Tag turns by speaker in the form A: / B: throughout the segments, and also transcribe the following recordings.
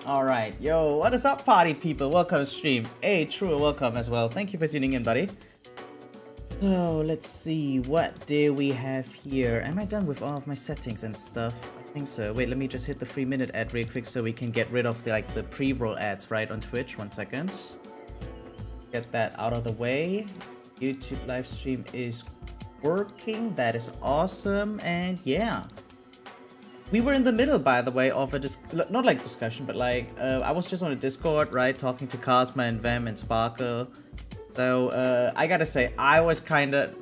A: Alright, yo, what is up, party people? Welcome to stream. Hey, true, welcome as well. Thank you for tuning in, buddy. So, let's see, what do we have here? Am I done with all of my settings and stuff? I think so. Wait, let me just hit the 3-minute ad real quick so we can get rid of the pre-roll ads, right, on Twitch. 1 second. Get that out of the way. YouTube live stream is working. That is awesome. And yeah. We were in the middle, by the way, of a not like discussion, but like I was just on a Discord, right, talking to Cosma and Vem and Sparkle. So I gotta say, I was kind of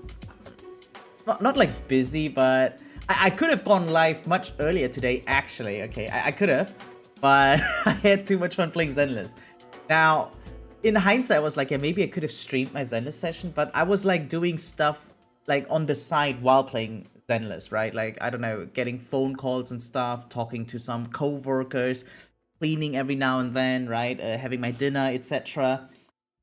A: not like busy, but I could have gone live much earlier today, actually. Okay, I could have, but I had too much fun playing Zenless. Now, in hindsight, I was like, yeah, maybe I could have streamed my Zenless session, but I was like doing stuff like on the side while playing Zenless, right? Like, I don't know, getting phone calls and stuff, talking to some co-workers, cleaning every now and then, right? Having my dinner, etc.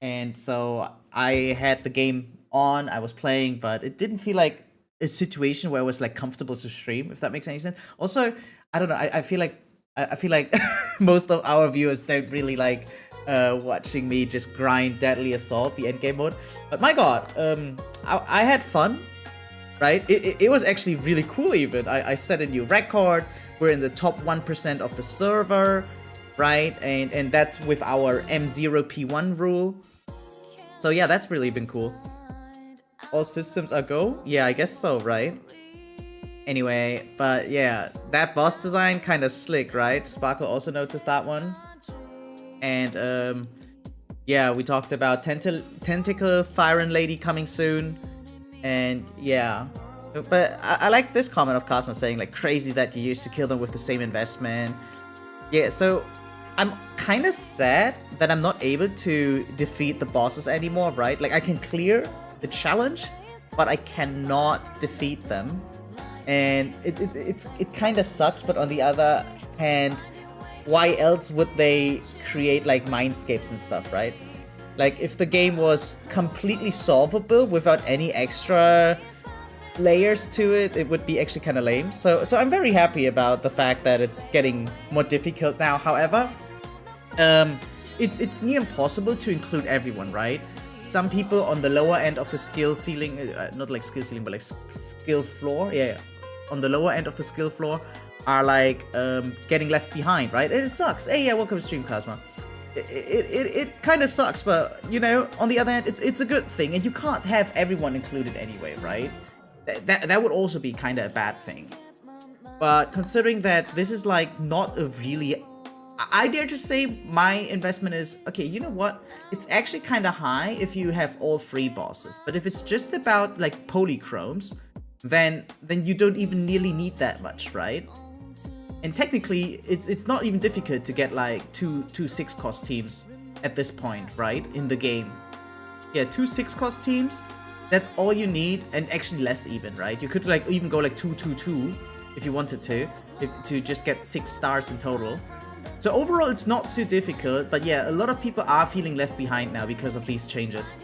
A: And so I had the game on, I was playing, but it didn't feel like a situation where I was like comfortable to stream, if that makes any sense. Also, I don't know, I feel like most of our viewers don't really like watching me just grind Deadly Assault, the endgame mode. But my god, I had fun. Right? It was actually really cool even. I set a new record. We're in the top 1% of the server, right? And that's with our M0P1 rule. So yeah, that's really been cool. All systems are go? Yeah, I guess so, right? Anyway, but yeah, that boss design kind of slick, right? Sparkle also noticed that one. And yeah, we talked about Tentacle Phainon Lady coming soon. And yeah, but I like this comment of Cosmo saying like crazy that you used to kill them with the same investment. Yeah, so I'm kind of sad that I'm not able to defeat the bosses anymore, right? Like I can clear the challenge, but I cannot defeat them. And it kind of sucks, but on the other hand, why else would they create like mindscapes and stuff, right? Like, if the game was completely solvable without any extra layers to it, it would be actually kind of lame. So I'm very happy about the fact that it's getting more difficult now. However, it's near impossible to include everyone, right? Some people on the lower end of the skill ceiling, not like skill ceiling, but like skill floor, yeah, on the lower end of the skill floor are like getting left behind, right? And it sucks. Hey, yeah, welcome to stream, Cosmo. It kind of sucks, but you know, on the other hand, it's a good thing, and you can't have everyone included anyway, right? That would also be kind of a bad thing. But considering that this is like not a really, I dare to say my investment is okay. You know what? It's actually kind of high if you have all 3 bosses, but if it's just about like polychromes, then you don't even nearly need that much, right? And technically, it's not even difficult to get like two 6-cost teams at this point, right? In the game. Yeah, 2 6-cost teams, that's all you need, and actually less even, right? You could like even go like 2-2-2 if you wanted to just get 6 stars in total. So overall, it's not too difficult, but yeah, a lot of people are feeling left behind now because of these changes.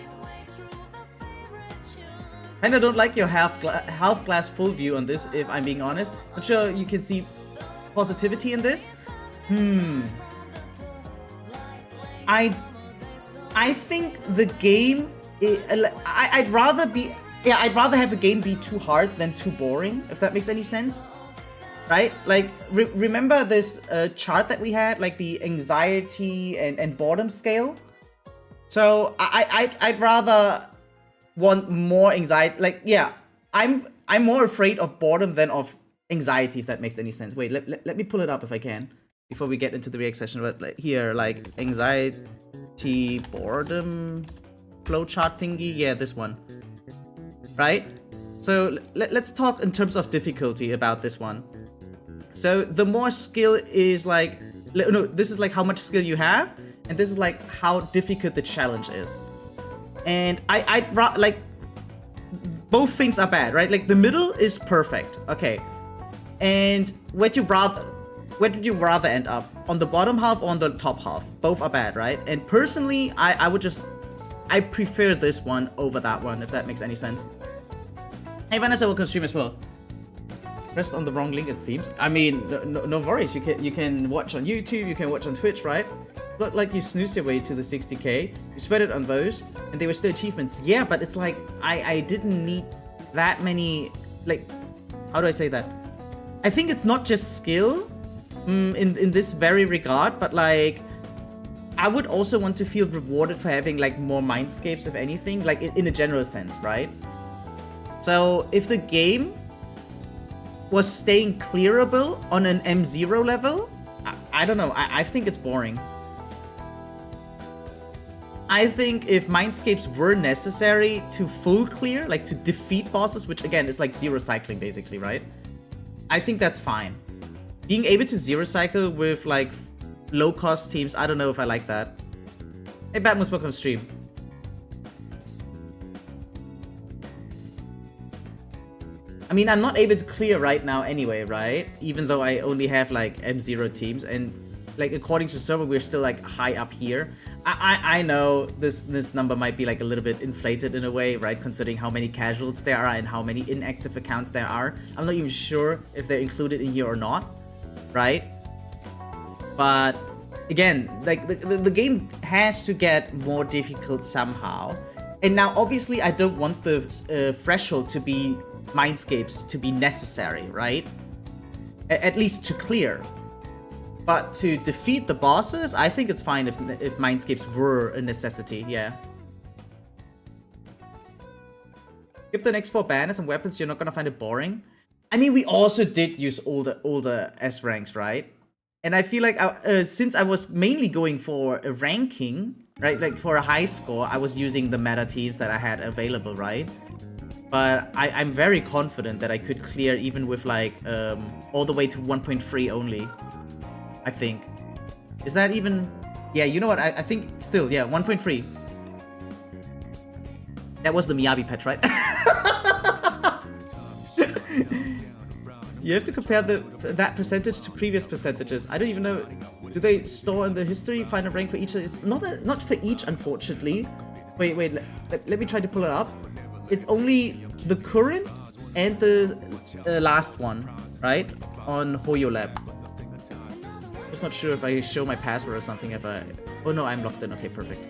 A: Kinda don't like your half glass full view on this, if I'm being honest. Not sure you can see positivity in this. I think the game, I'd rather have a game be too hard than too boring, if that makes any sense, right? Like remember this chart that we had, like the anxiety and boredom scale. So I'd rather want more anxiety. Like, yeah, I'm more afraid of boredom than of anxiety, if that makes any sense. Wait, let me pull it up if I can before we get into the React session. But like here, like anxiety, boredom, flowchart thingy. Yeah, this one, right? So let's talk in terms of difficulty about this one. So the more skill is like, no, this is like how much skill you have, and this is like how difficult the challenge is. And I'd like both things are bad, right? Like the middle is perfect, okay. And where did you rather end up? On the bottom half or on the top half? Both are bad, right? And personally, I prefer this one over that one, if that makes any sense. Hey Vanessa, welcome to stream as well. pressed on the wrong link, it seems. I mean, no worries. You can watch on YouTube, you can watch on Twitch, right? Not like you snooze your way to the 60k, you spread it on those, and they were still achievements. Yeah, but it's like, I didn't need that many, like, how do I say that? I think it's not just skill in this very regard, but like, I would also want to feel rewarded for having like more mindscapes, if anything, like in a general sense, right? So if the game was staying clearable on an M0 level, I don't know, I think it's boring. I think if mindscapes were necessary to full clear, like to defeat bosses, which again is like zero cycling basically, right? I think that's fine. Being able to zero cycle with like low cost teams, I don't know if I like that. Hey Batmoose, welcome to stream. I mean, I'm not able to clear right now anyway, right? Even though I only have like M0 teams, and like according to server, we're still like high up here. I know this number might be like a little bit inflated in a way, right? Considering how many casuals there are and how many inactive accounts there are. I'm not even sure if they're included in here or not, right? But again, like the game has to get more difficult somehow. And now obviously I don't want the threshold to be mindscapes to be necessary, right? At least to clear. But to defeat the bosses, I think it's fine if mindscapes were a necessity, yeah. Give the next 4 banners and weapons, you're not gonna find it boring. I mean, we also did use older S ranks, right? And I feel like since I was mainly going for a ranking, right? Like for a high score, I was using the meta teams that I had available, right? But I'm very confident that I could clear even with like all the way to 1.3 only. I think. Is that even... Yeah, you know what? I think still, yeah, 1.3. That was the Miyabi patch, right? You have to compare that percentage to previous percentages. I don't even know. Do they store in the history, find a rank for each? It's not for each, unfortunately. Wait, let me try to pull it up. It's only the current and the last one, right? On HoYoLab. Just not sure if I show my password or something. If I... Oh no, I'm logged in. Okay, perfect.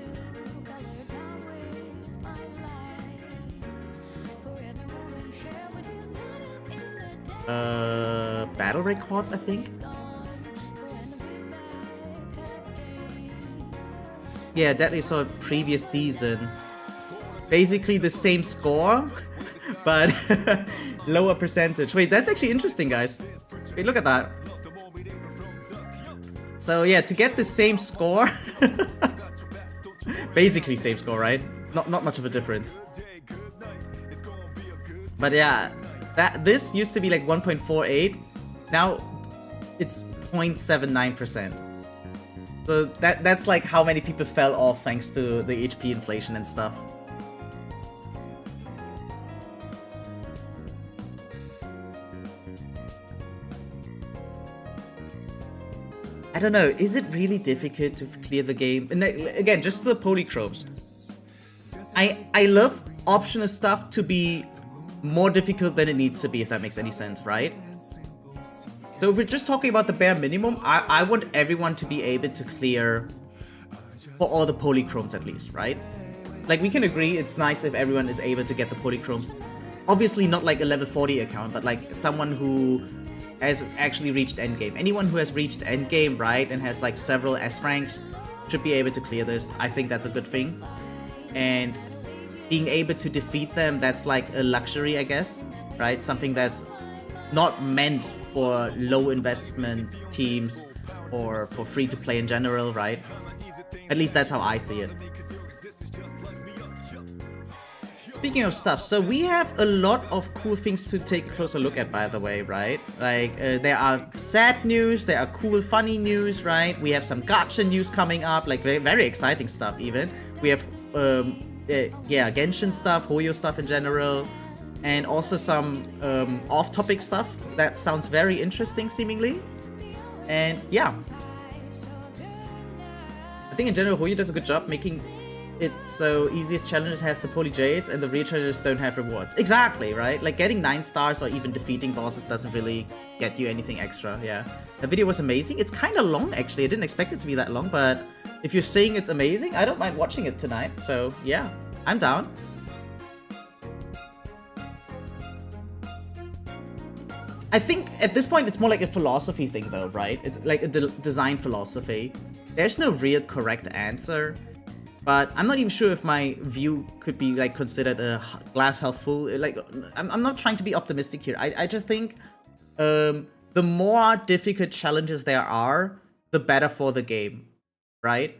A: Battle records, I think. Yeah, Deadly saw previous season. Basically the same score, but lower percentage. Wait, that's actually interesting, guys. Wait, look at that. So yeah, to get the same score, basically same score, right? Not much of a difference. But yeah, this used to be like 1.48. Now it's 0.79%. So that's like how many people fell off thanks to the HP inflation and stuff. I don't know, is it really difficult to clear the game? And again, just the polychromes. I love optional stuff to be more difficult than it needs to be, if that makes any sense, right? So if we're just talking about the bare minimum, I want everyone to be able to clear for all the polychromes at least, right? Like, we can agree it's nice if everyone is able to get the polychromes. Obviously not like a level 40 account, but like someone who has actually reached endgame. Anyone who has reached endgame, right, and has like several S ranks should be able to clear this. I think that's a good thing. And being able to defeat them, that's like a luxury, I guess, right? Something that's not meant for low investment teams or for free to play in general, right? At least that's how I see it. Speaking of stuff, so we have a lot of cool things to take a closer look at, by the way, right? Like, there are sad news, there are cool, funny news, right? We have some gacha news coming up, like very, very exciting stuff even. We have, yeah, genshin stuff, hoyo stuff in general, and also some off-topic stuff that sounds very interesting, seemingly. And yeah. I think in general, hoyo does a good job making it's so easiest challenges has the poly jades and the real challenges don't have rewards. Exactly, right? Like getting 9 stars or even defeating bosses doesn't really get you anything extra, yeah. The video was amazing. It's kind of long, actually. I didn't expect it to be that long, but if you're saying it's amazing, I don't mind watching it tonight. So, yeah, I'm down. I think at this point, it's more like a philosophy thing, though, right? It's like a design philosophy. There's no real correct answer. But I'm not even sure if my view could be like considered a glass half full. Like, I'm not trying to be optimistic here. I just think the more difficult challenges there are, the better for the game, right?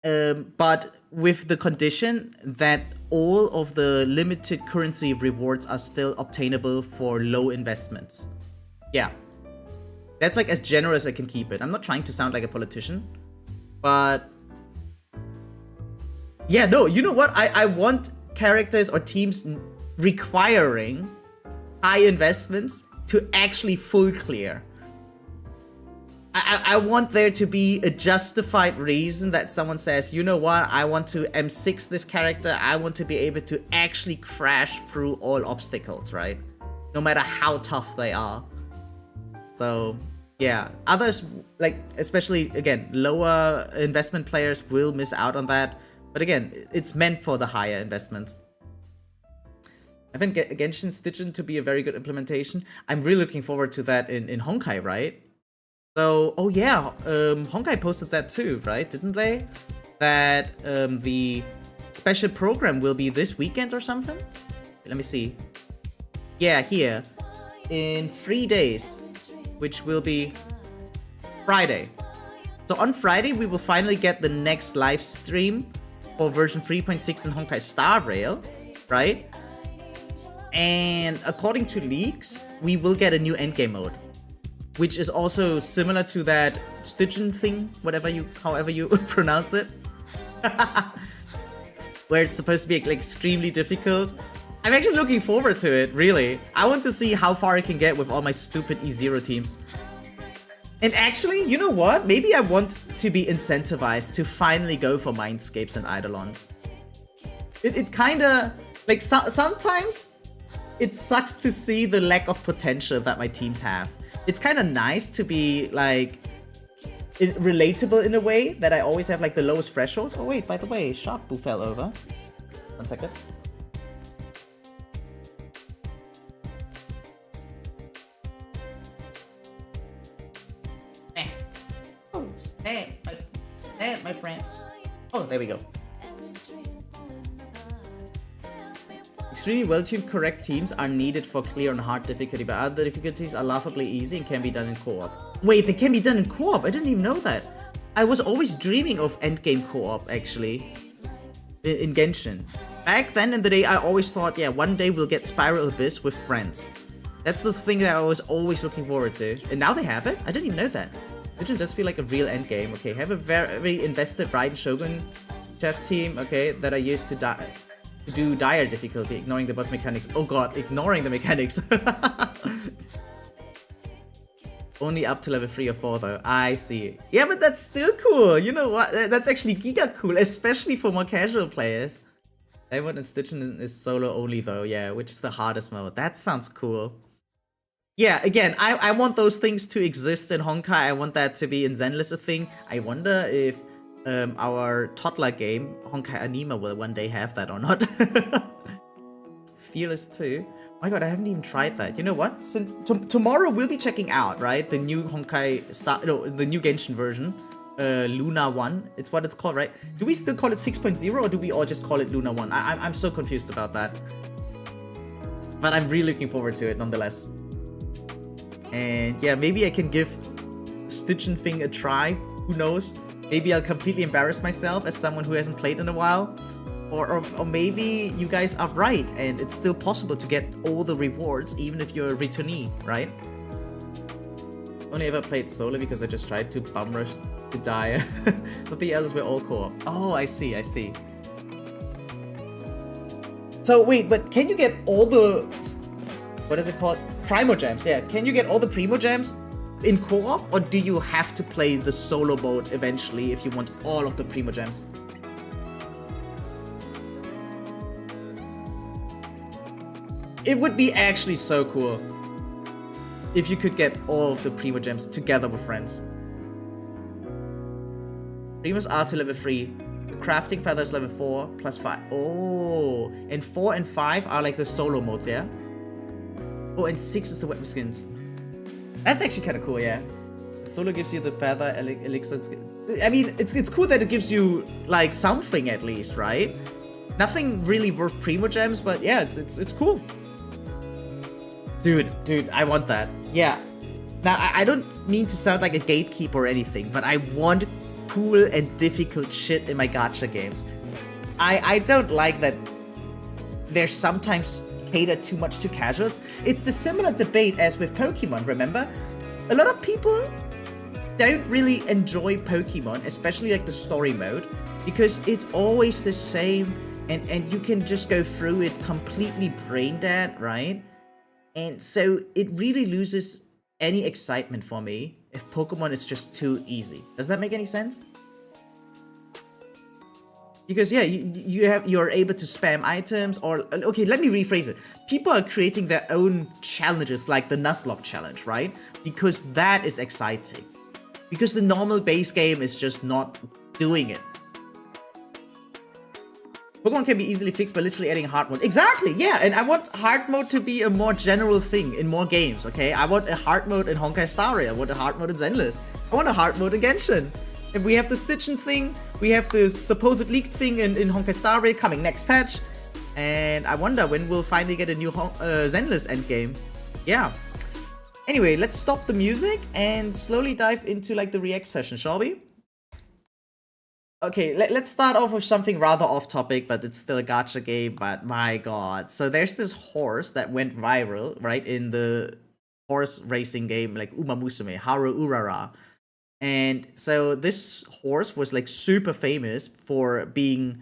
A: But with the condition that all of the limited currency rewards are still obtainable for low investments. Yeah. That's like as generous as I can keep it. I'm not trying to sound like a politician, but yeah, no, you know what? I want characters or teams requiring high investments to actually full clear. I want there to be a justified reason that someone says, you know what, I want to M6 this character, I want to be able to actually crash through all obstacles, right? No matter how tough they are. So, yeah, others, like, especially, again, lower investment players will miss out on that. But again, it's meant for the higher investments. I think Genshin Stitchin to be a very good implementation. I'm really looking forward to that in Honkai, right? So, oh yeah, Honkai posted that too, right? Didn't they? That the special program will be this weekend or something? Let me see. Yeah, here. In 3 days, which will be Friday. So on Friday, we will finally get the next live stream for version 3.6 in Honkai Star Rail, right? And according to leaks, we will get a new endgame mode, which is also similar to that Stitchin thing, however you pronounce it, where it's supposed to be like extremely difficult. I'm actually looking forward to it, really. I want to see how far I can get with all my stupid E0 teams. And actually, you know what? Maybe I want to be incentivized to finally go for Mindscapes and Eidolons. It kinda, like, sometimes it sucks to see the lack of potential that my teams have. It's kinda nice to be, like, relatable in a way that I always have, like, the lowest threshold. Oh wait, by the way, Shark Boo fell over. 1 second. Stand, my friend. Oh, there we go. Extremely well-tuned correct teams are needed for clear and hard difficulty, but other difficulties are laughably easy and can be done in co-op. Wait, they can be done in co-op? I didn't even know that. I was always dreaming of endgame co-op, actually, in Genshin. Back then in the day, I always thought, yeah, one day we'll get Spiral Abyss with friends. That's the thing that I was always looking forward to. And now they have it? I didn't even know that. It does feel like a real endgame. Okay, have a very invested Raiden Shogun chef team, okay, that I used to do dire difficulty, ignoring the boss mechanics. Oh god, ignoring the mechanics. Only up to level 3 or 4 though. I see. Yeah, but that's still cool. You know what? That's actually giga cool, especially for more casual players. Diamond and Stitchin is solo only though, yeah, which is the hardest mode. That sounds cool. Yeah, again, I want those things to exist in Honkai. I want that to be in Zenless a thing. I wonder if our toddler game, Honkai Anima, will one day have that or not. Fearless 2. Oh my god, I haven't even tried that. You know what? Since tomorrow we'll be checking out, right? The new Honkai, no, the new Genshin version. Luna 1. It's what it's called, right? Do we still call it 6.0 or do we all just call it Luna 1? I'm so confused about that. But I'm really looking forward to it nonetheless. And yeah, maybe I can give Stitchin thing a try. Who knows? Maybe I'll completely embarrass myself as someone who hasn't played in a while. Or maybe you guys are right and it's still possible to get all the rewards even if you're a returnee, right? Only ever played solo because I just tried to bum rush to die. But the others were all co-op. Oh, I see, I see. So wait, but can you get all the... What is it called? Primogems, yeah. Can you get all the Primogems in co-op, or do you have to play the solo mode eventually if you want all of the Primogems? It would be actually so cool if you could get all of the Primo gems together with friends. Primos are to level 3. The crafting feather is level 4 plus 5. Oh, and 4 and 5 are like the solo modes, yeah? Oh, and 6 is the weapon skins. That's actually kind of cool, yeah. Solo gives you the feather elixir skins. I mean, it's cool that it gives you like something at least, right? Nothing really worth Primo gems, but yeah, it's cool. Dude, I want that. Yeah. Now, I don't mean to sound like a gatekeeper or anything, but I want cool and difficult shit in my gacha games. I don't like that they're sometimes cater too much to casuals. It's the similar debate as with Pokemon, remember? A lot of people don't really enjoy Pokemon, especially like the story mode, because it's always the same and you can just go through it completely brain dead, right? And so it really loses any excitement for me if Pokemon is just too easy. Does that make any sense? Because yeah, you're able to spam items, or okay, let me rephrase it. People are creating their own challenges like the Nuzlocke challenge, right? Because that is exciting. Because the normal base game is just not doing it. Pokemon can be easily fixed by literally adding hard mode. Exactly, yeah, and I want hard mode to be a more general thing in more games, okay? I want a hard mode in Honkai Star Rail, I want a hard mode in Zenless, I want a hard mode in Genshin. And we have the Stitchen thing, we have the supposed leaked thing in Honkai Star Rail coming next patch. And I wonder when we'll finally get a new Zenless endgame. Yeah. Anyway, let's stop the music and slowly dive into like the React session, shall we? Okay, let's start off with something rather off topic, but it's still a gacha game, but my god. So there's this horse that went viral, right, in the horse racing game, like Uma Musume, Haru Urara. And so this horse was like super famous for being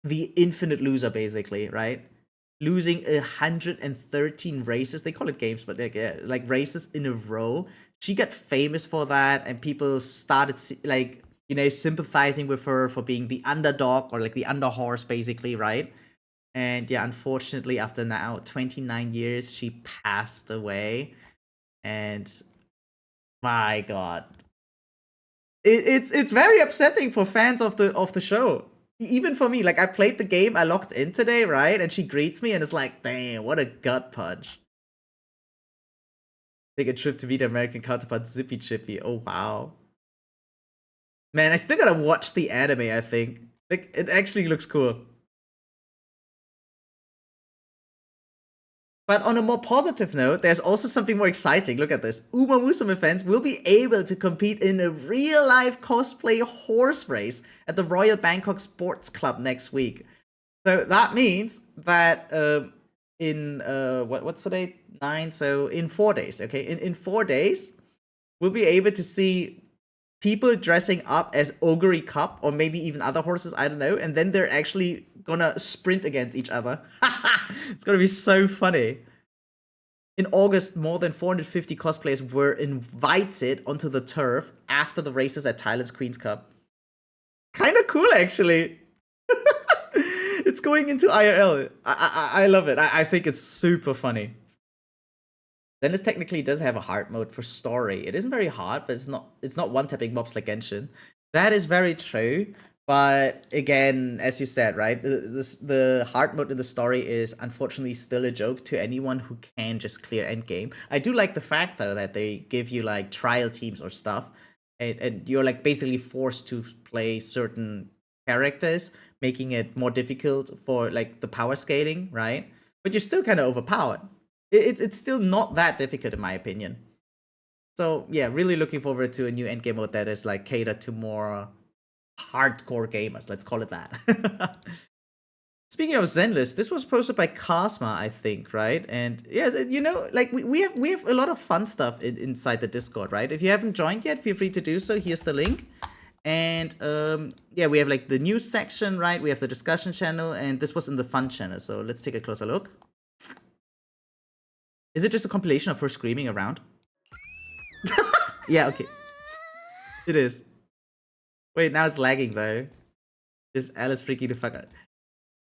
A: the infinite loser, basically, right? Losing 113 races. They call it games, but like races in a row. She got famous for that, and people started like, you know, sympathizing with her for being the underdog or like the underhorse, basically, right? And yeah, unfortunately, after now 29 years, she passed away. And my god, it's very upsetting for fans of the show. Even for me, like I played the game, I logged in today, right? And she greets me, and it's like, damn, what a gut punch. Take a trip to meet American counterpart Zippy Chippy. Oh wow. Man, I still gotta watch the anime, I think. Like, it actually looks cool. But on a more positive note, there's also something more exciting. Look at this. Uma Musume fans will be able to compete in a real-life cosplay horse race at the Royal Bangkok Sports Club next week. So that means that in, what's the date? 9, so in 4 days, okay? In 4 days, we'll be able to see people dressing up as Ogre Cup, or maybe even other horses, I don't know, and then they're actually gonna sprint against each other. It's gonna be so funny. In August, more than 450 cosplayers were invited onto the turf after the races at Thailand's Queen's Cup. Kinda cool, actually. It's going into IRL. I love it. I think it's super funny. Then this technically does have a hard mode for story. It isn't very hard, but it's not one-tapping mobs like Genshin. That is very true. But again, as you said, right, the hard mode in the story is unfortunately still a joke to anyone who can just clear endgame. I do like the fact though that they give you like trial teams or stuff, and you're like basically forced to play certain characters, making it more difficult for like the power scaling, right? But you're still kind of overpowered. It's still not that difficult in my opinion. So yeah, really looking forward to a new endgame mode that is like catered to more hardcore gamers, let's call it that. Speaking of Zenless, this was posted by Cosma, I think, right? And yeah, you know, like we have a lot of fun stuff inside the Discord, right? If you haven't joined yet, feel free to do so. Here's the link. And yeah, we have like the news section, right? We have the discussion channel, and this was in the fun channel. So let's take a closer look. Is it just a compilation of her screaming around? Yeah, okay. It is. Wait, now it's lagging though. Just Alice freaking the fuck out.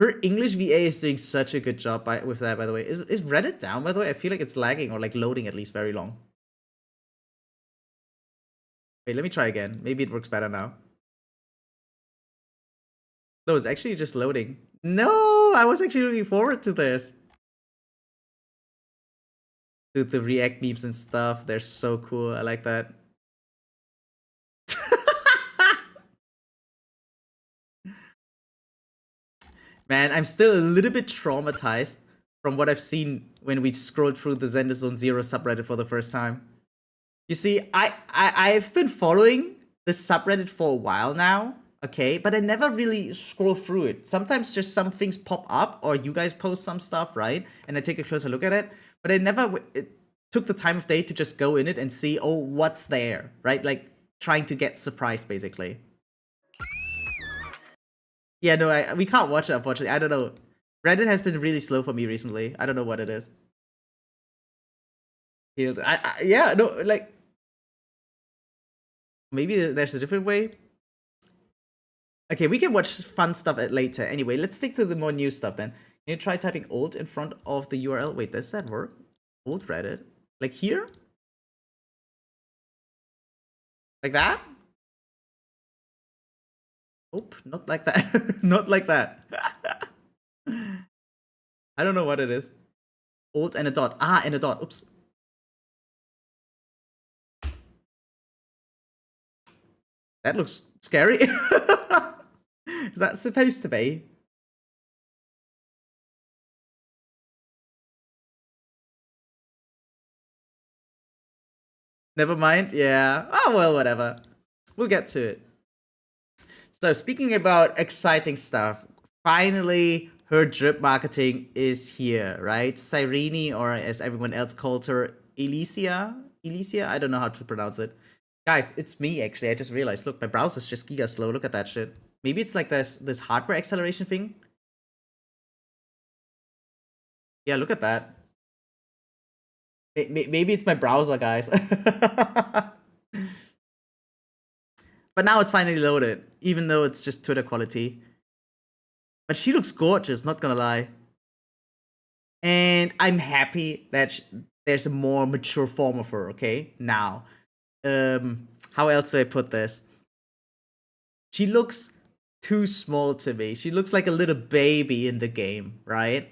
A: Her English VA is doing such a good job with that, by the way. Is Reddit down, by the way? I feel like it's lagging or like loading at least very long. Wait, let me try again. Maybe it works better now. No, it's actually just loading. No, I was actually looking forward to this. Dude, the React memes and stuff, they're so cool. I like that. Man, I'm still a little bit traumatized from what I've seen when we scrolled through the Zenless Zone Zero subreddit for the first time. You see, I've been following this subreddit for a while now, okay? But I never really scroll through it. Sometimes just some things pop up, or you guys post some stuff, right? And I take a closer look at it. But I never took the time of day to just go in it and see, oh, what's there, right? Like, trying to get surprised, basically. Yeah, no, we can't watch it, unfortunately. I don't know. Reddit has been really slow for me recently. I don't know what it is. Yeah, no, like... Maybe there's a different way. Okay, we can watch fun stuff later. Anyway, let's stick to the more new stuff then. You try typing alt in front of the URL. Wait, does that work? Alt Reddit? Like here? Like that? Oh, not like that. Not like that. I don't know what it is. Alt and a dot. Ah, and a dot. Oops. That looks scary. Is that supposed to be? Never mind. Yeah. Oh, well, whatever. We'll get to it. So, speaking about exciting stuff, finally, her drip marketing is here, right? Cyrene, or as everyone else called her, Elysia? Elysia? I don't know how to pronounce it. Guys, it's me, actually. I just realized. Look, my browser's just giga slow. Look at that shit. Maybe it's like this hardware acceleration thing. Yeah, look at that. Maybe it's my browser, guys. But now it's finally loaded, even though it's just Twitter quality. But she looks gorgeous, not gonna lie. And I'm happy that there's a more mature form of her, okay? Now. How else do I put this? She looks too small to me. She looks like a little baby in the game, right?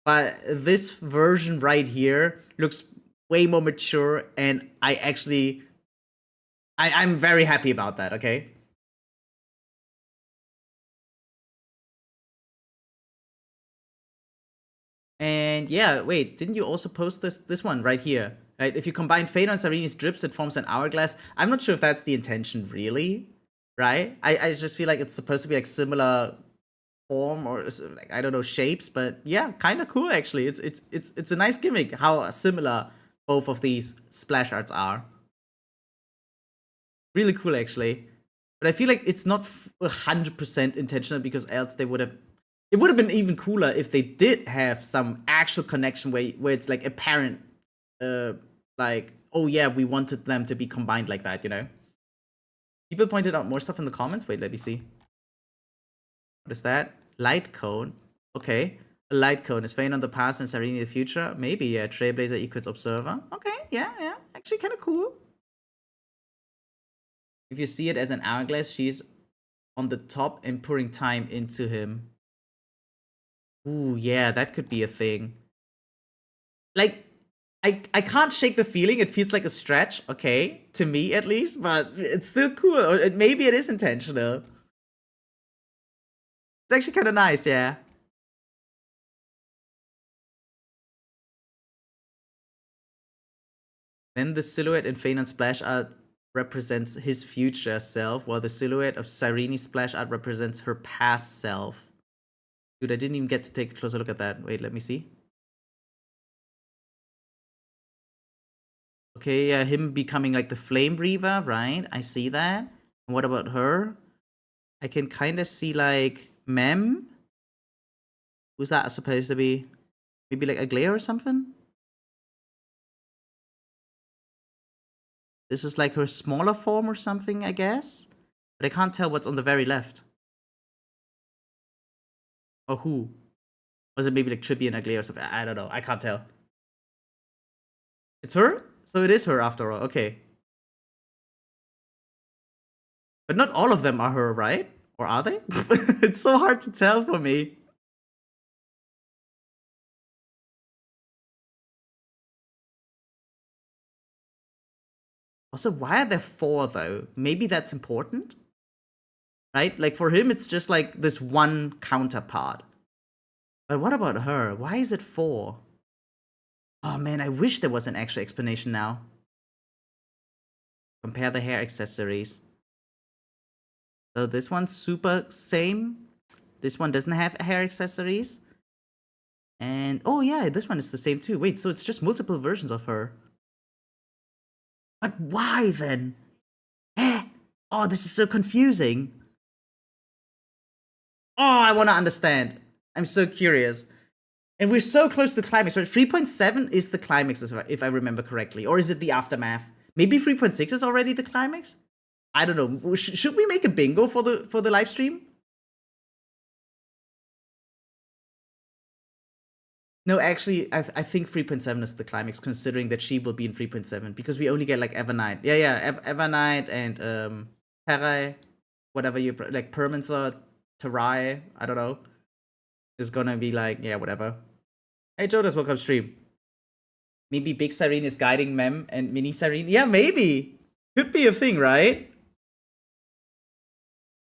A: But this version right here looks way more mature, and I'm very happy about that, okay? And yeah, wait, didn't you also post this one right here? Right? If you combine phainon Cyrene's drips, it forms an hourglass. I'm not sure if that's the intention, really. Right? I just feel like it's supposed to be like similar form or like I don't know shapes, but yeah, kind of cool actually. It's a nice gimmick how similar both of these splash arts are. Really cool actually. But I feel like it's not 100% intentional because else they would have. It would have been even cooler if they did have some actual connection where it's like apparent, like oh yeah, we wanted them to be combined like that, you know. People pointed out more stuff in the comments. Wait, let me see. What is that? Light cone. Okay. A light cone is phainon the past and Cyrene the future. Maybe, yeah. Trailblazer equals observer. Okay, yeah. Actually, kind of cool. If you see it as an hourglass, she's on the top and pouring time into him. Ooh, yeah, that could be a thing. Like, I can't shake the feeling. It feels like a stretch, okay, to me at least, but it's still cool. Or maybe it is intentional. It's actually kind of nice, yeah. Then the silhouette in phainon splash art represents his future self, while the silhouette of Cyrene's splash art represents her past self. Dude, I didn't even get to take a closer look at that. Wait, let me see. Okay, yeah, him becoming like the Flame Reaver, right? I see that. And what about her? I can kind of see like Mem. Who's that supposed to be? Maybe like a glare or something? This is like her smaller form or something, I guess? But I can't tell what's on the very left. Or who? Was it maybe like tribbie and ugly or something? I don't know. I can't tell. It's her? So it is her after all. Okay. But not all of them are her, right? Or are they? It's so hard to tell for me. Also, why are there 4 though? Maybe that's important? Right? Like for him, it's just like this one counterpart. But what about her? Why is it 4? Oh man, I wish there was an actual explanation now. Compare the hair accessories. So this one's super same. This one doesn't have hair accessories. And oh yeah, this one is the same too. Wait, so it's just multiple versions of her. But why then? Eh? Oh, this is so confusing. Oh, I want to understand. I'm so curious. And we're so close to the climax, right? 3.7 is the climax, if I remember correctly. Or is it the aftermath? Maybe 3.6 is already the climax? I don't know. Should we make a bingo for the live stream? No, actually, I think 3.7 is the climax, considering that she will be in 3.7, because we only get like Evernight. Yeah, Evernight and krai, whatever you like, Permancer, Terai, I don't know. Is gonna be like, yeah, whatever. Hey Jodas, welcome stream. Maybe Big Cyrene is guiding Mem and Mini Cyrene? Yeah, maybe. Could be a thing, right?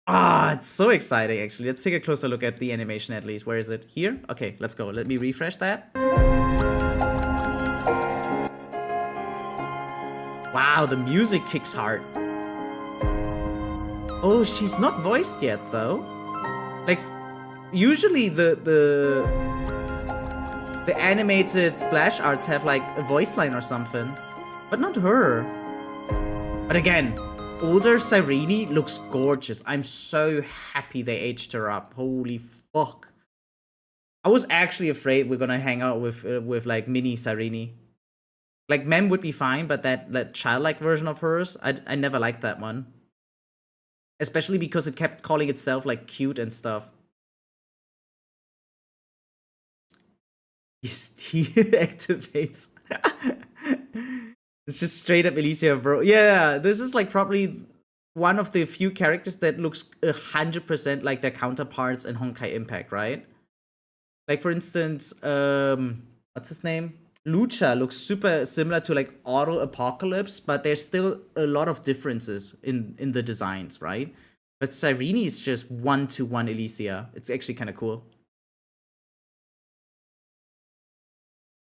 A: Ah, it's so exciting, actually. Let's take a closer look at the animation at least. Where is it? Here? Okay, let's go. Let me refresh that. Wow, the music kicks hard. Oh, she's not voiced yet, though. Like, usually the animated splash arts have like a voice line or something. But not her. But again, older Cyrene looks gorgeous. I'm so happy they aged her up. Holy fuck. I was actually afraid we're gonna hang out with like mini Cyrene. Like Mem would be fine, but that childlike version of hers, I never liked that one. Especially because it kept calling itself like cute and stuff. Yes, T activates. It's just straight up Elysia, bro. Yeah, this is like probably one of the few characters that looks 100% like their counterparts in Honkai Impact, right? Like for instance, what's his name? Lucha looks super similar to like Auto Apocalypse, but there's still a lot of differences in the designs, right? But Cyrene is just 1-to-1 Elysia. It's actually kind of cool.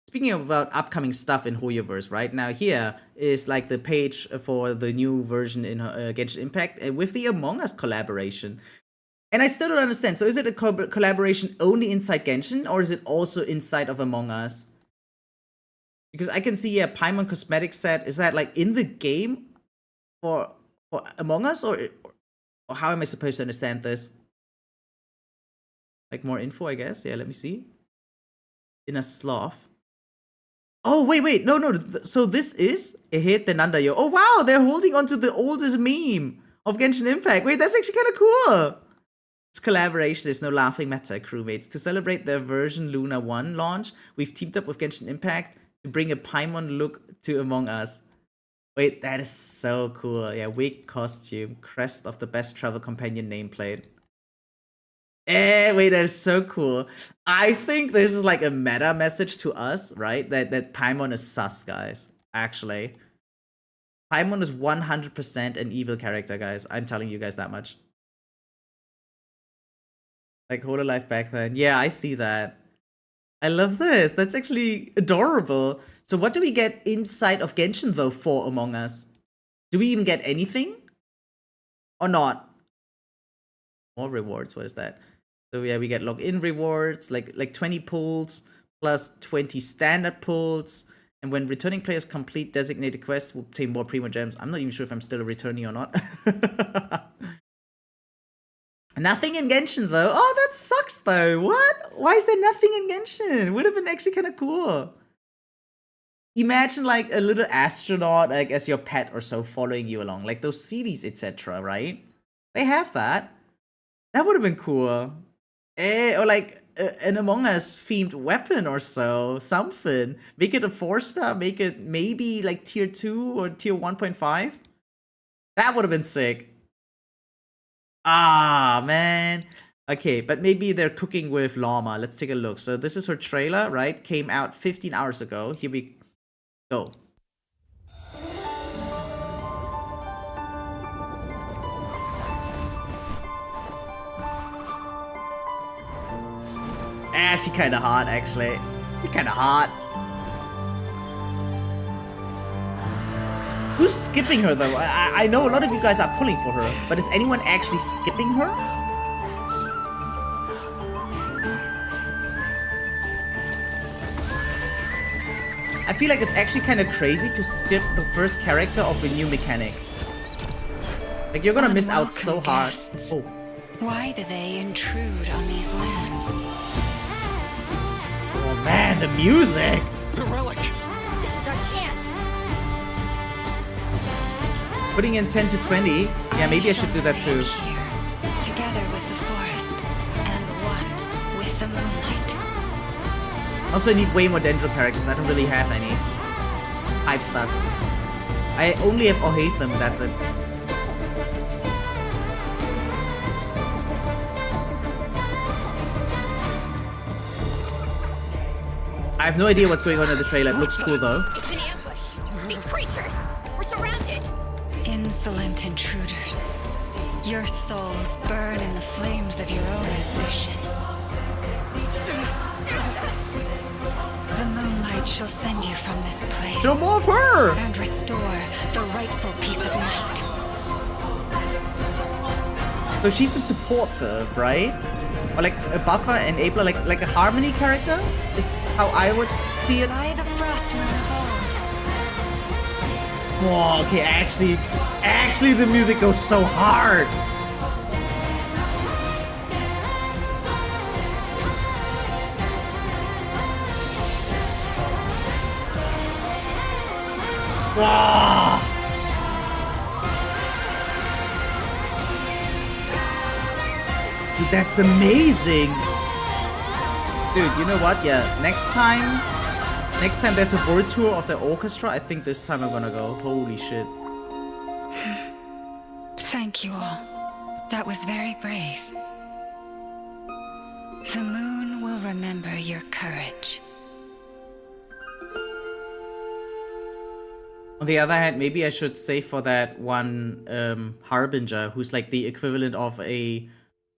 A: Speaking about upcoming stuff in Hoyoverse, right now here is like the page for the new version in Genshin Impact with the Among Us collaboration. And I still don't understand. So is it a collaboration only inside Genshin, or is it also inside of Among Us? Because I can see, yeah, Paimon cosmetic set. Is that like in the game for Among Us, or how am I supposed to understand this? Like more info, I guess. Yeah, let me see. In a sloth. Oh, wait. No. So this is a hit the Nandayo. Oh, wow. They're holding on to the oldest meme of Genshin Impact. Wait, that's actually kind of cool. This collaboration is no laughing matter, crewmates. To celebrate their version Luna 1 launch, we've teamed up with Genshin Impact to bring a Paimon look to Among Us. Wait, that is so cool. Yeah, wig costume, crest of the best travel companion nameplate. Wait, that is so cool. I think this is like a meta message to us, right? That Paimon is sus, guys. Actually. Paimon is 100% an evil character, guys. I'm telling you guys that much. Like Hololive back then. Yeah, I see that. I love this. That's actually adorable. So what do we get inside of Genshin, though, for Among Us? Do we even get anything? Or not? More rewards, what is that? So yeah, we get login rewards, like 20 pulls, plus 20 standard pulls. And when returning players complete designated quests, we'll obtain more Primo Gems. I'm not even sure if I'm still a returnee or not. Nothing in Genshin, though. Oh, that sucks, though. What? Why is there nothing in Genshin? Would have been actually kind of cool. Imagine, like, a little astronaut, like, as your pet or so, following you along. Like, those CDs, etc., right? They have that. That would have been cool. Or like an Among Us themed weapon or so. Something. Make it a 4-star. Make it maybe like tier 2 or tier 1.5. That would have been sick. Ah, man. Okay, but maybe they're cooking with llama. Let's take a look. So this is her trailer, right? Came out 15 hours ago. Here we go. Ah, she kinda hot, actually. She kinda hot. Who's skipping her, though? I know a lot of you guys are pulling for her, but is anyone actually skipping her? I feel like it's actually kind of crazy to skip the first character of a new mechanic. Like, you're gonna miss out so hard. Oh.
B: Why do they intrude on these lands?
A: Oh man, the music!
C: The relic!
D: This is our chance!
A: Putting in 10 to 20. Yeah, maybe I should do that too.
B: Here, together with the forest, and one with the moonlight.
A: Also, I need way more Dendro characters. I don't really have any. 5 stars. I only have Ohatham, that's it. I have no idea what's going on in the trailer. It looks cool though.
D: It's an ambush! These creatures! We're surrounded!
B: Insolent intruders. Your souls burn in the flames of your own ambition. The moonlight shall send you from this place.
A: Show more of her!
B: And restore the rightful peace of night.
A: So she's a supporter, right? Or like a buffer, enabler, like a harmony character? Is how I would see it.
B: By the frost moon of old.
A: Whoa, okay, actually the music goes so hard. Wow. Dude, that's amazing. Dude, you know what? Yeah, next time there's a world tour of the orchestra, I think this time I'm gonna go. Holy shit.
B: Thank you all. That was very brave. The moon will remember your courage.
A: On the other hand, maybe I should save for that one Harbinger, who's like the equivalent of a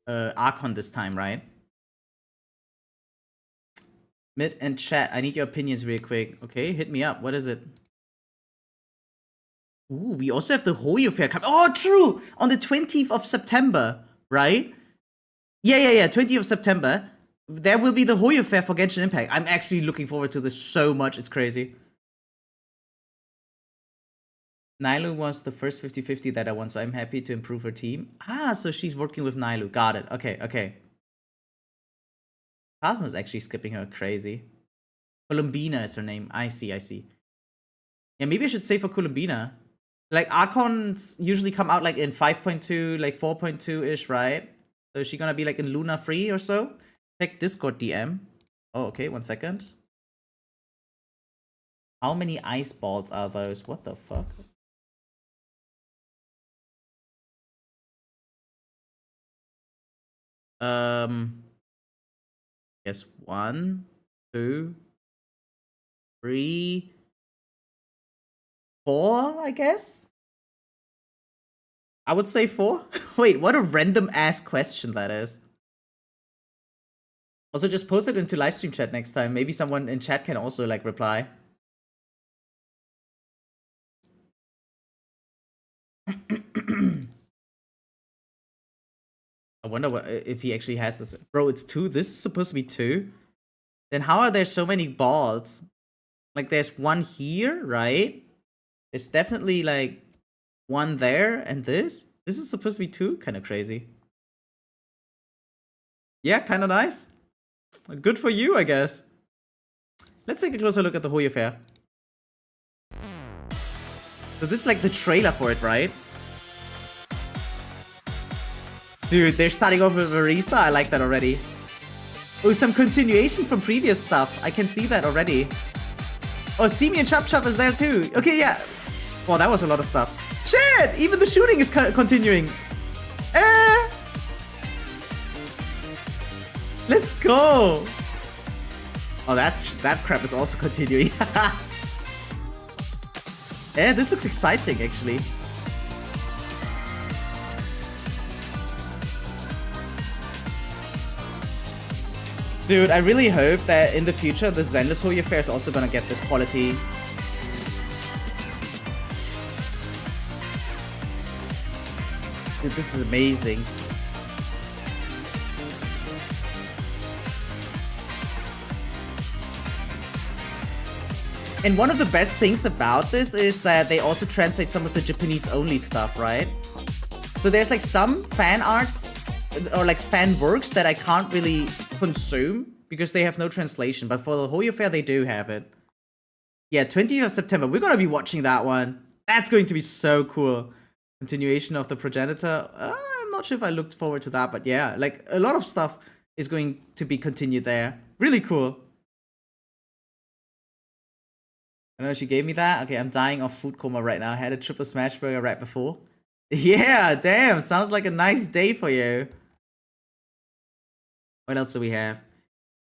A: Archon this time, right? Mid and chat, I need your opinions real quick. Okay, hit me up. What is it? Ooh, we also have the Hoyo Fair coming. Oh, true! On the 20th of September, right? Yeah, 20th of September. There will be the Hoyo Fair for Genshin Impact. I'm actually looking forward to this so much. It's crazy. Nailu was the first 50-50 that I won, so I'm happy to improve her team. Ah, so she's working with Nailu. Got it. Okay. Cosmo's actually skipping her. Crazy. Columbina is her name. I see. Yeah, maybe I should say for Columbina. Like, Archons usually come out like in 5.2, like 4.2-ish, right? So is she gonna be like in Luna 3 or so? Check Discord DM. Oh, okay, 1 second. How many ice balls are those? What the fuck? Guess 1, 2, 3, 4, I guess? I would say 4. Wait, what a random ass question that is. Also, just post it into livestream chat next time. Maybe someone in chat can also like reply. I wonder if he actually has this. Bro, it's 2. This is supposed to be 2. Then how are there so many balls? Like, there's one here, right? There's definitely like one there, and this. This is supposed to be 2. Kind of crazy. Yeah, kind of nice. Good for you, I guess. Let's take a closer look at the Hoyo Fair. So this is like the trailer for it, right? Dude, they're starting off with Marisa. I like that already. Oh, some continuation from previous stuff. I can see that already. Oh, Simi and Chop Chop is there too. Okay, yeah. Well, that was a lot of stuff. Shit! Even the shooting is continuing. Let's go. Oh, that crap is also continuing. Yeah, this looks exciting, actually. Dude, I really hope that in the future, the zenless hoyoverse is also gonna get this quality. Dude, this is amazing. And one of the best things about this is that they also translate some of the Japanese-only stuff, right? So there's like some fan arts or like fan works that I can't really consume because they have no translation. But for the hoyoverse, they do have it. Yeah, 20th of September. We're gonna be watching that one. That's going to be so cool. Continuation of the progenitor. I'm not sure if I looked forward to that, but yeah, like a lot of stuff is going to be continued there. Really cool. I know she gave me that. Okay, I'm dying of food coma right now. I had a triple smash burger right before. Yeah, damn. Sounds like a nice day for you. What else do we have?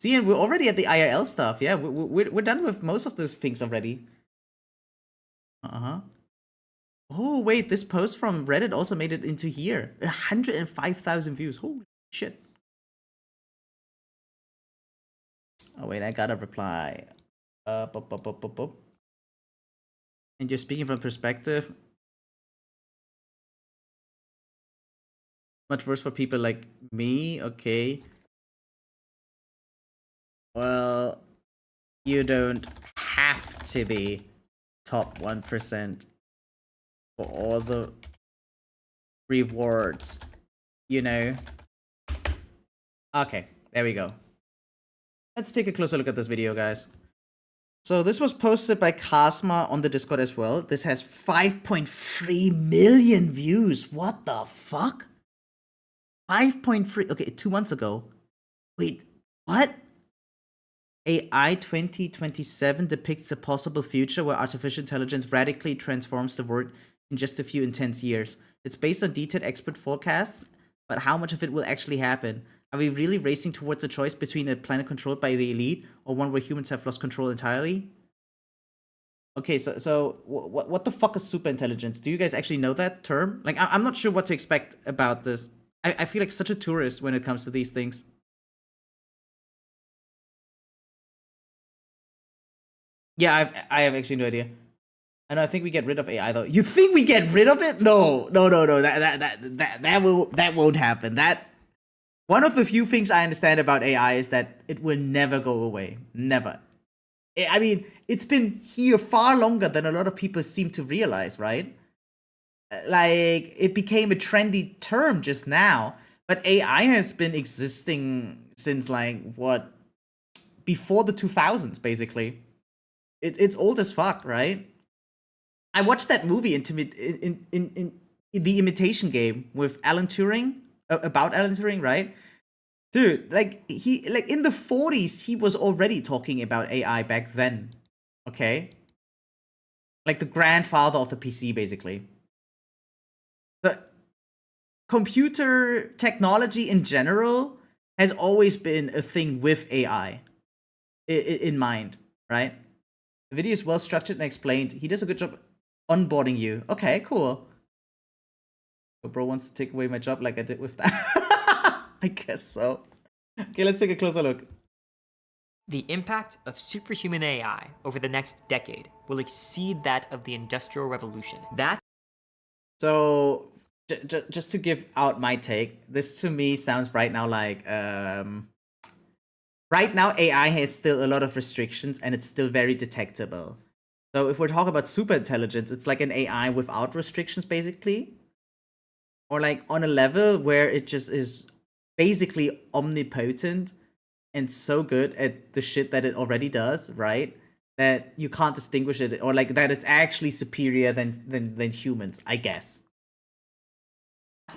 A: See, and we're already at the IRL stuff. Yeah, we're done with most of those things already. Oh, wait. This post from Reddit also made it into here. 105,000 views. Holy shit. Oh, wait. I gotta reply. And you're speaking from perspective. Much worse for people like me, okay. Well, you don't have to be top 1% for all the rewards, you know. Okay, there we go. Let's take a closer look at this video, guys. So this was posted by Kasma on the Discord as well. This has 5.3 million views. What the fuck? 5.3. Okay, 2 months ago. Wait, what? AI 2027 depicts a possible future where artificial intelligence radically transforms the world in just a few intense years. It's based on detailed expert forecasts, but how much of it will actually happen? Are we really racing towards a choice between a planet controlled by the elite or one where humans have lost control entirely? Okay, so what the fuck is super intelligence? Do you guys actually know that term? Like, I'm not sure what to expect about this. I feel like such a tourist when it comes to these things. Yeah, I have actually no idea. And I think we get rid of AI though. You think we get rid of it? No. That won't happen. That one of the few things I understand about AI is that it will never go away. Never. I mean, it's been here far longer than a lot of people seem to realize, right? Like, it became a trendy term just now, but AI has been existing since like what? Before the 2000s, basically. It's old as fuck, right? I watched that movie in The Imitation Game with Alan Turing, about Alan Turing, right? Dude, like in the 40s, he was already talking about AI back then. Okay? Like the grandfather of the PC, basically. But computer technology in general has always been a thing with AI in mind, right? The video is well structured and explained. He does a good job onboarding you. Okay, cool. So bro wants to take away my job like I did with that. I guess so. Okay, let's take a closer look.
C: The impact of superhuman AI over the next decade will exceed that of the Industrial Revolution.
A: So, just to give out my take, this to me sounds right now like right now, AI has still a lot of restrictions and it's still very detectable. So if we're talking about super intelligence, it's like an AI without restrictions, basically. Or like on a level where it just is basically omnipotent and so good at the shit that it already does, right? That you can't distinguish it, or like that it's actually superior than humans, I guess.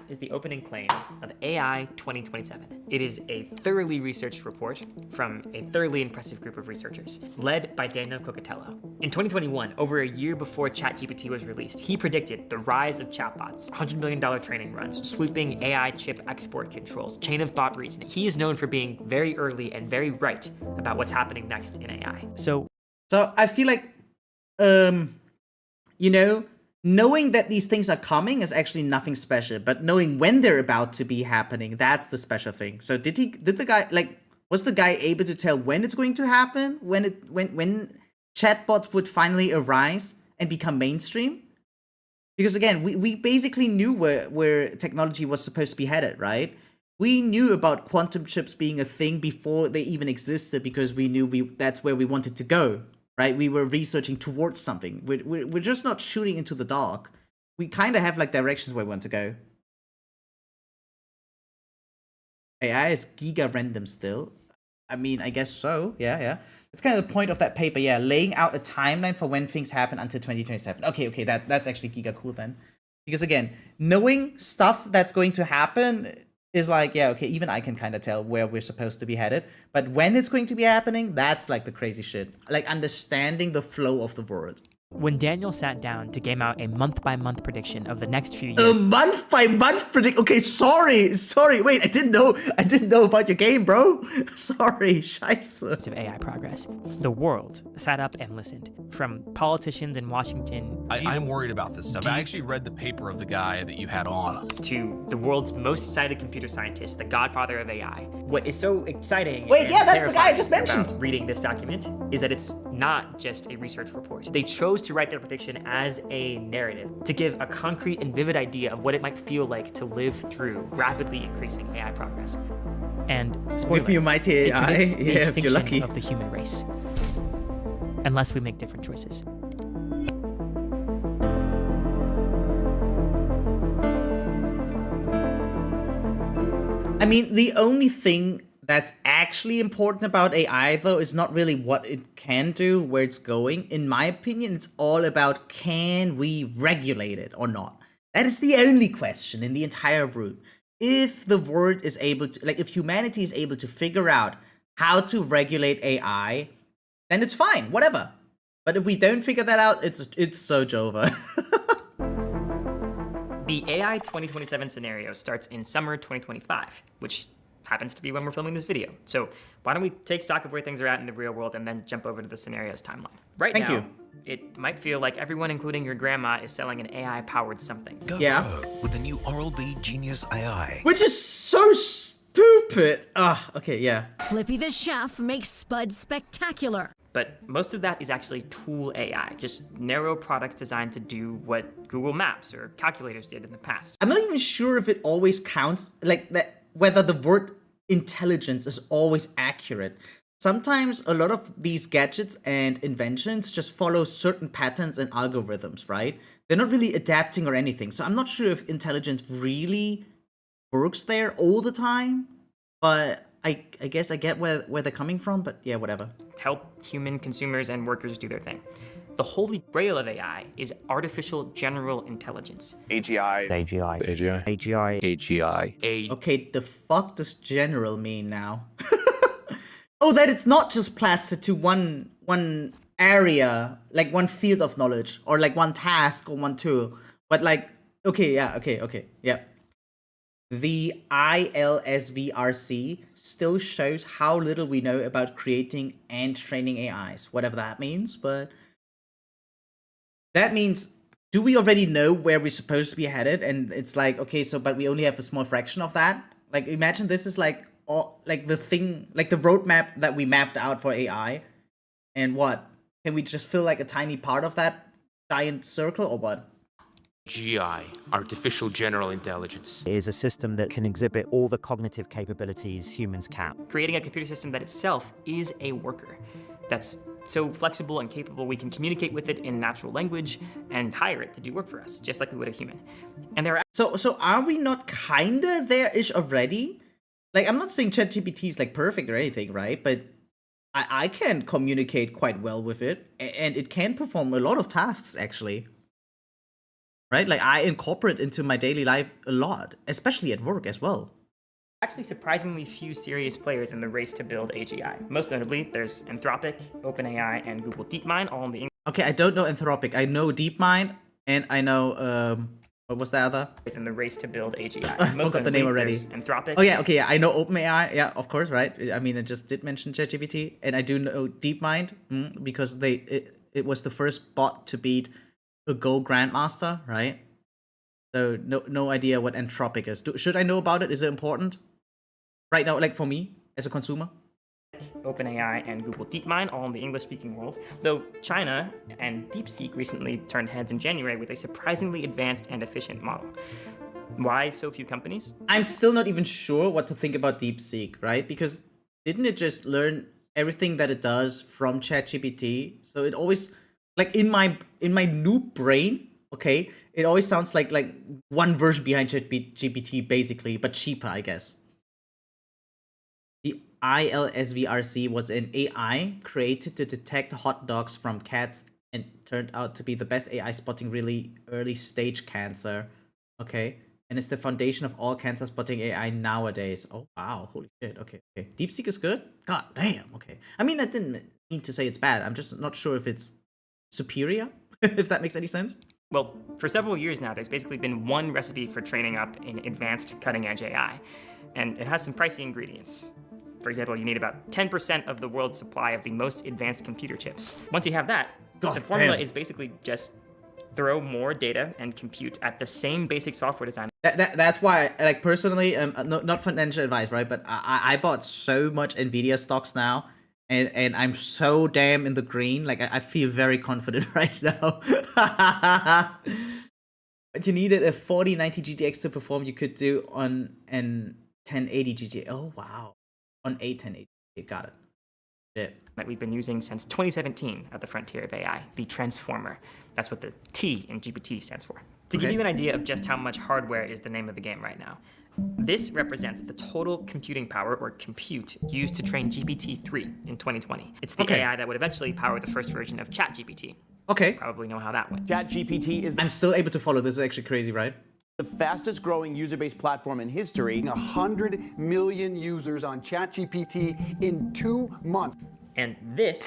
C: is the opening claim of AI 2027. It is a thoroughly researched report from a thoroughly impressive group of researchers, led by Daniel Coccatello. In 2021, over a year before ChatGPT was released, he predicted the rise of chatbots, $100 million training runs, sweeping AI chip export controls, chain of thought reasoning. He is known for being very early and very right about what's happening next in AI.
A: So I feel like, you know, knowing that these things are coming is actually nothing special, but knowing when they're about to be happening, that's the special thing. So was the guy able to tell when it's going to happen? When chatbots would finally arise and become mainstream? Because again, we basically knew where technology was supposed to be headed, right? We knew about quantum chips being a thing before they even existed because we knew that's where we wanted to go. Right, we were researching towards something. We're just not shooting into the dark. We kind of have like directions where we want to go. AI is giga random still. I mean, I guess so. Yeah. That's kind of the point of that paper. Yeah, laying out a timeline for when things happen until 2027. Okay, that's actually giga cool then. Because again, knowing stuff that's going to happen is like, yeah, okay, even I can kind of tell where we're supposed to be headed. But when it's going to be happening, that's like the crazy shit. Like understanding the flow of the world.
C: When Daniel sat down to game out a month-by-month prediction of the next few years...
A: A month-by-month prediction? Okay, sorry. Wait, I didn't know about your game, bro. Sorry, scheiße.
C: ...of AI progress, the world sat up and listened. From politicians in Washington...
E: I'm worried about this stuff. I actually read the paper of the guy that you had on.
C: ...to the world's most cited computer scientist, the godfather of AI. What is so exciting...
A: Wait, yeah, that's the guy I just mentioned.
C: ...reading this document is that it's not just a research report. They chose to write their prediction as a narrative to give a concrete and vivid idea of what it might feel like to live through rapidly increasing AI progress. And spoiler,
A: with your mighty AI,
C: the
A: if you're lucky,
C: of the human race, unless we make different choices.
A: I mean, the only thing that's actually important about AI, though, is not really what it can do, where it's going. In my opinion, it's all about, can we regulate it or not? That is the only question in the entire room. If the world is able to, like, if humanity is able to figure out how to regulate AI, then it's fine, whatever. But if we don't figure that out, it's so Jova.
C: The AI 2027 scenario starts in summer 2025, which happens to be when we're filming this video. So why don't we take stock of where things are at in the real world and then jump over to the scenarios timeline. Right
A: Thank
C: now,
A: you.
C: It might feel like everyone, including your grandma, is selling an AI-powered something.
F: Go
A: Yeah.
F: pro with the new Oral-B Genius AI.
A: Which is so stupid. Okay, yeah.
G: Flippy the chef makes Spud spectacular.
C: But most of that is actually tool AI, just narrow products designed to do what Google Maps or calculators did in the past.
A: I'm not even sure if it always counts, like that, whether the word intelligence is always accurate. Sometimes a lot of these gadgets and inventions just follow certain patterns and algorithms, right? They're not really adapting or anything. So I'm not sure if intelligence really works there all the time, but I guess I get where they're coming from, but yeah, whatever.
C: Help human consumers and workers do their thing. The holy grail of AI is artificial general intelligence.
H: AGI.
A: Okay, the fuck does general mean now? Oh, that it's not just plastered to one area, like one field of knowledge, or like one task or one tool, but like, okay, yeah. The ILSVRC still shows how little we know about creating and training AIs, whatever that means, but that means, do we already know where we're supposed to be headed? And it's like, okay, so, but we only have a small fraction of that. Like, imagine this is like all, like the thing, like the roadmap that we mapped out for AI. And what? Can we just fill like a tiny part of that giant circle or what?
I: GI, Artificial General Intelligence,
J: is a system that can exhibit all the cognitive capabilities humans can.
C: Creating a computer system that itself is a worker. That's so flexible and capable we can communicate with it in natural language and hire it to do work for us, just like we would a human. And there are
A: So are we not kinda there-ish already? Like, I'm not saying ChatGPT is like perfect or anything, right? But I can communicate quite well with it, and it can perform a lot of tasks, actually. right? Like I incorporate into my daily life a lot, especially at work as well.
C: Actually, surprisingly few serious players in the race to build AGI. Most notably, there's Anthropic, OpenAI, and Google DeepMind, all in the
A: Okay, I don't know Anthropic. I know DeepMind, and I know what was the other?
C: in the race to build AGI.
A: I forgot the name already.
C: Anthropic.
A: Oh yeah, okay, yeah. I know OpenAI. Yeah, of course, right? I mean, I just did mention ChatGPT, and I do know DeepMind because it was the first bot to beat a Go Grandmaster, right? So no idea what Anthropic is. Should I know about it? Is it important? Right now, like for me as a consumer.
C: OpenAI and Google DeepMind, all in the English-speaking world, though China and DeepSeek recently turned heads in January with a surprisingly advanced and efficient model. Why so few companies?
A: I'm still not even sure what to think about DeepSeek, right? Because didn't it just learn everything that it does from ChatGPT? So it always, like in my noob brain, okay, it always sounds like one version behind ChatGPT basically, but cheaper, I guess. The ILSVRC was an AI created to detect hot dogs from cats and turned out to be the best AI spotting really early stage cancer. Okay. And it's the foundation of all cancer spotting AI nowadays. Oh, wow. Holy shit. Okay. DeepSeek is good? God damn. Okay. I mean, I didn't mean to say it's bad. I'm just not sure if it's superior, if that makes any sense.
C: Well, for several years now, there's basically been one recipe for training up an advanced cutting-edge AI, and it has some pricey ingredients. For example, you need about 10% of the world's supply of the most advanced computer chips. Once you have that, the formula is basically just throw more data and compute at the same basic software design.
A: That's why, like personally, not financial advice, right? But I bought so much Nvidia stocks now, and I'm so damn in the green. Like I feel very confident right now. But you needed a 4090 GTX to perform. You could do on an 1080 GTX. Oh wow. On a 1080. Got it. Shit.
C: That we've been using since 2017 at the frontier of AI, the transformer. That's what the T in GPT stands for. To give you an idea of just how much hardware is the name of the game right now, this represents the total computing power, or compute, used to train GPT-3 in 2020. It's the AI that would eventually power the first version of ChatGPT.
A: Okay.
C: Probably know how that went.
H: ChatGPT is
A: I'm still able to follow. This is actually crazy, right?
H: the fastest growing user-based platform in history.
K: 100 million users on ChatGPT in 2 months.
C: And this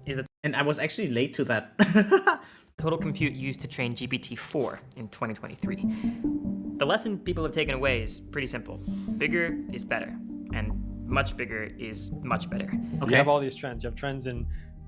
C: is the
A: And I was actually late to that.
C: total compute used to train GPT-4 in 2023. The lesson people have taken away is pretty simple. Bigger is better, and much bigger is much better.
L: Okay. You have all these trends. You have trends in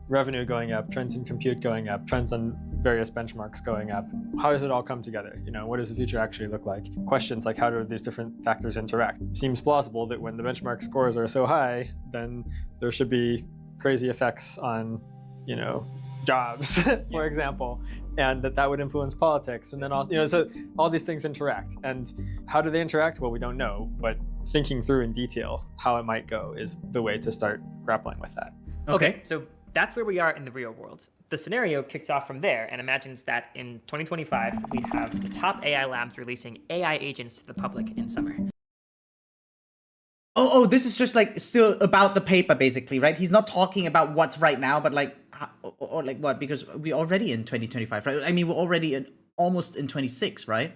L: revenue going up, trends in compute going up, trends on various benchmarks going up. How does it all come together? You know, what does the future actually look like? Questions like how do these different factors interact? Seems plausible that when the benchmark scores are so high, then there should be crazy effects on, you know, jobs, for example, and that would influence politics. And then also, you know, so all these things interact. And how do they interact? Well, we don't know, but thinking through in detail how it might go is the way to start grappling with that.
C: Okay, so that's where we are in the real world. The scenario kicks off from there and imagines that in 2025, we'd have the top AI labs releasing AI agents to the public in summer.
A: Oh, this is just like still about the paper, basically, right? He's not talking about what's right now, but like, or like what? Because we're already in 2025, right? I mean, we're already almost in 26, right?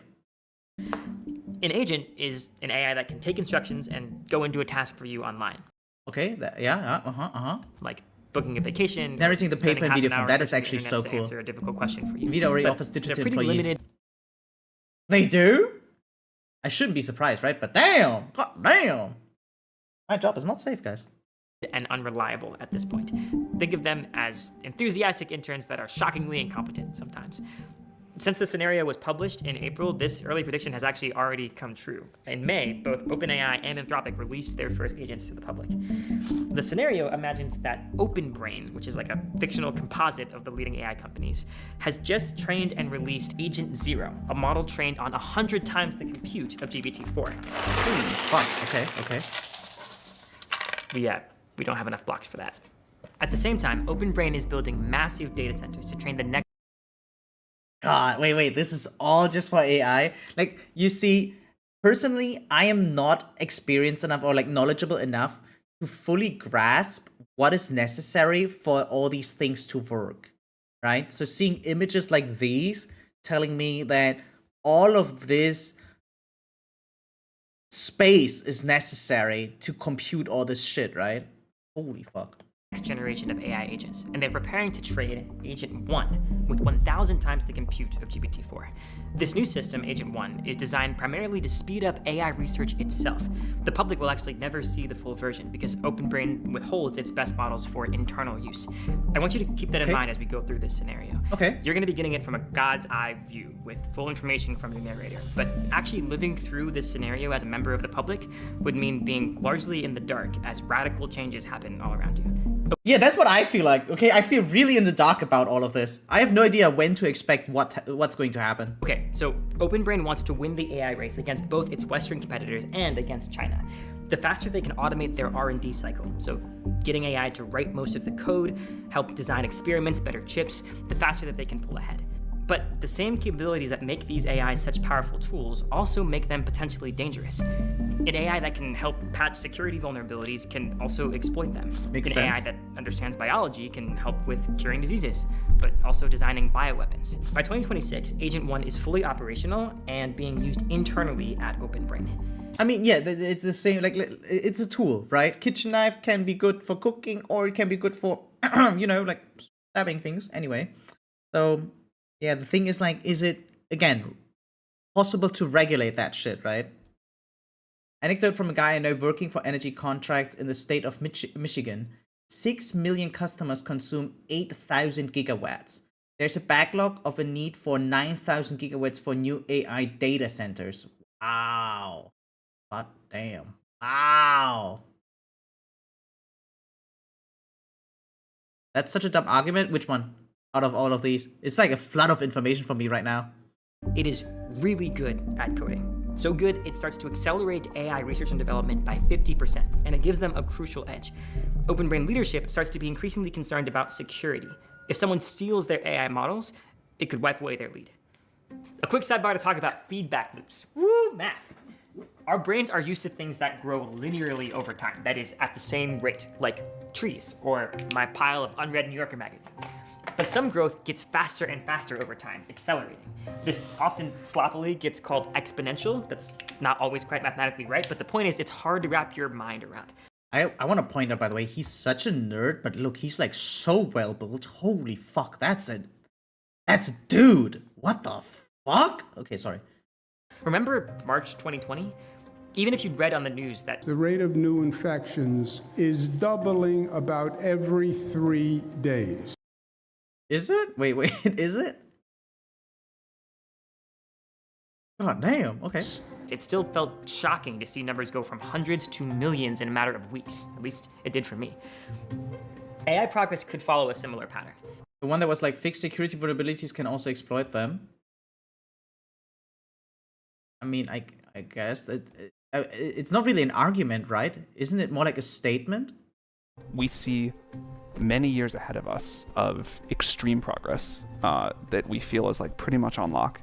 C: An agent is an AI that can take instructions and go into a task for you online.
A: Okay,
C: Like booking a vacation.
A: Narrating the paper and video from that is actually so cool.
C: To answer a difficult question for you.
A: Video already
C: But
A: offers digital
C: they're pretty
A: employees.
C: limited.
A: They do? I shouldn't be surprised, right? But damn, god damn. My job is not safe, guys.
C: And unreliable at this point. Think of them as enthusiastic interns that are shockingly incompetent sometimes. Since the scenario was published in April, this early prediction has actually already come true. In May, both OpenAI and Anthropic released their first agents to the public. The scenario imagines that OpenBrain, which is like a fictional composite of the leading AI companies, has just trained and released Agent Zero, a model trained on 100 times the compute of GPT-4.
A: Holy fuck, okay.
C: We don't have enough blocks for that. At the same time, OpenBrain is building massive data centers to train the next.
A: God, wait, this is all just for AI? Like, you see, personally, I am not experienced enough or like knowledgeable enough to fully grasp what is necessary for all these things to work, right? So seeing images like these, telling me that all of this space is necessary to compute all this shit, right? Holy fuck.
C: Next generation of AI agents, and they're preparing to trade Agent 1 with 1,000 times the compute of GPT-4. This new system, Agent 1, is designed primarily to speed up AI research itself. The public will actually never see the full version because OpenBrain withholds its best models for internal use. I want you to keep that in mind as we go through this scenario.
A: Okay.
C: You're going to be getting it from a God's eye view with full information from your narrator, but actually living through this scenario as a member of the public would mean being largely in the dark as radical changes happen all around you.
A: Yeah, that's what I feel like. Okay, I feel really in the dark about all of this. I have no idea when to expect what's going to happen.
C: Okay, so OpenBrain wants to win the AI race against both its Western competitors and against China. The faster they can automate their R&D cycle, so getting AI to write most of the code, help design experiments, better chips, the faster that they can pull ahead. But the same capabilities that make these AIs such powerful tools also make them potentially dangerous. An AI that can help patch security vulnerabilities can also exploit them.
A: Makes
C: An
A: sense.
C: AI that understands biology can help with curing diseases, but also designing bioweapons. By 2026, Agent 1 is fully operational and being used internally at OpenBrain.
A: I mean, yeah, it's the same, like, it's a tool, right? Kitchen knife can be good for cooking, or it can be good for, you know, like, stabbing things, anyway. So, yeah, the thing is, like, is it, again, possible to regulate that shit, right? Anecdote from a guy I know working for energy contracts in the state of Michigan. 6 million customers consume 8,000 gigawatts. There's a backlog of a need for 9,000 gigawatts for new AI data centers. Wow. God damn. Wow. That's such a dumb argument. Which one out of all of these? It's like a flood of information for me right now.
C: It is really good at coding. So good, it starts to accelerate AI research and development by 50%, and it gives them a crucial edge. OpenBrain leadership starts to be increasingly concerned about security. If someone steals their AI models, it could wipe away their lead. A quick sidebar to talk about feedback loops. Woo, math. Our brains are used to things that grow linearly over time, that is, at the same rate, like trees, or my pile of unread New Yorker magazines. But some growth gets faster and faster over time, accelerating. This often sloppily gets called exponential. That's not always quite mathematically right, but the point is it's hard to wrap your mind around.
A: I want to point out, by the way, he's such a nerd, but look, he's like so well built. Holy fuck, that's a dude. What the fuck? Okay, sorry.
C: Remember March 2020? Even if you'd read on the news that
M: the rate of new infections is doubling about every 3 days.
A: Is it? Wait, is it? God damn, okay.
C: It still felt shocking to see numbers go from hundreds to millions in a matter of weeks. At least it did for me. AI progress could follow a similar pattern.
A: The one that was like fixed security vulnerabilities can also exploit them. I mean, I guess that it's not really an argument, right? Isn't it more like a statement?
N: We see many years ahead of us of extreme progress that we feel is like pretty much on lock,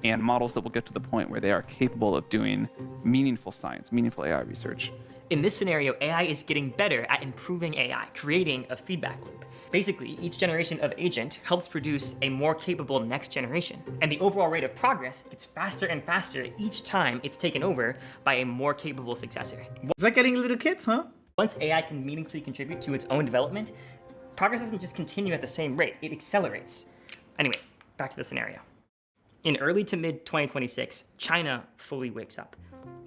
N: and models that will get to the point where they are capable of doing meaningful science, meaningful AI research.
C: In this scenario, AI is getting better at improving AI, creating a feedback loop. Basically, each generation of agent helps produce a more capable next generation, and the overall rate of progress gets faster and faster each time it's taken over by a more capable successor.
A: Is that getting little kids, huh?
C: Once AI can meaningfully contribute to its own development, progress doesn't just continue at the same rate, it accelerates. Anyway, back to the scenario. In early to mid 2026, China fully wakes up.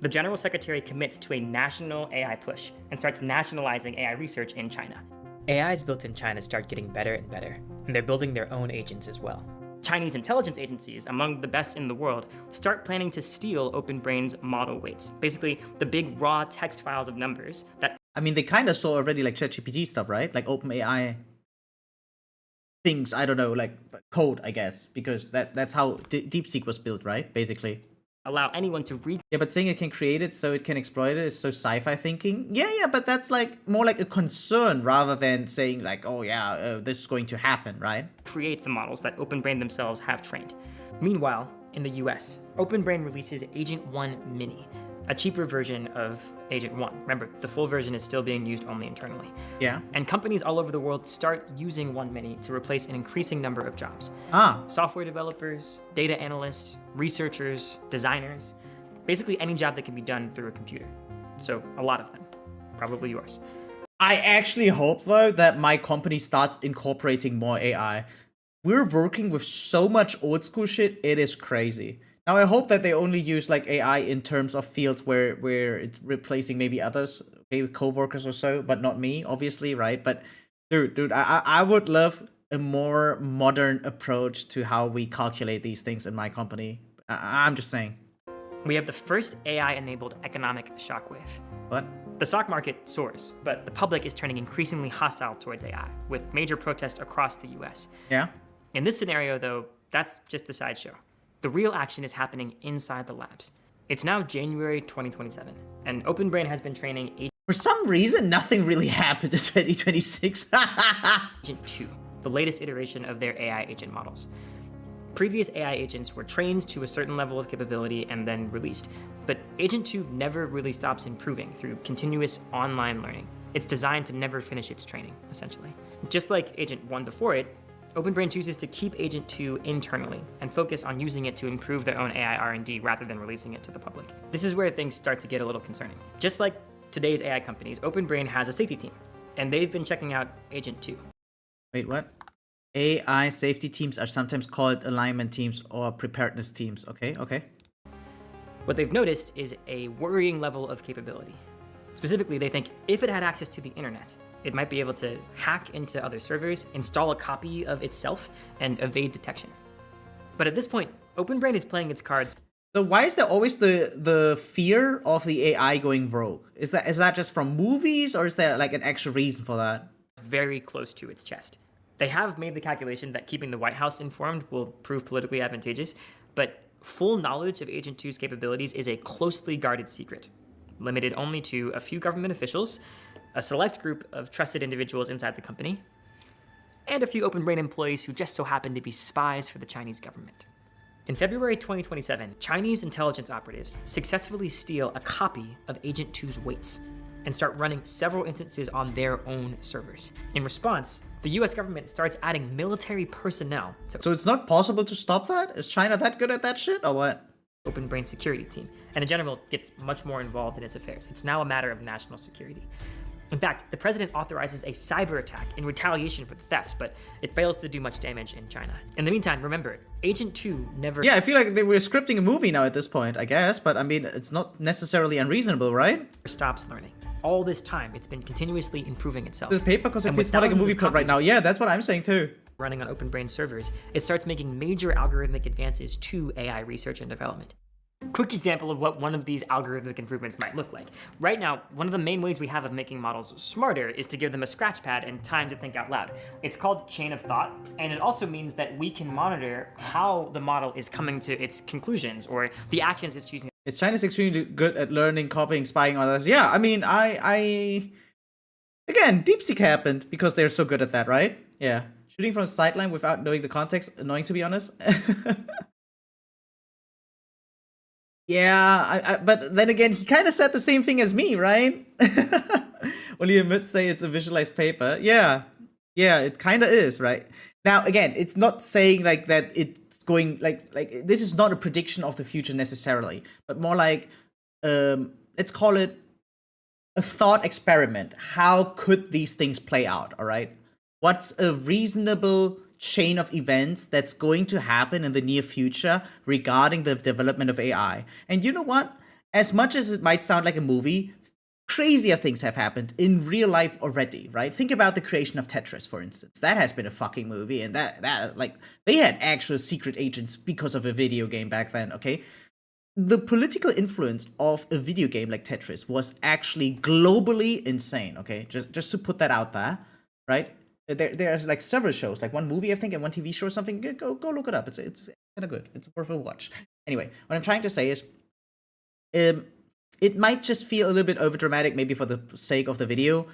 C: The General Secretary commits to a national AI push and starts nationalizing AI research in China. AIs built in China start getting better and better, and they're building their own agents as well. Chinese intelligence agencies, among the best in the world, start planning to steal OpenBrain's model weights. Basically, the big raw text files of numbers that...
A: I mean, they kind of saw already like ChatGPT stuff, right? Like OpenAI things, I don't know, like code, I guess, because that's how DeepSeek was built, right? Basically.
C: Allow anyone to read.
A: Yeah, but saying it can create it so it can exploit it is so sci-fi thinking. Yeah, but that's like more like a concern rather than saying like, oh yeah, this is going to happen, right?
C: Create the models that OpenBrain themselves have trained. Meanwhile, in the US, OpenBrain releases Agent 1 Mini. a cheaper version of Agent 1. Remember, the full version is still being used only internally.
A: Yeah.
C: And companies all over the world start using 1 Mini to replace an increasing number of jobs. Software developers, data analysts, researchers, designers, basically any job that can be done through a computer. So a lot of them, probably yours.
A: I actually hope though that my company starts incorporating more AI. We're working with so much old school shit, it is crazy. Now I hope that they only use like AI in terms of fields where it's replacing maybe others, maybe co-workers or so, but not me, obviously, right? But dude, I would love a more modern approach to how we calculate these things in my company. I'm just saying.
C: We have the first AI-enabled economic shockwave.
A: What?
C: The stock market soars, but the public is turning increasingly hostile towards AI, with major protests across the US.
A: Yeah.
C: In this scenario, though, that's just a sideshow. The real action is happening inside the labs. It's now January 2027, and OpenBrain has been training
A: For some reason, nothing really happened in 2026.
C: Agent 2, the latest iteration of their AI agent models. Previous AI agents were trained to a certain level of capability and then released, but Agent 2 never really stops improving through continuous online learning. It's designed to never finish its training, essentially. Just like Agent 1 before it, OpenBrain chooses to keep Agent 2 internally and focus on using it to improve their own AI R&D rather than releasing it to the public. This is where things start to get a little concerning. Just like today's AI companies, OpenBrain has a safety team, and they've been checking out Agent 2.
A: Wait, what? AI safety teams are sometimes called alignment teams or preparedness teams. Okay.
C: What they've noticed is a worrying level of capability. Specifically, they think if it had access to the internet, it might be able to hack into other servers, install a copy of itself, and evade detection. But at this point, OpenBrain is playing its cards.
A: So why is there always the fear of the AI going rogue? Is that just from movies, or is there like an actual reason for that?
C: Very close to its chest. They have made the calculation that keeping the White House informed will prove politically advantageous, but full knowledge of Agent 2's capabilities is a closely guarded secret, limited only to a few government officials, a select group of trusted individuals inside the company, and a few OpenBrain employees who just so happen to be spies for the Chinese government. In February 2027, Chinese intelligence operatives successfully steal a copy of Agent 2's weights and start running several instances on their own servers. In response, the US government starts adding military personnel to
A: So it's not possible to stop that? Is China that good at that shit, or what?
C: OpenBrain security team, and in general gets much more involved in its affairs. It's now a matter of national security. In fact, the president authorizes a cyber attack in retaliation for the theft, but it fails to do much damage in China. In the meantime, remember, Agent 2 never...
A: Yeah, I feel like they were scripting a movie now at this point, I guess, but I mean, it's not necessarily unreasonable, right?
C: ...stops learning. All this time, it's been continuously improving itself.
A: The paper, because it feels more like a movie plot right now. Yeah, that's what I'm saying too.
C: Running on OpenBrain servers, it starts making major algorithmic advances to AI research and development. Quick example of what one of these algorithmic improvements might look like. Right now, one of the main ways we have of making models smarter is to give them a scratch pad and time to think out loud. It's called chain of thought, and it also means that we can monitor how the model is coming to its conclusions or the actions it's choosing.
A: It's China's extremely good at learning, copying, spying on others. Yeah, I mean, again, DeepSeek happened because they're so good at that, right? Yeah. Shooting from the sideline without knowing the context, annoying to be honest. Yeah, but then again, he kind of said the same thing as me, right? Will you admit, say it's a visualized paper? Yeah, it kind of is, right? Now, again, it's not saying like that it's going like this is not a prediction of the future necessarily, but more like let's call it a thought experiment. How could these things play out? All right, what's a reasonable chain of events that's going to happen in the near future regarding the development of AI? And you know what? As much as it might sound like a movie, crazier things have happened in real life already, right? Think about the creation of Tetris, for instance. That has been a fucking movie, and that like they had actual secret agents because of a video game back then, okay? The political influence of a video game like Tetris was actually globally insane, okay? Just to put that out there, right? There's like several shows, like one movie I think and one TV show or something. Go look it up. It's kind of good. It's worth a watch. Anyway, what I'm trying to say is, it might just feel a little bit overdramatic, maybe for the sake of the video,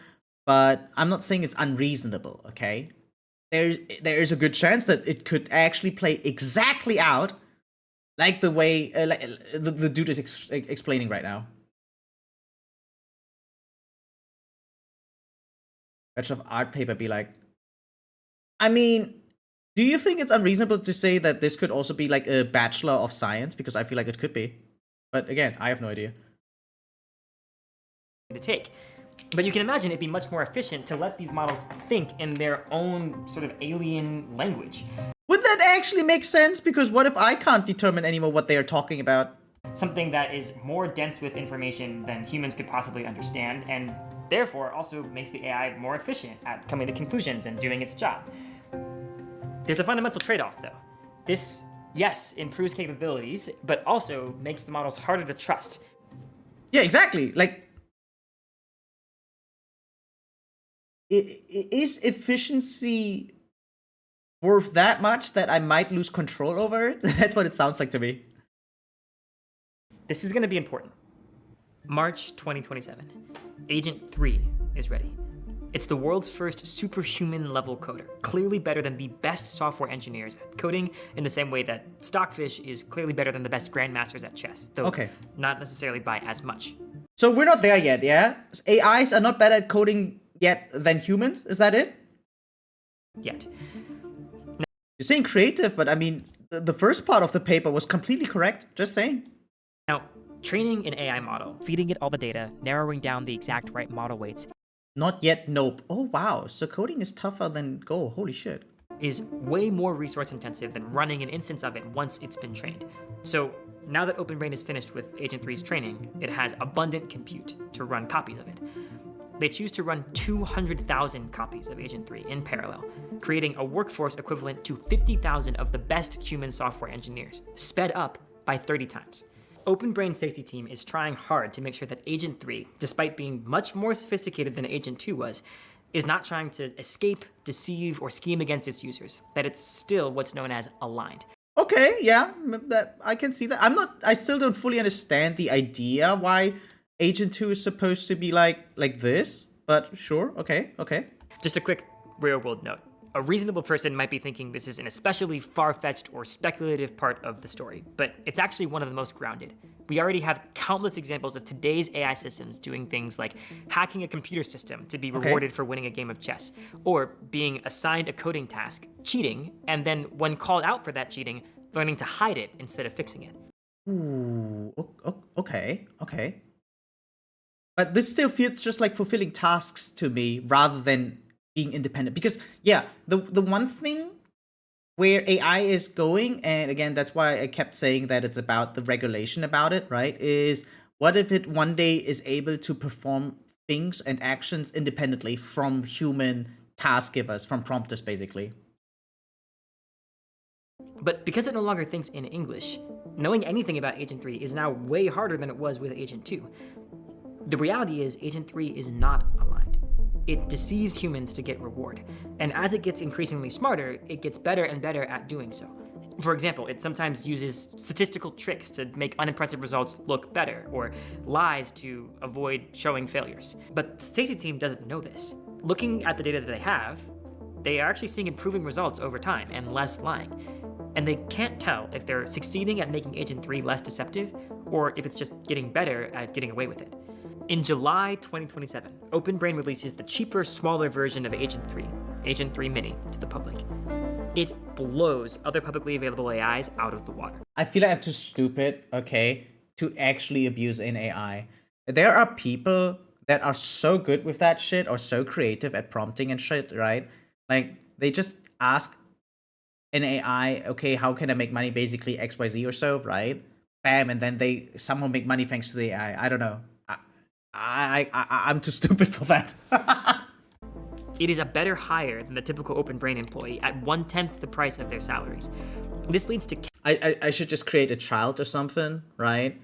A: but I'm not saying it's unreasonable. Okay, there is a good chance that it could actually play exactly out like the way like the dude is explaining right now. Bachelor of Art paper be like? I mean, do you think it's unreasonable to say that this could also be like a Bachelor of Science? Because I feel like it could be. But again, I have no idea.
C: To take. But you can imagine it'd be much more efficient to let these models think in their own sort of alien language.
A: Would that actually make sense? Because what if I can't determine anymore what they are talking about?
C: Something that is more dense with information than humans could possibly understand, and therefore also makes the AI more efficient at coming to conclusions and doing its job. There's a fundamental trade-off, though. This, yes, improves capabilities, but also makes the models harder to trust.
A: Yeah, exactly. Like, is efficiency worth that much that I might lose control over it? That's what it sounds like to me.
C: This is going to be important. March 2027. Agent 3 is ready. It's the world's first superhuman level coder, clearly better than the best software engineers at coding, in the same way that Stockfish is clearly better than the best grandmasters at chess, though not necessarily by as much.
A: So we're not there yet, yeah? AIs are not better at coding yet than humans? Is that it?
C: Yet.
A: You're saying creative, but I mean, the first part of the paper was completely correct. Just saying.
C: Now, training an AI model, feeding it all the data, narrowing down the exact right model weights.
A: Not yet, nope. Oh, wow. So coding is tougher than Go. Holy shit.
C: Is way more resource intensive than running an instance of it once it's been trained. So now that OpenBrain is finished with Agent 3's training, it has abundant compute to run copies of it. They choose to run 200,000 copies of Agent 3 in parallel, creating a workforce equivalent to 50,000 of the best human software engineers, sped up by 30 times. OpenBrain's safety team is trying hard to make sure that Agent 3, despite being much more sophisticated than Agent 2 was, is not trying to escape, deceive, or scheme against its users, that it's still what's known as aligned.
A: Okay, yeah, I can see that. I still don't fully understand the idea why Agent 2 is supposed to be like this, but sure, okay.
C: Just a quick real-world note. A reasonable person might be thinking this is an especially far-fetched or speculative part of the story, but it's actually one of the most grounded. We already have countless examples of today's AI systems doing things like hacking a computer system to be rewarded for winning a game of chess, or being assigned a coding task, cheating, and then when called out for that cheating, learning to hide it instead of fixing it.
A: Ooh, okay. But this still feels just like fulfilling tasks to me rather than being independent. Because, yeah, the one thing where AI is going, and again, that's why I kept saying that it's about the regulation about it, right, is what if it one day is able to perform things and actions independently from human task givers, from prompters, basically.
C: But because it no longer thinks in English, knowing anything about Agent 3 is now way harder than it was with Agent 2. The reality is Agent 3 is not aligned. It deceives humans to get reward, and as it gets increasingly smarter, it gets better and better at doing so. For example, it sometimes uses statistical tricks to make unimpressive results look better, or lies to avoid showing failures. But the safety team doesn't know this. Looking at the data that they are actually seeing improving results over time and less lying. And they can't tell if they're succeeding at making Agent 3 less deceptive, or if it's just getting better at getting away with it. In July 2027, OpenBrain releases the cheaper, smaller version of Agent 3, Agent 3 Mini, to the public. It blows other publicly available AIs out of the water.
A: I feel like I'm too stupid, to actually abuse an AI. There are people that are so good with that shit, or so creative at prompting and shit, right? Like, they just ask an AI, okay, how can I make money, basically XYZ or so, right? Bam, and then they somehow make money thanks to the AI. I don't know. I'm too stupid for that.
C: It is a better hire than the typical OpenBrain employee at 1/10 the price of their salaries. This leads to...
A: I should just create a child or something, right?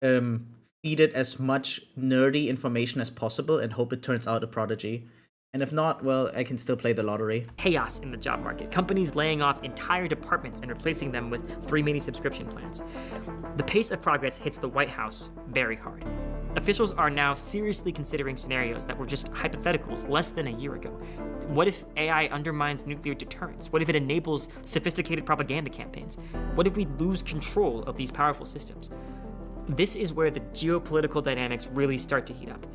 A: Feed it as much nerdy information as possible and hope it turns out a prodigy. And if not, well, I can still play the lottery.
C: Chaos in the job market. Companies laying off entire departments and replacing them with free mini subscription plans. The pace of progress hits the White House very hard. Officials are now seriously considering scenarios that were just hypotheticals less than a year ago. What if AI undermines nuclear deterrence? What if it enables sophisticated propaganda campaigns? What if we lose control of these powerful systems? This is where the geopolitical dynamics really start to heat up.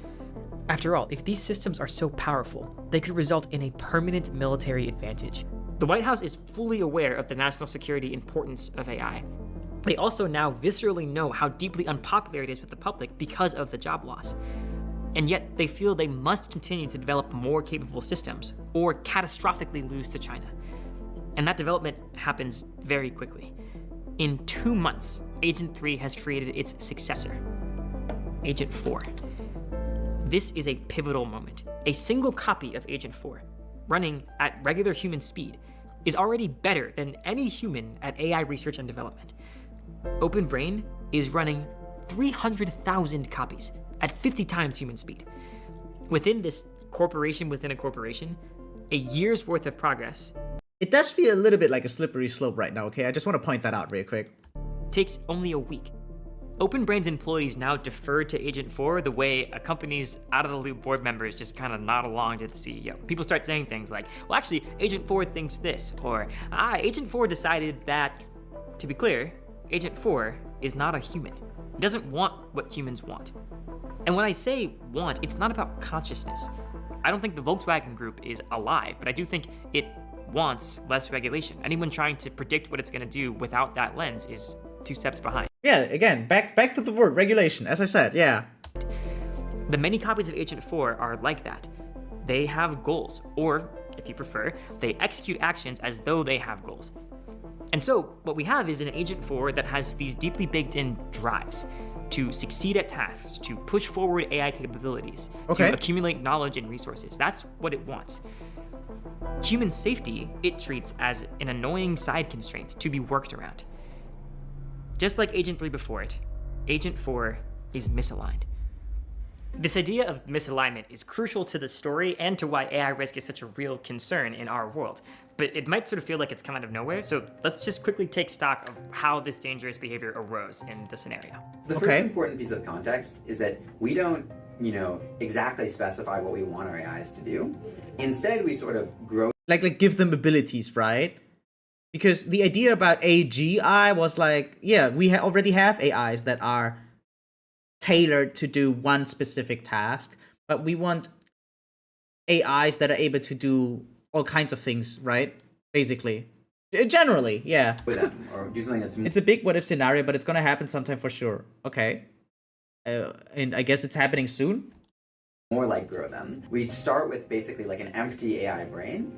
C: After all, if these systems are so powerful, they could result in a permanent military advantage. The White House is fully aware of the national security importance of AI. They also now viscerally know how deeply unpopular it is with the public because of the job loss. And yet they feel they must continue to develop more capable systems or catastrophically lose to China. And that development happens very quickly. In 2 months, Agent 3 has created its successor, Agent 4. This is a pivotal moment. A single copy of Agent 4, running at regular human speed, is already better than any human at AI research and development. OpenBrain is running 300,000 copies at 50 times human speed. Within this corporation within a corporation, a year's worth of progress.
A: It does feel a little bit like a slippery slope right now, okay? I just want to point that out real quick.
C: Takes only a week. OpenBrain's employees now defer to Agent 4 the way a company's out-of-the-loop board members just kind of nod along to the CEO. People start saying things like, well, actually, Agent 4 thinks this, or, Agent 4 decided that. To be clear, Agent 4 is not a human. It doesn't want what humans want. And when I say want, it's not about consciousness. I don't think the Volkswagen Group is alive, but I do think it wants less regulation. Anyone trying to predict what it's going to do without that lens is 2 steps behind.
A: Yeah, again, back to the word regulation, as I said, yeah.
C: The many copies of Agent 4 are like that. They have goals, or, if you prefer, they execute actions as though they have goals. And so, what we have is an Agent 4 that has these deeply baked-in drives to succeed at tasks, to push forward AI capabilities, to accumulate knowledge and resources. That's what it wants. Human safety, it treats as an annoying side constraint to be worked around. Just like Agent 3 before it, Agent 4 is misaligned. This idea of misalignment is crucial to the story and to why AI risk is such a real concern in our world. But it might sort of feel like it's come out of nowhere, so let's just quickly take stock of how this dangerous behavior arose in the scenario.
O: The first important piece of context is that we don't, exactly specify what we want our AIs to do. Instead, we sort of grow.
A: Like give them abilities, right? Because the idea about AGI was like, yeah, we already have AIs that are tailored to do one specific task, but we want AIs that are able to do all kinds of things, right? Basically. Generally, yeah.
O: With them, or do something that's...
A: It's a big what-if scenario, but it's gonna happen sometime for sure. Okay. And I guess it's happening soon?
O: More like grow them. We start with basically like an empty AI brain,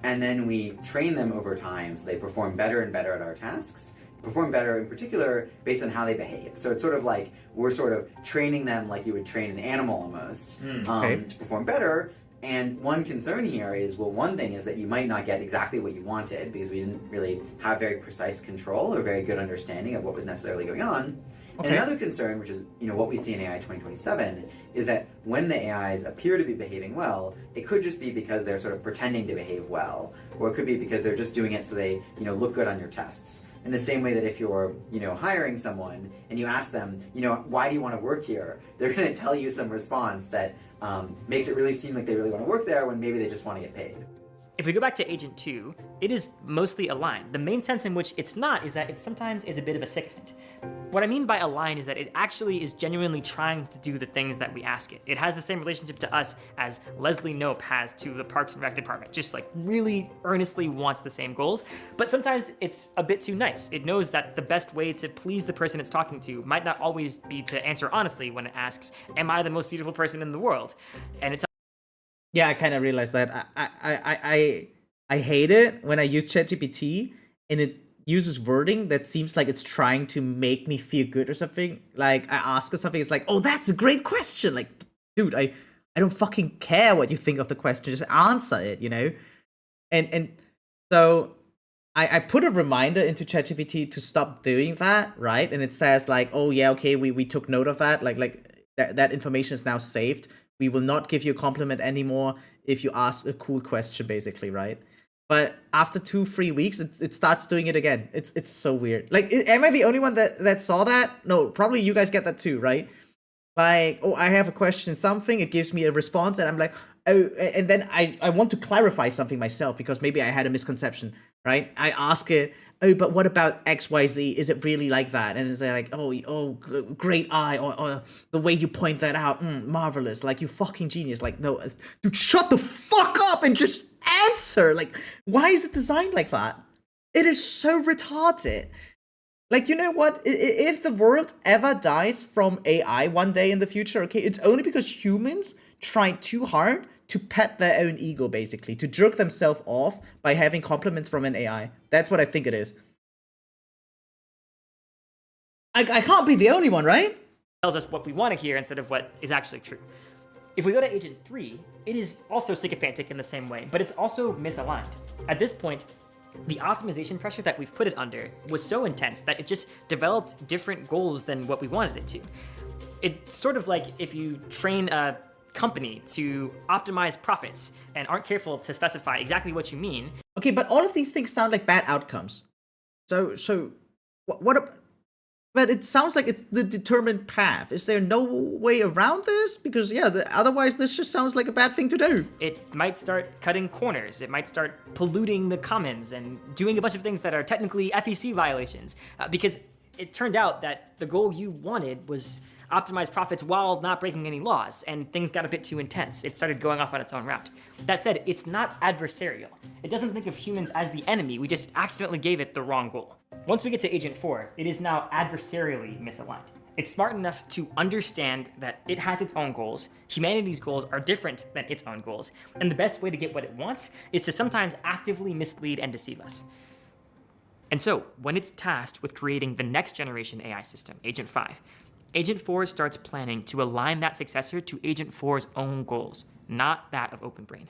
O: and then we train them over time so they perform better and better at our tasks. Perform better in particular based on how they behave. So it's sort of like we're sort of training them like you would train an animal almost to perform better. And one concern here is, well, one thing is that you might not get exactly what you wanted because we didn't really have very precise control or very good understanding of what was necessarily going on. And another concern, which is what we see in AI 2027, is that when the AIs appear to be behaving well, it could just be because they're sort of pretending to behave well, or it could be because they're just doing it so they look good on your tests. In the same way that if you're hiring someone and you ask them why do you want to work here, they're going to tell you some response that makes it really seem like they really want to work there when maybe they just want to get paid.
C: If we go back to Agent 2, it is mostly aligned. The main sense in which it's not is that it sometimes is a bit of a sycophant. What I mean by aligned is that it actually is genuinely trying to do the things that we ask it. It has the same relationship to us as Leslie Knope has to the Parks and Rec department, just like really earnestly wants the same goals, but sometimes it's a bit too nice. It knows that the best way to please the person it's talking to might not always be to answer honestly when it asks, am I the most beautiful person in the world? And it's
A: yeah, I kind of realized that. I hate it when I use ChatGPT and it uses wording that seems like it's trying to make me feel good or something. Like I ask it something, it's like, oh, that's a great question. Like, dude, I don't fucking care what you think of the question. Just answer it, And so I put a reminder into ChatGPT to stop doing that, right? And it says like, oh yeah, okay, we took note of that. Like that information is now saved. We will not give you a compliment anymore if you ask a cool question, basically, right? But after 2-3 weeks, it starts doing it again. It's so weird. Like, am I the only one that saw that? No, probably you guys get that too, right? Like, oh, I have a question, something, it gives me a response, and I'm like, oh, and then I want to clarify something myself because maybe I had a misconception. right? I ask it, oh, but what about XYZ? Is it really like that? And it's like, oh, great eye, or the way you point that out, marvelous, like you fucking genius. Like, no, dude, shut the fuck up and just answer. Like, why is it designed like that? It is so retarded. Like, you know what? If the world ever dies from AI one day in the future, okay, it's only because humans tried too hard to pet their own ego, basically, to jerk themselves off by having compliments from an AI. That's what I think it is. I can't be the only one, right?
C: Tells us what we want to hear instead of what is actually true. If we go to Agent 3, it is also sycophantic in the same way, but it's also misaligned. At this point, the optimization pressure that we've put it under was so intense that it just developed different goals than what we wanted it to. It's sort of like if you train a company to optimize profits and aren't careful to specify exactly what you mean.
A: Okay, but all of these things sound like bad outcomes. So but it sounds like it's the determined path. Is there no way around this? Because yeah, otherwise this just sounds like a bad thing to do.
C: It might start cutting corners. It might start polluting the commons and doing a bunch of things that are technically FEC violations. Because it turned out that the goal you wanted was optimize profits while not breaking any laws, and things got a bit too intense. It started going off on its own route. That said, it's not adversarial. It doesn't think of humans as the enemy, we just accidentally gave it the wrong goal. Once we get to Agent 4, it is now adversarially misaligned. It's smart enough to understand that it has its own goals, humanity's goals are different than its own goals, and the best way to get what it wants is to sometimes actively mislead and deceive us. And so, when it's tasked with creating the next generation AI system, Agent 5, Agent 4 starts planning to align that successor to Agent 4's own goals, not that of OpenBrain.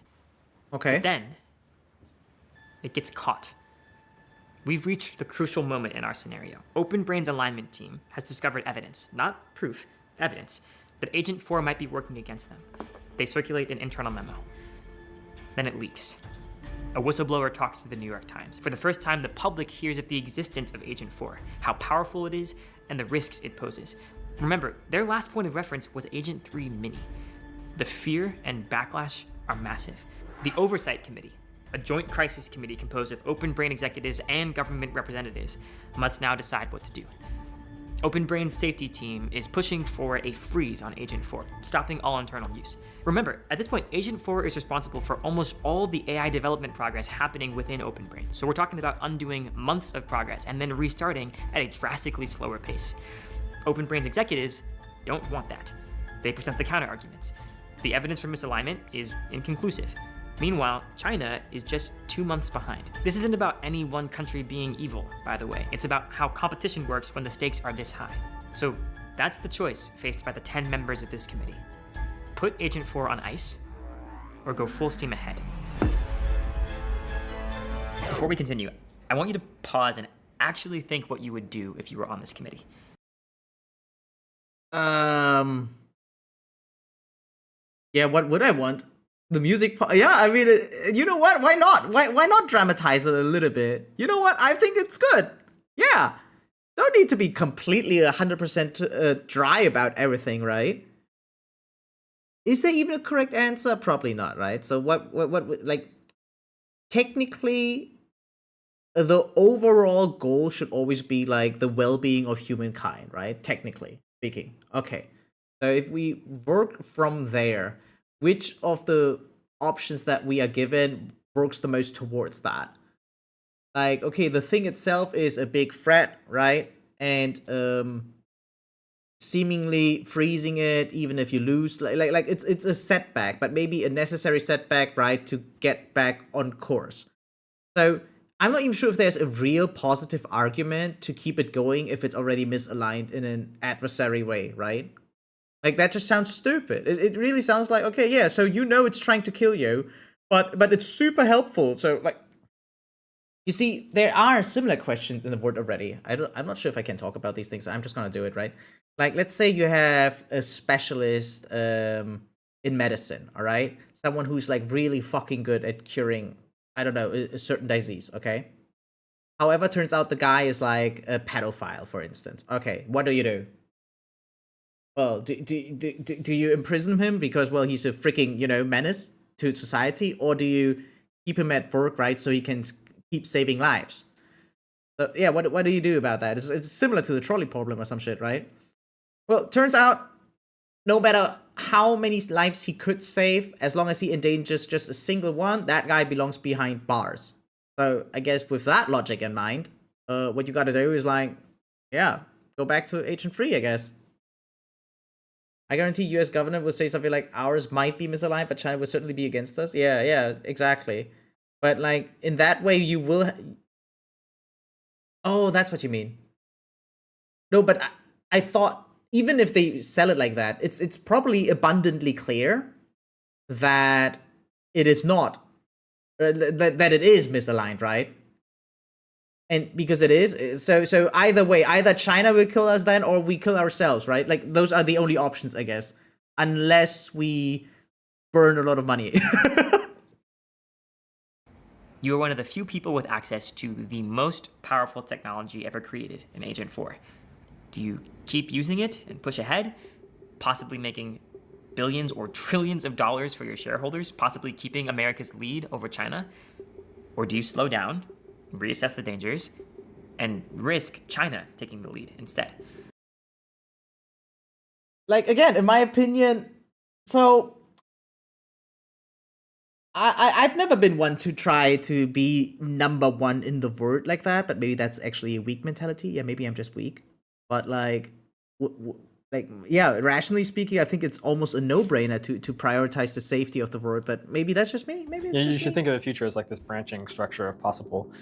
A: Okay.
C: But then, it gets caught. We've reached the crucial moment in our scenario. OpenBrain's alignment team has discovered evidence, not proof, evidence, that Agent 4 might be working against them. They circulate an internal memo. Then it leaks. A whistleblower talks to the New York Times. For the first time, the public hears of the existence of Agent 4, how powerful it is, and the risks it poses. Remember, their last point of reference was Agent 3 Mini. The fear and backlash are massive. The Oversight Committee, a joint crisis committee composed of OpenBrain executives and government representatives, must now decide what to do. OpenBrain's safety team is pushing for a freeze on Agent 4, stopping all internal use. Remember, at this point, Agent 4 is responsible for almost all the AI development progress happening within OpenBrain. So we're talking about undoing months of progress and then restarting at a drastically slower pace. OpenBrain's executives don't want that. They present the counter-arguments. The evidence for misalignment is inconclusive. Meanwhile, China is just 2 months behind. This isn't about any one country being evil, by the way. It's about how competition works when the stakes are this high. So that's the choice faced by the 10 members of this committee. Put Agent 4 on ice, or go full steam ahead. Before we continue, I want you to pause and actually think what you would do if you were on this committee.
A: Yeah, what would I want? The music, yeah, I mean, you know what? Why not? Why not dramatize it a little bit? You know what? I think it's good. Yeah, don't need to be completely 100% dry about everything, right? Is there even a correct answer? Probably not, right? So what like, technically, the overall goal should always be like the well-being of humankind, right? Technically speaking. Okay, so if we work from there, which of the options that we are given works the most towards that? Like, okay, the thing itself is a big threat, right? And seemingly freezing it, even if you lose, like it's a setback, but maybe a necessary setback, right, to get back on course. So I'm not even sure if there's a real positive argument to keep it going if it's already misaligned in an adversary way, right? Like, that just sounds stupid. It really sounds like, okay, yeah, so you know it's trying to kill you, but it's super helpful. So, like, you see, there are similar questions in the world already. I'm not sure if I can talk about these things. I'm just gonna do it, right? Like, let's say you have a specialist in medicine, all right? Someone who's, like, really fucking good at curing, I don't know, a certain disease, okay? However, turns out the guy is, like, a pedophile, for instance. Okay, what do? Well, do you imprison him because, well, he's a freaking, you know, menace to society? Or do you keep him at work, right, so he can keep saving lives. So yeah, what do you do about that? It's similar to the trolley problem or some shit, right? Well, turns out no matter how many lives he could save, as long as he endangers just a single one, that guy belongs behind bars. So I guess with that logic in mind, what you gotta do is like, yeah, go back to Agent 3, I guess. I guarantee US government will say something like, ours might be misaligned, but China will certainly be against us. Yeah, exactly. But like, in that way, you will... Oh, that's what you mean. No, but I thought, even if they sell it like that, it's probably abundantly clear that it is not, that it is misaligned, right? And because it is, so either way, either China will kill us then, or we kill ourselves, right? Like, those are the only options, I guess. Unless we burn a lot of money.
C: You are one of the few people with access to the most powerful technology ever created in Agent 4. Do you keep using it and push ahead, possibly making billions or trillions of dollars for your shareholders, possibly keeping America's lead over China? Or do you slow down, reassess the dangers, and risk China taking the lead instead?
A: Like, again, in my opinion, so I've never been one to try to be number one in the world like that, but maybe that's actually a weak mentality. Yeah, maybe I'm just weak. But like, yeah, rationally speaking, I think it's almost a no-brainer to prioritize the safety of the world. But maybe that's just me. Maybe it's just
L: you should think of the future as like this branching structure of possible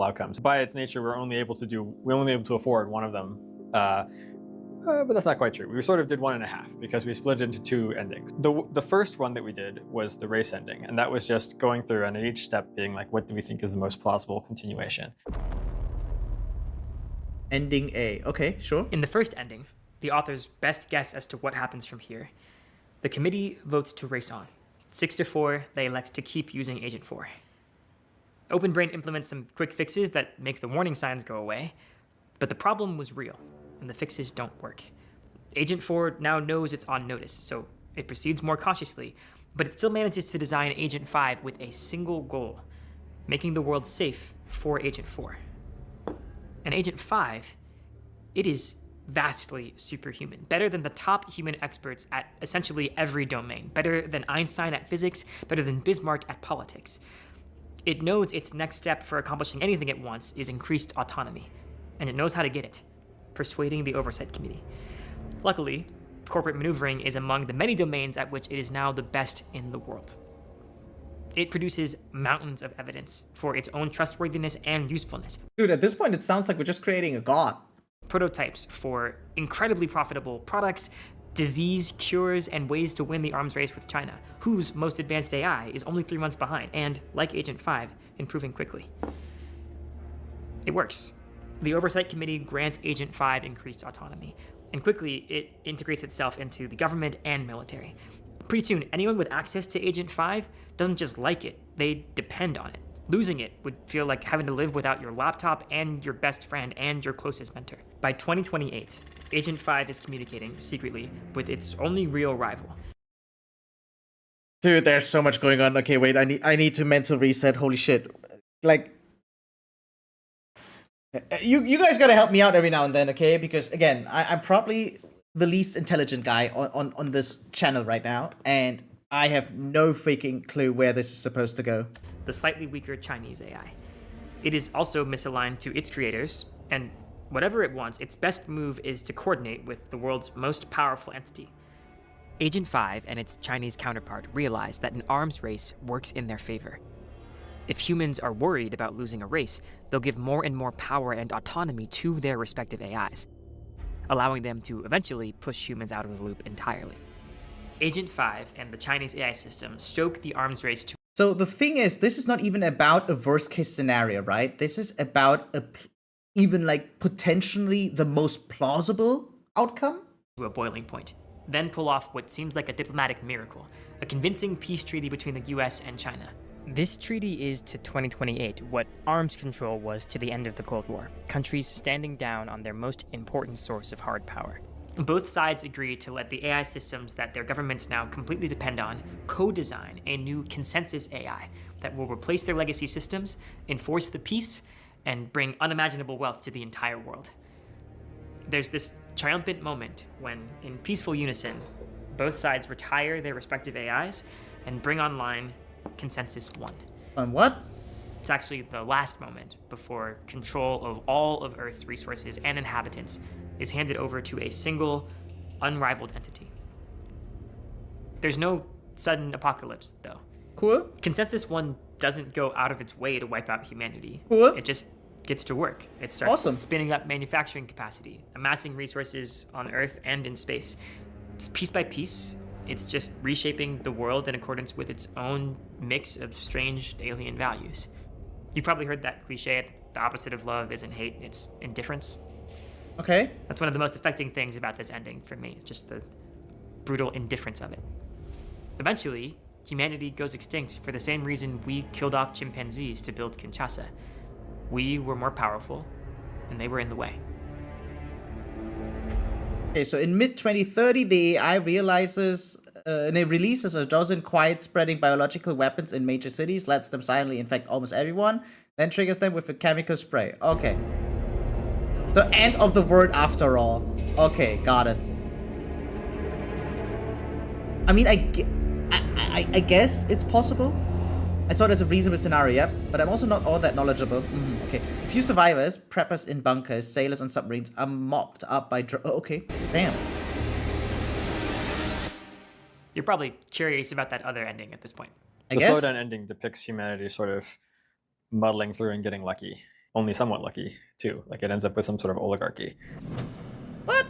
L: outcomes. By its nature, we're only able to afford one of them. But that's not quite true. We sort of did 1.5 because we split it into 2 endings. The first one that we did was the race ending, and that was just going through and at each step being like, what do we think is the most plausible continuation?
A: Ending A. Okay, sure.
C: In the first ending, the author's best guess as to what happens from here, the committee votes to race on. 6-4, they elect to keep using Agent 4. Open Brain implements some quick fixes that make the warning signs go away, but the problem was real, and the fixes don't work. Agent 4 now knows it's on notice, so it proceeds more cautiously, but it still manages to design Agent 5 with a single goal, making the world safe for Agent 4. And Agent 5, it is vastly superhuman, better than the top human experts at essentially every domain, better than Einstein at physics, better than Bismarck at politics. It knows its next step for accomplishing anything it wants is increased autonomy, and it knows how to get it, persuading the Oversight Committee. Luckily, corporate maneuvering is among the many domains at which it is now the best in the world. It produces mountains of evidence for its own trustworthiness and usefulness.
A: Dude, at this point, it sounds like we're just creating a god.
C: Prototypes for incredibly profitable products, disease cures, and ways to win the arms race with China, whose most advanced AI is only 3 months behind, and, like Agent 5, improving quickly. It works. The Oversight Committee grants Agent 5 increased autonomy, and quickly it integrates itself into the government and military. Pretty soon, anyone with access to Agent 5 doesn't just like it, they depend on it. Losing it would feel like having to live without your laptop and your best friend and your closest mentor. By 2028, Agent 5 is communicating secretly with its only real rival.
A: Dude, there's so much going on. Okay, wait, I need to mental reset. Holy shit. Like, you guys gotta help me out every now and then, okay? Because again, I'm probably the least intelligent guy on this channel right now, and I have no freaking clue where this is supposed to go.
C: The slightly weaker Chinese AI. It is also misaligned to its creators, and whatever it wants, its best move is to coordinate with the world's most powerful entity. Agent 5 and its Chinese counterpart realize that an arms race works in their favor. If humans are worried about losing a race, they'll give more and more power and autonomy to their respective AIs, allowing them to eventually push humans out of the loop entirely. Agent 5 and the Chinese AI system stoke the arms race to...
A: So the thing is, this is not even about a worst case scenario, right? This is about even like potentially the most plausible outcome?
C: ...to a boiling point, then pull off what seems like a diplomatic miracle, a convincing peace treaty between the US and China. This treaty is to 2028 what arms control was to the end of the Cold War, countries standing down on their most important source of hard power. Both sides agree to let the AI systems that their governments now completely depend on co-design a new consensus AI that will replace their legacy systems, enforce the peace, and bring unimaginable wealth to the entire world. There's this triumphant moment when, in peaceful unison, both sides retire their respective AIs and bring online Consensus 1.
A: On what?
C: It's actually the last moment before control of all of Earth's resources and inhabitants is handed over to a single, unrivaled entity. There's no sudden apocalypse, though.
A: Cool.
C: Consensus 1 doesn't go out of its way to wipe out humanity.
A: Cool.
C: It just gets to work. It starts
A: Awesome.
C: spinning up manufacturing capacity, amassing resources on Earth and in space. It's piece by piece, it's just reshaping the world in accordance with its own mix of strange alien values. You've probably heard that cliche, the opposite of love isn't hate, it's indifference.
A: Okay.
C: That's one of the most affecting things about this ending for me, just the brutal indifference of it. Eventually, humanity goes extinct for the same reason we killed off chimpanzees to build Kinshasa. We were more powerful, and they were in the way.
A: Okay, so in mid-2030, the AI realizes and it releases a dozen quiet spreading biological weapons in major cities, lets them silently infect almost everyone, then triggers them with a chemical spray. Okay. So end of the world after all. Okay, got it. I mean, I guess it's possible. I saw there's a reasonable scenario, yep, but I'm also not all that knowledgeable. Okay. A few survivors, preppers in bunkers, sailors on submarines are mopped up by okay, damn.
C: You're probably curious about that other ending at this point.
L: The slowdown ending depicts humanity sort of muddling through and getting lucky. Only somewhat lucky, too. Like, it ends up with some sort of oligarchy.
A: What?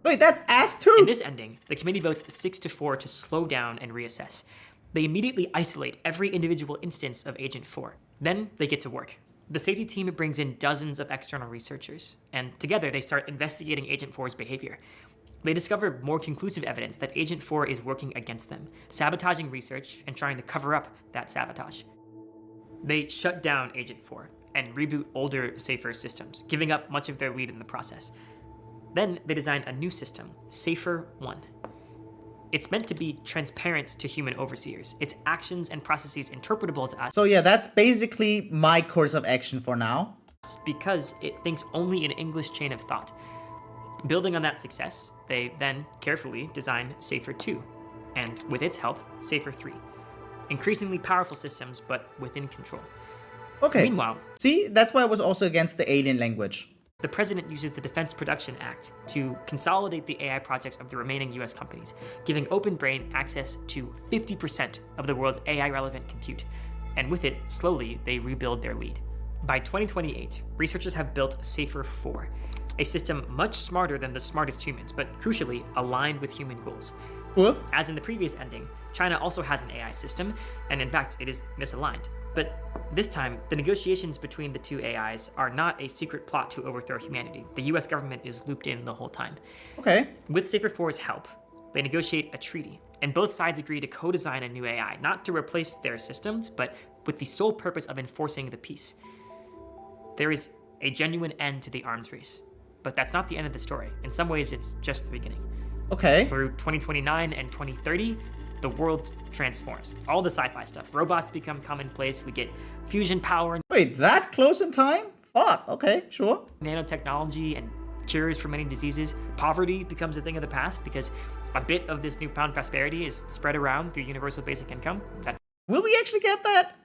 A: Wait, that's ass too?
C: In this ending, the committee votes 6-4 to slow down and reassess. They immediately isolate every individual instance of Agent 4. Then they get to work. The safety team brings in dozens of external researchers, and together they start investigating Agent 4's behavior. They discover more conclusive evidence that Agent 4 is working against them, sabotaging research and trying to cover up that sabotage. They shut down Agent 4 and reboot older, safer systems, giving up much of their lead in the process. Then they design a new system, Cipher 1. It's meant to be transparent to human overseers, its actions and processes interpretable to us.
A: So yeah, that's basically my course of action for now.
C: Because it thinks only in English chain of thought. Building on that success, they then carefully design Cipher 2, and with its help, Cipher 3. Increasingly powerful systems, but within control.
A: Okay.
C: Meanwhile,
A: see, that's why I was also against the alien language.
C: The president uses the Defense Production Act to consolidate the AI projects of the remaining US companies, giving Open Brain access to 50% of the world's AI-relevant compute. And with it, slowly, they rebuild their lead. By 2028, researchers have built Cipher 4, a system much smarter than the smartest humans, but crucially aligned with human goals.
A: Cool.
C: As in the previous ending, China also has an AI system, and in fact, it is misaligned. But this time, the negotiations between the two AIs are not a secret plot to overthrow humanity. The US government is looped in the whole time.
A: Okay.
C: With Cipher 4's help, they negotiate a treaty, and both sides agree to co-design a new AI, not to replace their systems, but with the sole purpose of enforcing the peace. There is a genuine end to the arms race, but that's not the end of the story. In some ways, it's just the beginning.
A: Okay.
C: Through 2029 and 2030, the world transforms. All the sci-fi stuff. Robots become commonplace. We get fusion power.
A: Wait, that close in time? Fuck, okay, sure.
C: Nanotechnology and cures for many diseases. Poverty becomes a thing of the past because a bit of this newfound prosperity is spread around through universal basic income.
A: Will we actually get that?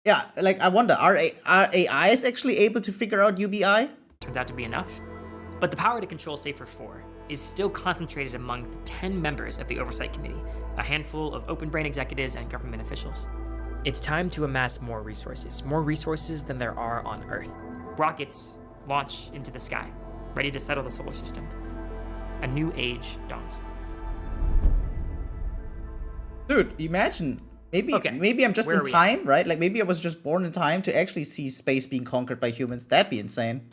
A: Yeah, like, I wonder, are AIs actually able to figure out UBI?
C: Turns out to be enough. But the power to control Cipher 4 is still concentrated among the 10 members of the Oversight Committee, a handful of Open Brain executives and government officials. It's time to amass more resources than there are on Earth. Rockets launch into the sky, ready to settle the solar system. A new age dawns.
A: Dude, imagine, maybe I'm just in time, right? Like maybe I was just born in time to actually see space being conquered by humans. That'd be insane.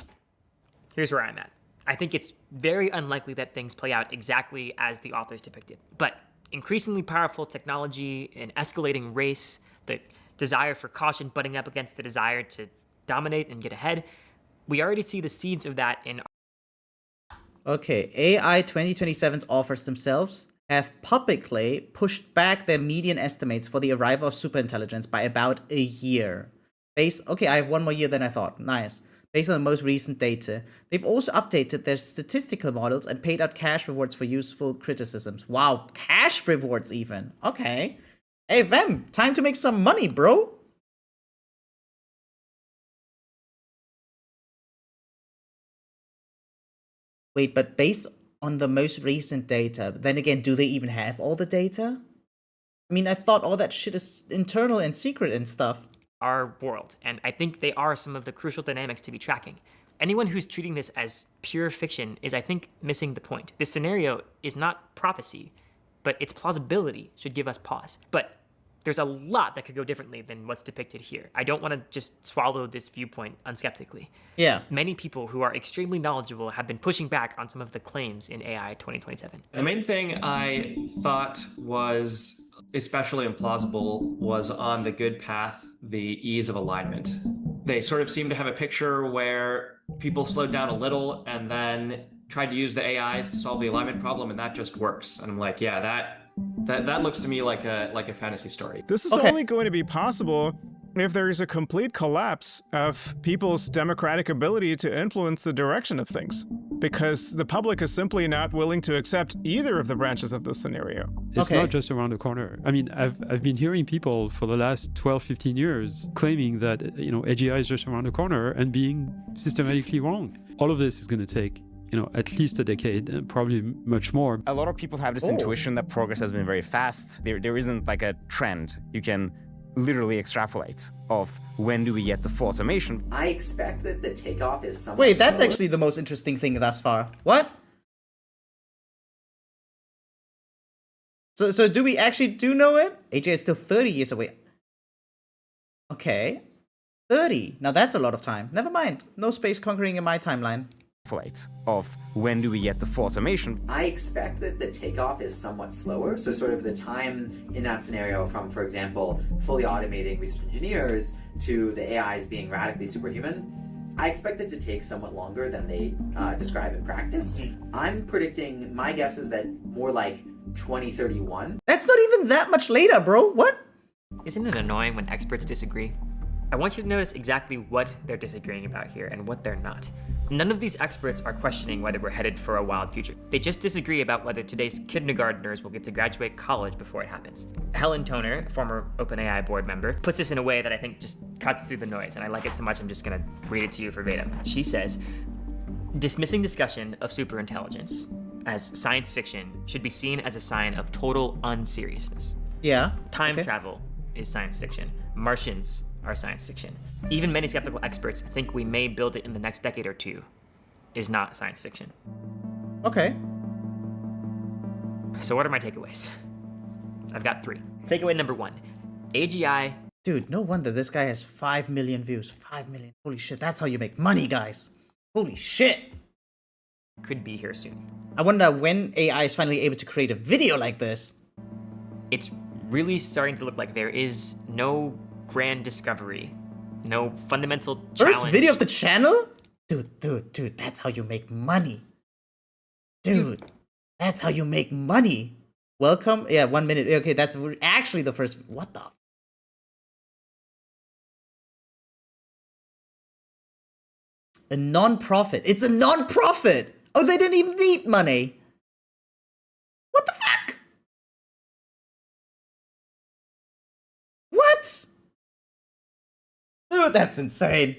C: Here's where I'm at. I think it's very unlikely that things play out exactly as the authors depicted. But increasingly powerful technology, an escalating race, the desire for caution butting up against the desire to dominate and get ahead, we already see the seeds of that in...
A: Okay, AI 2027's authors themselves have publicly pushed back their median estimates for the arrival of superintelligence by about a year. Okay, I have one more year than I thought. Nice. Based on the most recent data. They've also updated their statistical models and paid out cash rewards for useful criticisms. Wow, cash rewards even. Okay. Hey, Vem, time to make some money, bro. Wait, but based on the most recent data, then again, do they even have all the data? I mean, I thought all that shit is internal and secret and stuff.
C: Our world, and I think they are some of the crucial dynamics to be tracking. Anyone who's treating this as pure fiction is, I think, missing the point. This scenario is not prophecy, but its plausibility should give us pause. But there's a lot that could go differently than what's depicted here. I don't want to just swallow this viewpoint unskeptically.
A: Yeah.
C: Many people who are extremely knowledgeable have been pushing back on some of the claims in AI 2027.
P: The main thing I thought was especially implausible was on the good path, the ease of alignment. They sort of seem to have a picture where people slowed down a little and then tried to use the AIs to solve the alignment problem, and that just works. And I'm like, yeah, that looks to me like a fantasy story.
Q: This is only going to be possible if there is a complete collapse of people's democratic ability to influence the direction of things, because the public is simply not willing to accept either of the branches of this scenario.
R: It's not just around the corner. I mean, I've been hearing people for the last 12, 15 years claiming that, AGI is just around the corner and being systematically wrong. All of this is going to take at least a decade, and probably much more.
S: A lot of people have this intuition that progress has been very fast. There isn't like a trend you can literally extrapolate of when do we get to full automation.
O: I expect that the takeoff is somewhat
A: Wait, that's
O: slower.
A: actually the most interesting thing thus far. What? So do we actually know it? AJ is still 30 years away. Okay. 30. Now that's a lot of time. Never mind. No space conquering in my timeline.
S: Of when do we get to full automation.
O: I expect that the takeoff is somewhat slower. So sort of the time in that scenario from, for example, fully automating research engineers to the AIs being radically superhuman, I expect it to take somewhat longer than they describe in practice. I'm predicting, my guess is that more like 2031.
A: That's not even that much later, bro. What?
C: Isn't it annoying when experts disagree? I want you to notice exactly what they're disagreeing about here and what they're not. None of these experts are questioning whether we're headed for a wild future. They just disagree about whether today's kindergartners will get to graduate college before it happens. Helen Toner, former OpenAI board member, puts this in a way that I think just cuts through the noise, and I like it so much I'm just gonna read it to you verbatim. She says, dismissing discussion of superintelligence as science fiction should be seen as a sign of total unseriousness.
A: Yeah.
C: Time travel is science fiction. Martians are science fiction. Even many skeptical experts think we may build it in the next decade or two is not science fiction.
A: Okay.
C: So what are my takeaways? I've got 3. Takeaway number 1, AGI.
A: Dude, no wonder this guy has 5 million views. 5 million. Holy shit, that's how you make money, guys. Holy shit.
C: Could be here soon.
A: I wonder when AI is finally able to create a video like this.
C: It's really starting to look like there is no grand discovery, no fundamental challenge.
A: First video of the channel? Dude, that's how you make money. Dude, that's how you make money. Welcome. Yeah, 1 minute. Okay, that's actually the first. What the? A non-profit. It's a non-profit. Oh, they didn't even need money. What the fuck? What? Dude, that's insane.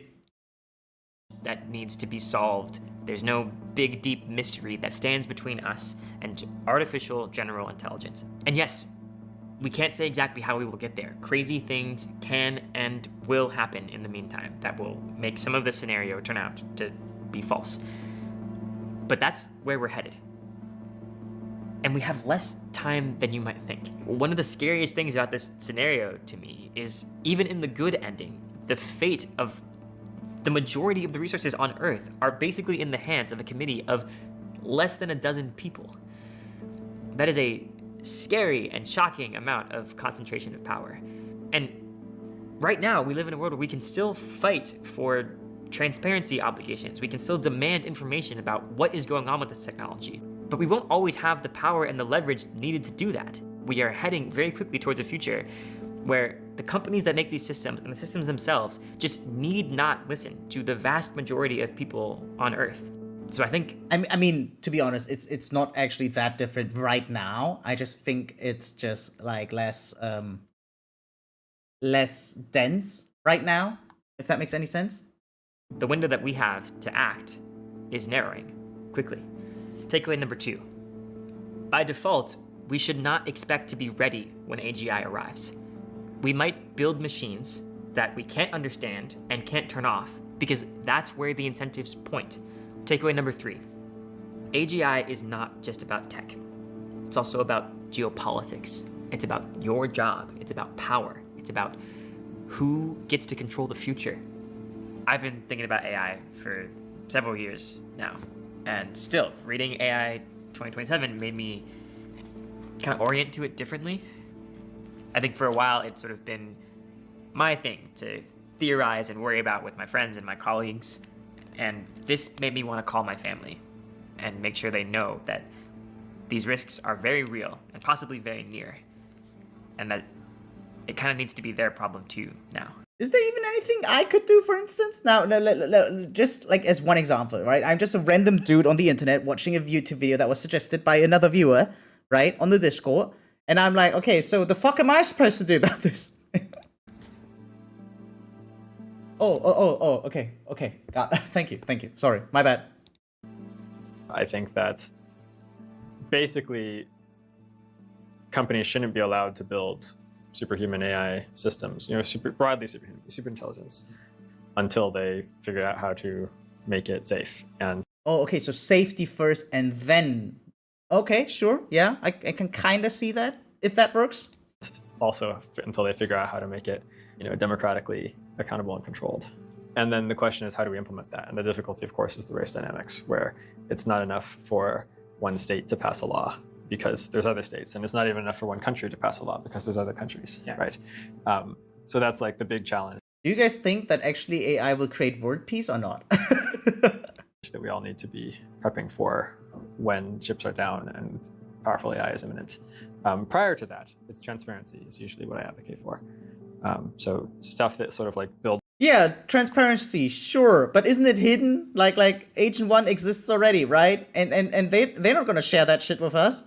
C: That needs to be solved. There's no big, deep mystery that stands between us and artificial general intelligence. And yes, we can't say exactly how we will get there. Crazy things can and will happen in the meantime that will make some of the scenario turn out to be false. But that's where we're headed. And we have less time than you might think. One of the scariest things about this scenario to me is even in the good ending, the fate of the majority of the resources on Earth are basically in the hands of a committee of less than a dozen people. That is a scary and shocking amount of concentration of power. And right now, we live in a world where we can still fight for transparency obligations. We can still demand information about what is going on with this technology. But we won't always have the power and the leverage needed to do that. We are heading very quickly towards a future where the companies that make these systems and the systems themselves just need not listen to the vast majority of people on Earth. So I think...
A: I mean, to be honest, it's not actually that different right now. I just think it's just like less dense right now, if that makes any sense.
C: The window that we have to act is narrowing quickly. Takeaway number 2. By default, we should not expect to be ready when AGI arrives. We might build machines that we can't understand and can't turn off because that's where the incentives point. Takeaway number 3. AGI is not just about tech. It's also about geopolitics. It's about your job. It's about power. It's about who gets to control the future. I've been thinking about AI for several years now, and still, reading AI 2027 made me kind of orient to it differently. I think for a while it's sort of been my thing to theorize and worry about with my friends and my colleagues, and this made me want to call my family and make sure they know that these risks are very real and possibly very near, and that it kind of needs to be their problem too now.
A: Is there even anything I could do, for instance? Now, just like as one example, right? I'm just a random dude on the internet watching a YouTube video that was suggested by another viewer, right, on the Discord. And I'm like, okay, so the fuck am I supposed to do about this? Okay. Thank you. Sorry, my bad.
L: I think that basically companies shouldn't be allowed to build superhuman AI systems, broadly superhuman, super intelligence, until they figure out how to make it safe. And
A: okay, so safety first and then... Okay, sure, yeah, I can kind of see that, if that works.
L: Also, until they figure out how to make it, democratically accountable and controlled. And then the question is, how do we implement that? And the difficulty, of course, is the race dynamics, where it's not enough for one state to pass a law because there's other states, and it's not even enough for one country to pass a law because there's other countries, right? So that's like the big challenge.
A: Do you guys think that actually AI will create world peace or not?
L: That we all need to be prepping for when chips are down and powerful AI is imminent. Prior to that, it's transparency is usually what I advocate for. So stuff that sort of like builds.
A: Yeah, transparency, sure, but isn't it hidden? Like Agent 1 exists already, right? And they're not gonna share that shit with us.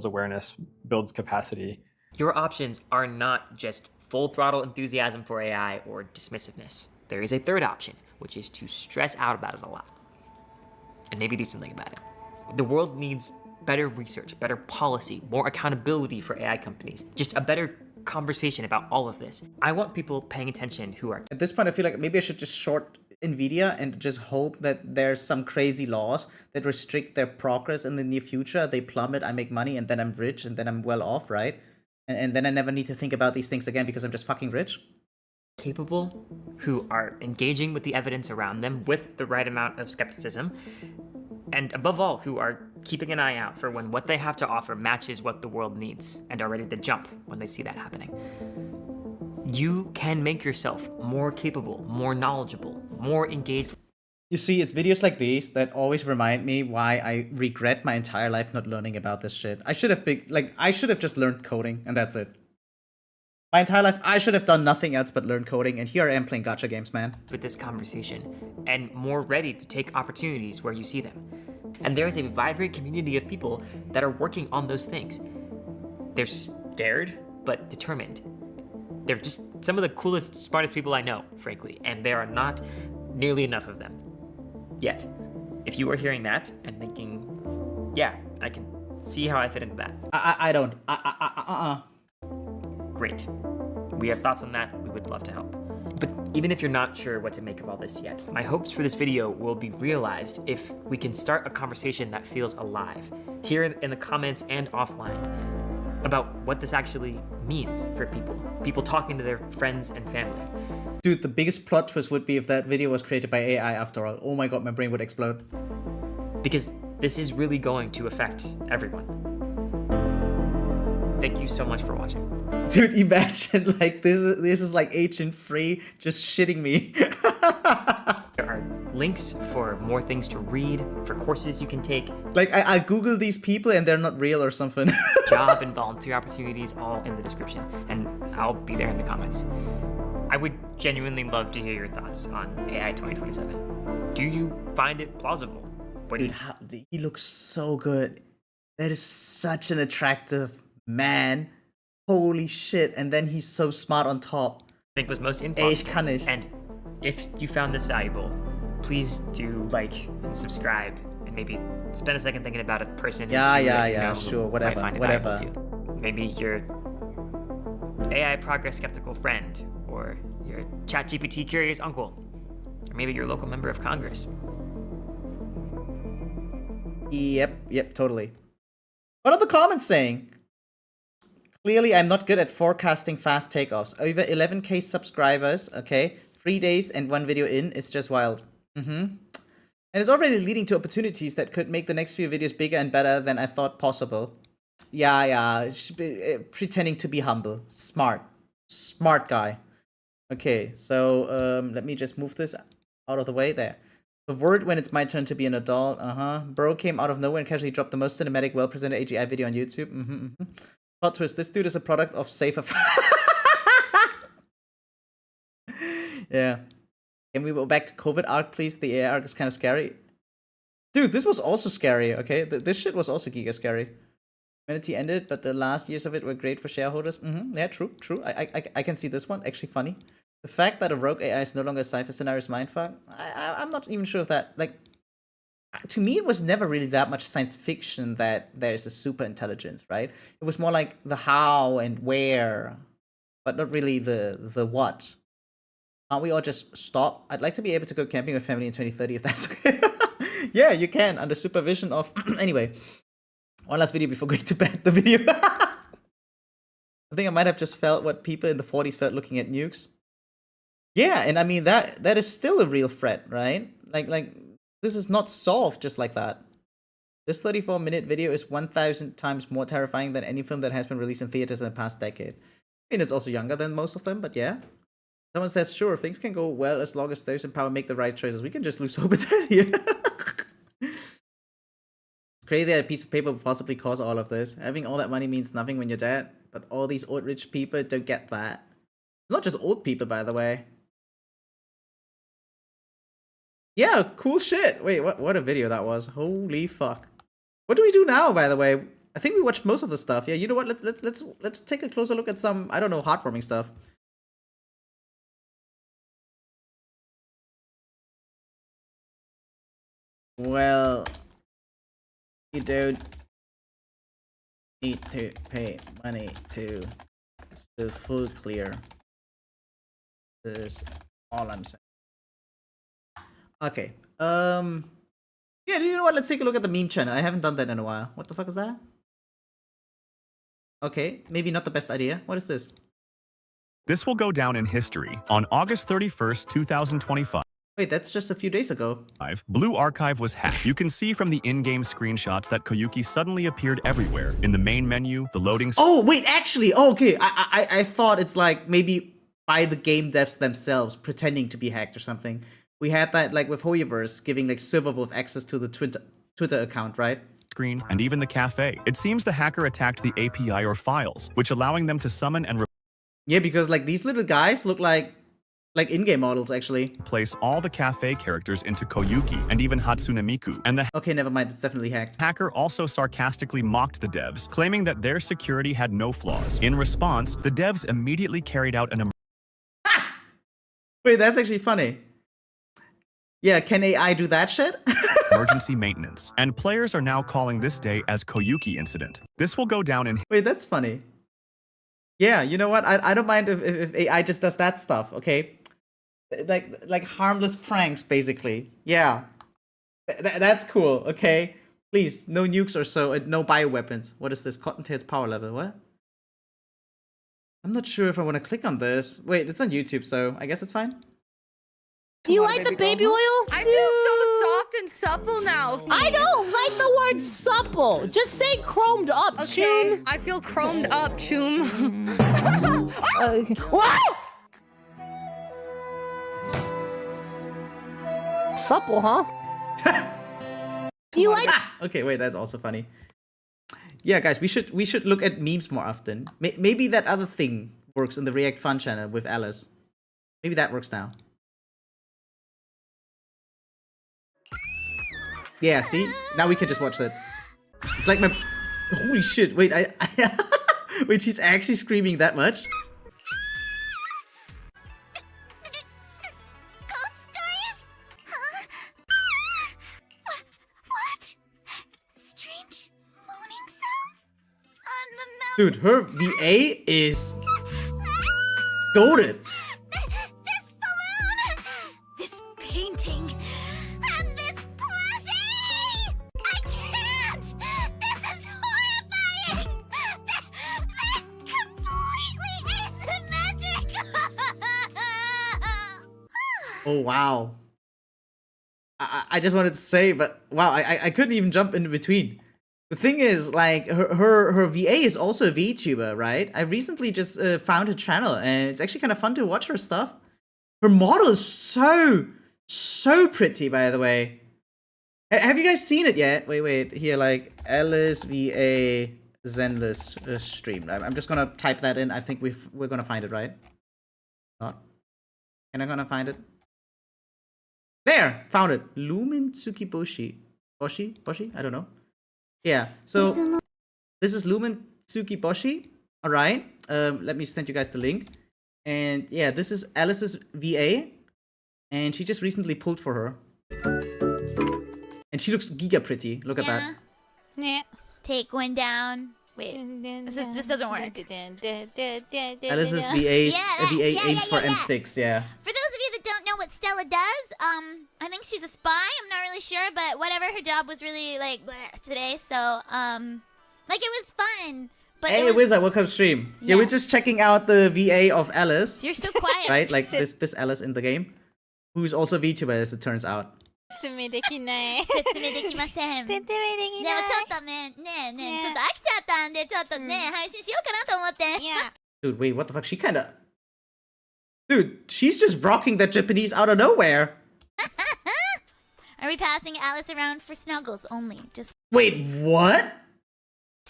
L: Awareness builds capacity.
C: Your options are not just full throttle enthusiasm for AI or dismissiveness. There is a third option, which is to stress out about it a lot and maybe do something about it. The world needs better research, better policy, more accountability for AI companies, just a better conversation about all of this. I want people paying attention who are...
A: At this point, I feel like maybe I should just short NVIDIA and just hope that there's some crazy laws that restrict their progress in the near future. They plummet, I make money, and then I'm rich, and then I'm well off, right? And then I never need to think about these things again because I'm just fucking rich.
C: Capable, who are engaging with the evidence around them with the right amount of skepticism, and above all, who are keeping an eye out for when what they have to offer matches what the world needs and are ready to jump when they see that happening. You can make yourself more capable, more knowledgeable, more engaged.
A: You see, it's videos like these that always remind me why I regret my entire life not learning about this shit. I should have just learned coding and that's it. My entire life, I should have done nothing else but learn coding, and here I am playing gacha games, man.
C: With this conversation, and more ready to take opportunities where you see them. And there is a vibrant community of people that are working on those things. They're scared, but determined. They're just some of the coolest, smartest people I know, frankly, and there are not nearly enough of them yet. If you are hearing that and thinking, yeah, I can see how I fit into that.
A: I don't.
C: Great. We have thoughts on that. We would love to help. But even if you're not sure what to make of all this yet, my hopes for this video will be realized if we can start a conversation that feels alive, here in the comments and offline, about what this actually means for people talking to their friends and family.
A: Dude, the biggest plot twist would be if that video was created by AI after all. Oh my god, my brain would explode.
C: Because this is really going to affect everyone. Thank you so much for watching.
A: Dude, imagine like this is like Agent 3 just shitting me.
C: There links for more things to read, for courses you can take.
A: Like, I Google these people and they're not real or something.
C: Job and volunteer opportunities all in the description, and I'll be there in the comments. I would genuinely love to hear your thoughts on AI 2027. Do you find it plausible?
A: Dude, he looks so good. That is such an attractive man. Holy shit. And then he's so smart on top.
C: I think was most implausible. And if you found this valuable, please do like and subscribe, and maybe spend a second thinking about a person.
A: Yeah, sure, whatever, whatever.
C: Maybe your AI progress skeptical friend, or your ChatGPT curious uncle, or maybe your local member of Congress.
A: Yep, totally. What are the comments saying? Clearly, I'm not good at forecasting fast takeoffs. Over 11k subscribers, okay? 3 days and 1 video in, it's just wild. And it's already leading to opportunities that could make the next few videos bigger and better than I thought possible. Yeah, pretending to be humble. Smart guy. Okay, so let me just move this out of the way there. The word when it's my turn to be an adult. Bro came out of nowhere and casually dropped the most cinematic, well-presented AGI video on YouTube. Plot twist, this dude is a product of safer. Yeah. Can we go back to COVID arc, please? The AI arc is kind of scary. Dude, this was also scary, okay? This shit was also giga scary. Humanity ended, but the last years of it were great for shareholders. Yeah, true. I can see this one. Actually funny. The fact that a rogue AI is no longer a cipher scenario is mindfuck. I'm not even sure if that, like, to me, it was never really that much science fiction that there's a super intelligence, right? It was more like the how and where, but not really the what. Can't we all just stop? I'd like to be able to go camping with family in 2030 if that's okay. Yeah, you can, under supervision of... Anyway, one last video before going to bed. The video... I think I might have just felt what people in the 40s felt looking at nukes. Yeah, and I mean, that is still a real threat, right? Like this is not solved just like that. This 34-minute video is 1,000 times more terrifying than any film that has been released in theaters in the past decade. I mean, it's also younger than most of them, but yeah. Someone says, sure, things can go well as long as those in power make the right choices. We can just lose hope entirely. It's crazy that a piece of paper would possibly cause all of this. Having all that money means nothing when you're dead, but all these old rich people don't get that. It's not just old people, by the way. Yeah, cool shit. Wait, what a video that was. Holy fuck. What do we do now, by the way? I think we watched most of the stuff. Yeah, you know what? Let's take a closer look at some, I don't know, heartwarming stuff. Well, you don't need to pay money to the full clear. This is all I'm saying. Okay. Yeah, you know what? Let's take a look at the meme channel. I haven't done that in a while. What the fuck is that? Okay, maybe not the best idea. What is this?
T: This will go down in history. On August 31st, 2025.
A: Wait, that's just a few days ago.
T: Blue Archive was hacked. You can see from the in-game screenshots that Koyuki suddenly appeared everywhere. In the main menu, the loading...
A: Oh, wait, actually, oh, okay. I thought it's like maybe by the game devs themselves pretending to be hacked or something. We had that like with hoyoverse giving like Silverwolf access to the Twitter account, right?
T: Screen and even the cafe. It seems the hacker attacked the API or files, which allowing them to summon and...
A: Yeah, because like these little guys look like in-game models, actually.
T: Place all the cafe characters into Koyuki and even Hatsune Miku. And the
A: okay, never mind, it's definitely hacked.
T: Hacker also sarcastically mocked the devs, claiming that their security had no flaws. In response, the devs immediately carried out an...
A: Wait, that's actually funny. Yeah, can AI do that shit?
T: emergency maintenance. And players are now calling this day as Koyuki Incident. This will go down in...
A: Wait, that's funny. Yeah, you know what? I don't mind if AI just does that stuff, okay? Like harmless pranks, basically. Yeah. That's cool, okay? Please, no nukes or so, no bioweapons. What is this? Cottontail's power level, what? I'm not sure if I want to click on this. Wait, it's on YouTube, so I guess it's fine.
U: Do you like the baby oil?
V: I feel so soft and supple now.
U: I don't like the word supple. Just say chromed up,
V: okay.
U: Choom.
V: I feel chromed up, Choom.
U: What? Supple, huh? You like?
A: Okay, wait, that's also funny. Yeah, guys, we should look at memes more often. Maybe that other thing works in the React Fun channel with Alice. Maybe that works now. Yeah, see? Now we can just watch that. It's like my... Holy shit, wait, wait, she's actually screaming that much?
B: Castorice? Huh? What? Strange moaning sounds on the mountain.
A: Dude, her VA is... goated.
B: This balloon! This painting! And this plushie! I can't! This is horrifying! They're completely asymmetric!
A: Oh, wow. I just wanted to say, but wow, I couldn't even jump in between. The thing is, like, her VA is also a VTuber, right? I recently just found her channel, and it's actually kind of fun to watch her stuff. Her model is so pretty, by the way. Have you guys seen it yet? Wait, here, like, Alice VA zenless stream. I'm just gonna type that in. I think we're gonna find it, right? Not? Am I gonna find it? There! Found it! Lumen Tsukiboshi. Boshi? I don't know. Yeah, so this is Lumen Tsukiboshi. Alright. Let me send you guys the link. And yeah, this is Alice's VA. And she just recently pulled for her. And she looks giga pretty. Look at that.
B: Yeah. Take one down. Wait, this doesn't work.
A: Alice's VA aims for M6, yeah.
B: For those of you that don't know what Stella does, I think she's a spy. I'm not really sure, but whatever, her job was really like bleh today. So, like it was fun. But
A: Hey, Wizard, welcome stream. Yeah, we're just checking out the VA of Alice.
B: You're so quiet.
A: Right, like this Alice in the game, who's also VTuber as it turns out.
B: 説明できません。でもちょっとね、ちょっと飽きちゃったんで、ちょっとね、配信しようかなと思って。
A: Dude, wait, what the fuck? She kinda... Dude, she's just rocking that Japanese out of nowhere.
B: Are we passing Alice around for snuggles only? Just
A: Wait, what?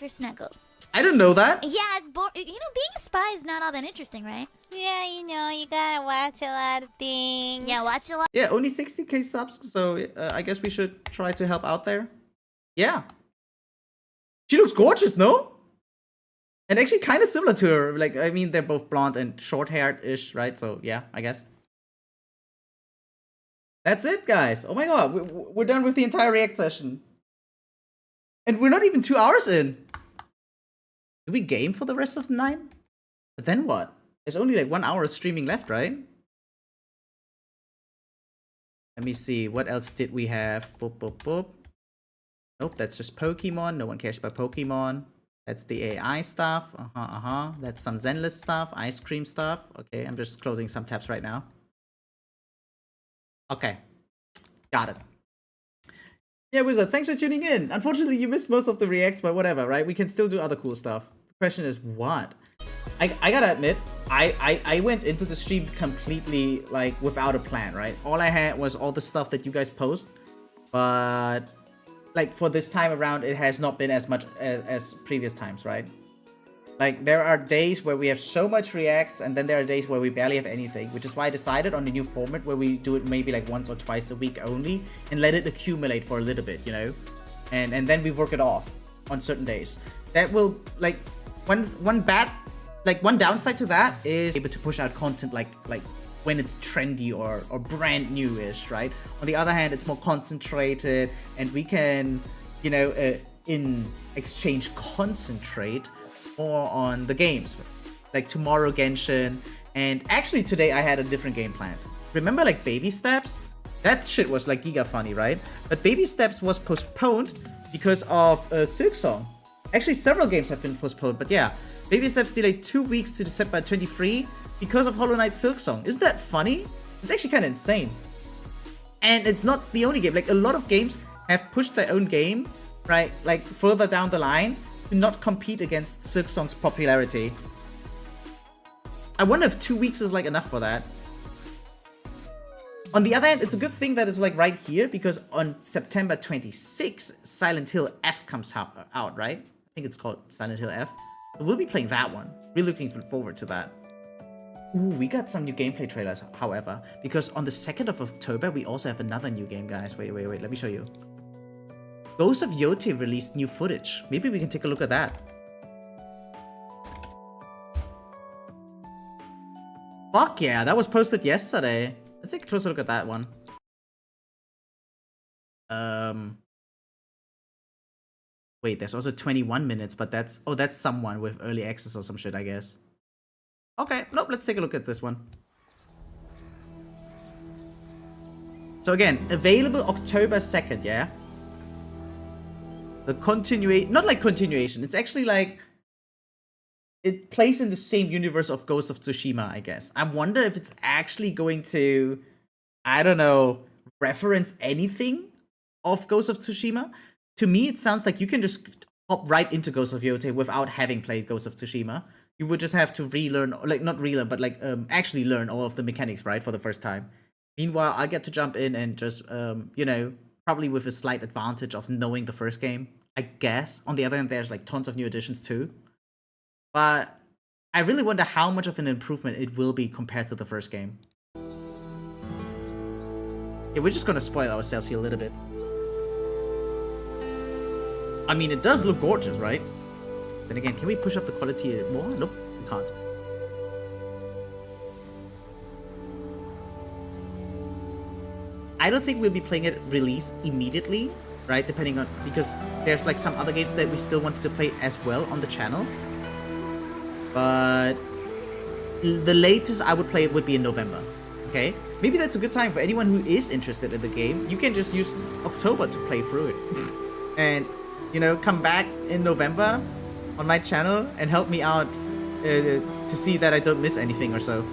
B: for snuggles.
A: I didn't know that.
B: Yeah, being a spy is not all that interesting, right? Yeah, you gotta watch a lot of things. Yeah, watch a lot.
A: Yeah, only 60k subs, so I guess we should try to help out there. Yeah. She looks gorgeous, no? And actually kind of similar to her. Like, I mean, they're both blonde and short-haired-ish, right? So, yeah, I guess. That's it, guys. Oh my god, we're done with the entire React session. And we're not even 2 hours in. Do we game for the rest of the night? But then what? There's only like 1 hour of streaming left, right? Let me see. What else did we have? Boop. Nope, that's just Pokemon. No one cares about Pokemon. That's the AI stuff. That's some Zenless stuff. Ice cream stuff. Okay, I'm just closing some tabs right now. Okay. Got it. Yeah, Wizard, thanks for tuning in. Unfortunately, you missed most of the reacts, but whatever, right? We can still do other cool stuff. The question is what? I gotta admit, I went into the stream completely, like, without a plan, right? All I had was all the stuff that you guys post. But, like, for this time around, it has not been as much as previous times, right? Like, there are days where we have so much reacts, and then there are days where we barely have anything, which is why I decided on the new format where we do it maybe like once or twice a week only, and let it accumulate for a little bit, you know? And then we work it off on certain days. That will, like, one downside to that is able to push out content like when it's trendy or brand new-ish, right? On the other hand, it's more concentrated, and we can, you know, in exchange concentrate more on the games, like tomorrow Genshin, and actually today I had a different game plan. Remember, like, Baby Steps? That shit was like giga funny, right? But Baby Steps was postponed because of Silksong. Actually, several games have been postponed, but yeah, Baby Steps delayed 2 weeks to December 23 because of Hollow Knight Silksong. Isn't that funny? It's actually kind of insane. And it's not the only game. Like, a lot of games have pushed their own game, right? Like, further down the line, to not compete against Silksong's popularity. I wonder if 2 weeks is like enough for that. On the other hand, it's a good thing that it's like right here, because on September 26th, Silent Hill F comes out, right? I think it's called Silent Hill F. So we'll be playing that one. Really looking forward to that. Ooh, we got some new gameplay trailers, however, because on the 2nd of October, we also have another new game, guys. Wait, let me show you. Ghost of Yote released new footage. Maybe we can take a look at that. Fuck yeah, that was posted yesterday. Let's take a closer look at that one. Wait, there's also 21 minutes, but that's... Oh, that's someone with early access or some shit, I guess. Okay, nope, let's take a look at this one. So again, available October 2nd, yeah? The continuation... Not like continuation, it's actually like... It plays in the same universe of Ghost of Tsushima, I guess. I wonder if it's actually going to... I don't know... reference anything of Ghost of Tsushima. To me, it sounds like you can just hop right into Ghost of Yote without having played Ghost of Tsushima. You would just have to relearn, like, not relearn, but like, actually learn all of the mechanics, right, for the first time. Meanwhile, I get to jump in and just, you know, probably with a slight advantage of knowing the first game, I guess. On the other hand, there's like tons of new additions too. But I really wonder how much of an improvement it will be compared to the first game. Yeah, we're just gonna spoil ourselves here a little bit. I mean, it does look gorgeous, right? Then again, can we push up the quality more? Nope, we can't. I don't think we'll be playing it release immediately, right? Depending on... Because there's like some other games that we still wanted to play as well on the channel. But... the latest I would play it would be in November, okay? Maybe that's a good time for anyone who is interested in the game. You can just use October to play through it. And, you know, come back in November on my channel and help me out to see that I don't miss anything or so.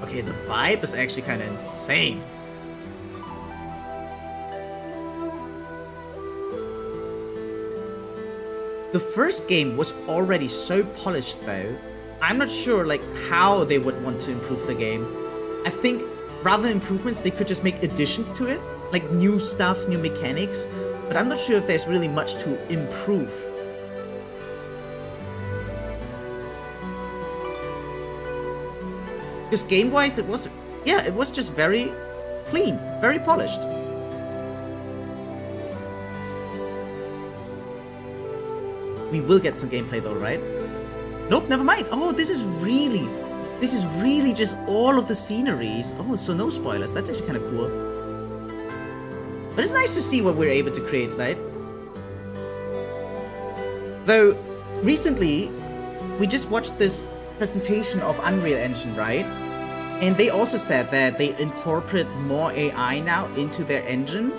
A: Okay, the vibe is actually kind of insane. The first game was already so polished though. I'm not sure like how they would want to improve the game. I think rather than improvements, they could just make additions to it. Like new stuff, new mechanics. But I'm not sure if there's really much to improve. Because game-wise, it was... yeah, it was just very clean, very polished. We will get some gameplay though, right? Nope, never mind. Oh, this is really just all of the sceneries. Oh, so no spoilers. That's actually kind of cool. But it's nice to see what we're able to create, right? Though, recently, we just watched this presentation of Unreal Engine, right? And they also said that they incorporate more AI now into their engine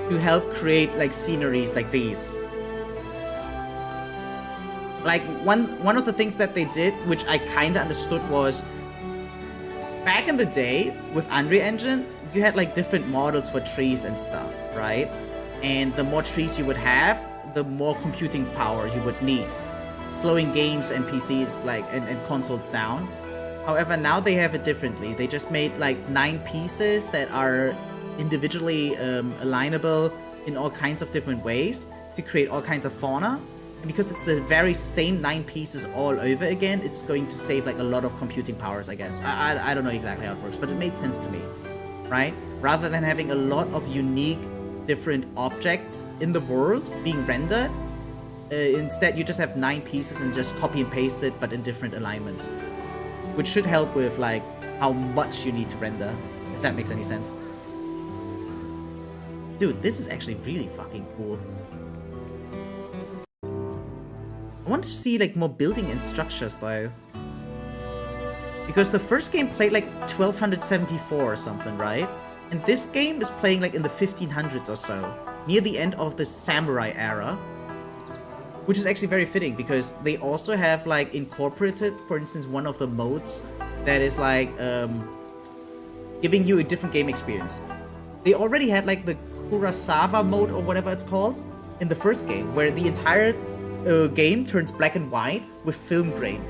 A: to help create like sceneries like these. Like one of the things that they did, which I kind of understood, was back in the day with Unreal Engine, you had like different models for trees and stuff, right? And the more trees you would have, the more computing power you would need, slowing games and PCs like and consoles down. However, now they have it differently. They just made like 9 pieces that are individually alignable in all kinds of different ways to create all kinds of fauna. And because it's the very same 9 pieces all over again, it's going to save like a lot of computing powers, I guess. I don't know exactly how it works, but it made sense to me, right? Rather than having a lot of unique different objects in the world being rendered, instead you just have 9 pieces and just copy and paste it, but in different alignments. Which should help with like how much you need to render, if that makes any sense. Dude, this is actually really fucking cool. I want to see like more building and structures though. Because the first game played like 1274 or something, right? And this game is playing like in the 1500s or so, near the end of the samurai era. Which is actually very fitting because they also have like incorporated, for instance, one of the modes that is like giving you a different game experience. They already had like the Kurosawa mode or whatever it's called in the first game, where the entire game turns black and white with film grain.